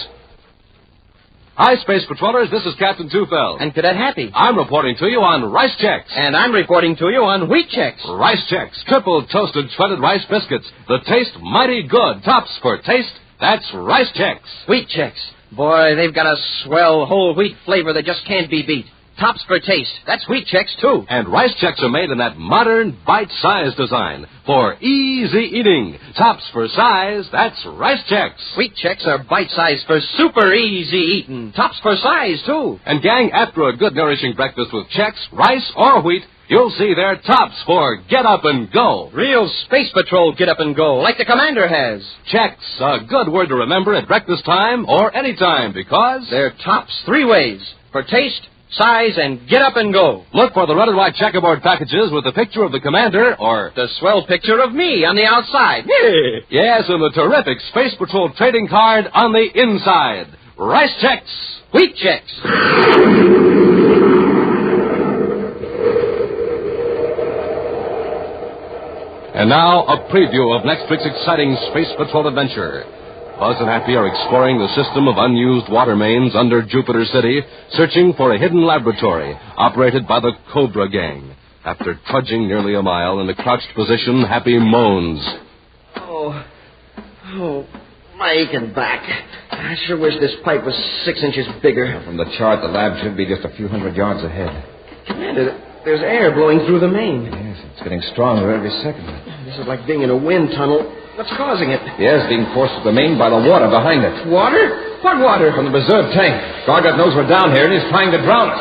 Hi, Space Patrollers. This is Captain Tufeld. And Cadet Happy. I'm reporting to you on Rice Chex. And I'm reporting to you on Wheat Chex. Rice Chex, triple toasted shredded rice biscuits. The taste mighty good. Tops for taste. That's Rice Chex. Wheat Chex. Boy, they've got a swell whole wheat flavor that just can't be beat. Tops for taste. That's Wheat Checks, too. And Rice Checks are made in that modern, bite-sized design for easy eating. Tops for size. That's Rice Checks. Wheat Checks are bite-sized for super easy eating. Tops for size, too. And, gang, after a good, nourishing breakfast with Checks, rice, or wheat, you'll see their tops for get up and go. Real Space Patrol get up and go, like the Commander has. Checks, a good word to remember at breakfast time or any time because they're tops 3 ways: for taste, size, and get up and go. Look for the red and white checkerboard packages with the picture of the Commander or the swell picture of me on the outside. Yes, and the terrific Space Patrol trading card on the inside. Rice Checks, Wheat Checks. And now, a preview of next week's exciting Space Patrol adventure. Buzz and Happy are exploring the system of unused water mains under Jupiter City, searching for a hidden laboratory operated by the Cobra Gang. After trudging nearly a mile in a crouched position, Happy moans. Oh, my aching back. I sure wish this pipe was 6 inches bigger. From the chart, the lab should be just a few hundred yards ahead. Commander, there's air blowing through the main. Yes, it's getting stronger every second. This is like being in a wind tunnel. What's causing it? Yes, being forced to the main by the water behind it. Water? What water? From the reserve tank. Gargot knows we're down here, and he's trying to drown us.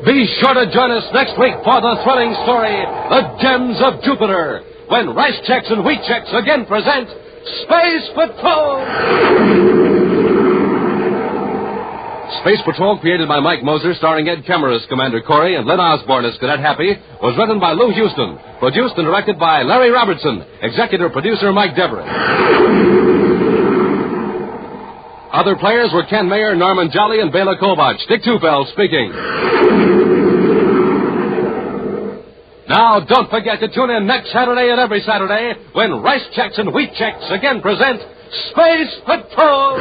Be sure to join us next week for the thrilling story, The Gems of Jupiter, when Rice Checks and Wheat Checks again present Space Patrol! Space Patrol, created by Mike Moser, starring Ed Kemmer as Commander Corey and Len Osborne as Cadet Happy, was written by Lou Houston, produced and directed by Larry Robertson, executive producer Mike Deverett. Other players were Ken Mayer, Norman Jolly, and Bela Kovach. Dick Tufeld speaking. Now, don't forget to tune in next Saturday and every Saturday when Rice Checks and Wheat Checks again present Space Patrol!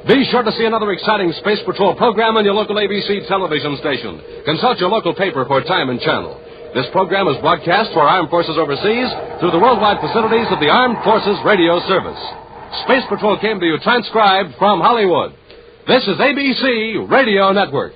Be sure to see another exciting Space Patrol program on your local ABC television station. Consult your local paper for time and channel. This program is broadcast for Armed Forces overseas through the worldwide facilities of the Armed Forces Radio Service. Space Patrol came to you transcribed from Hollywood. This is ABC Radio Network.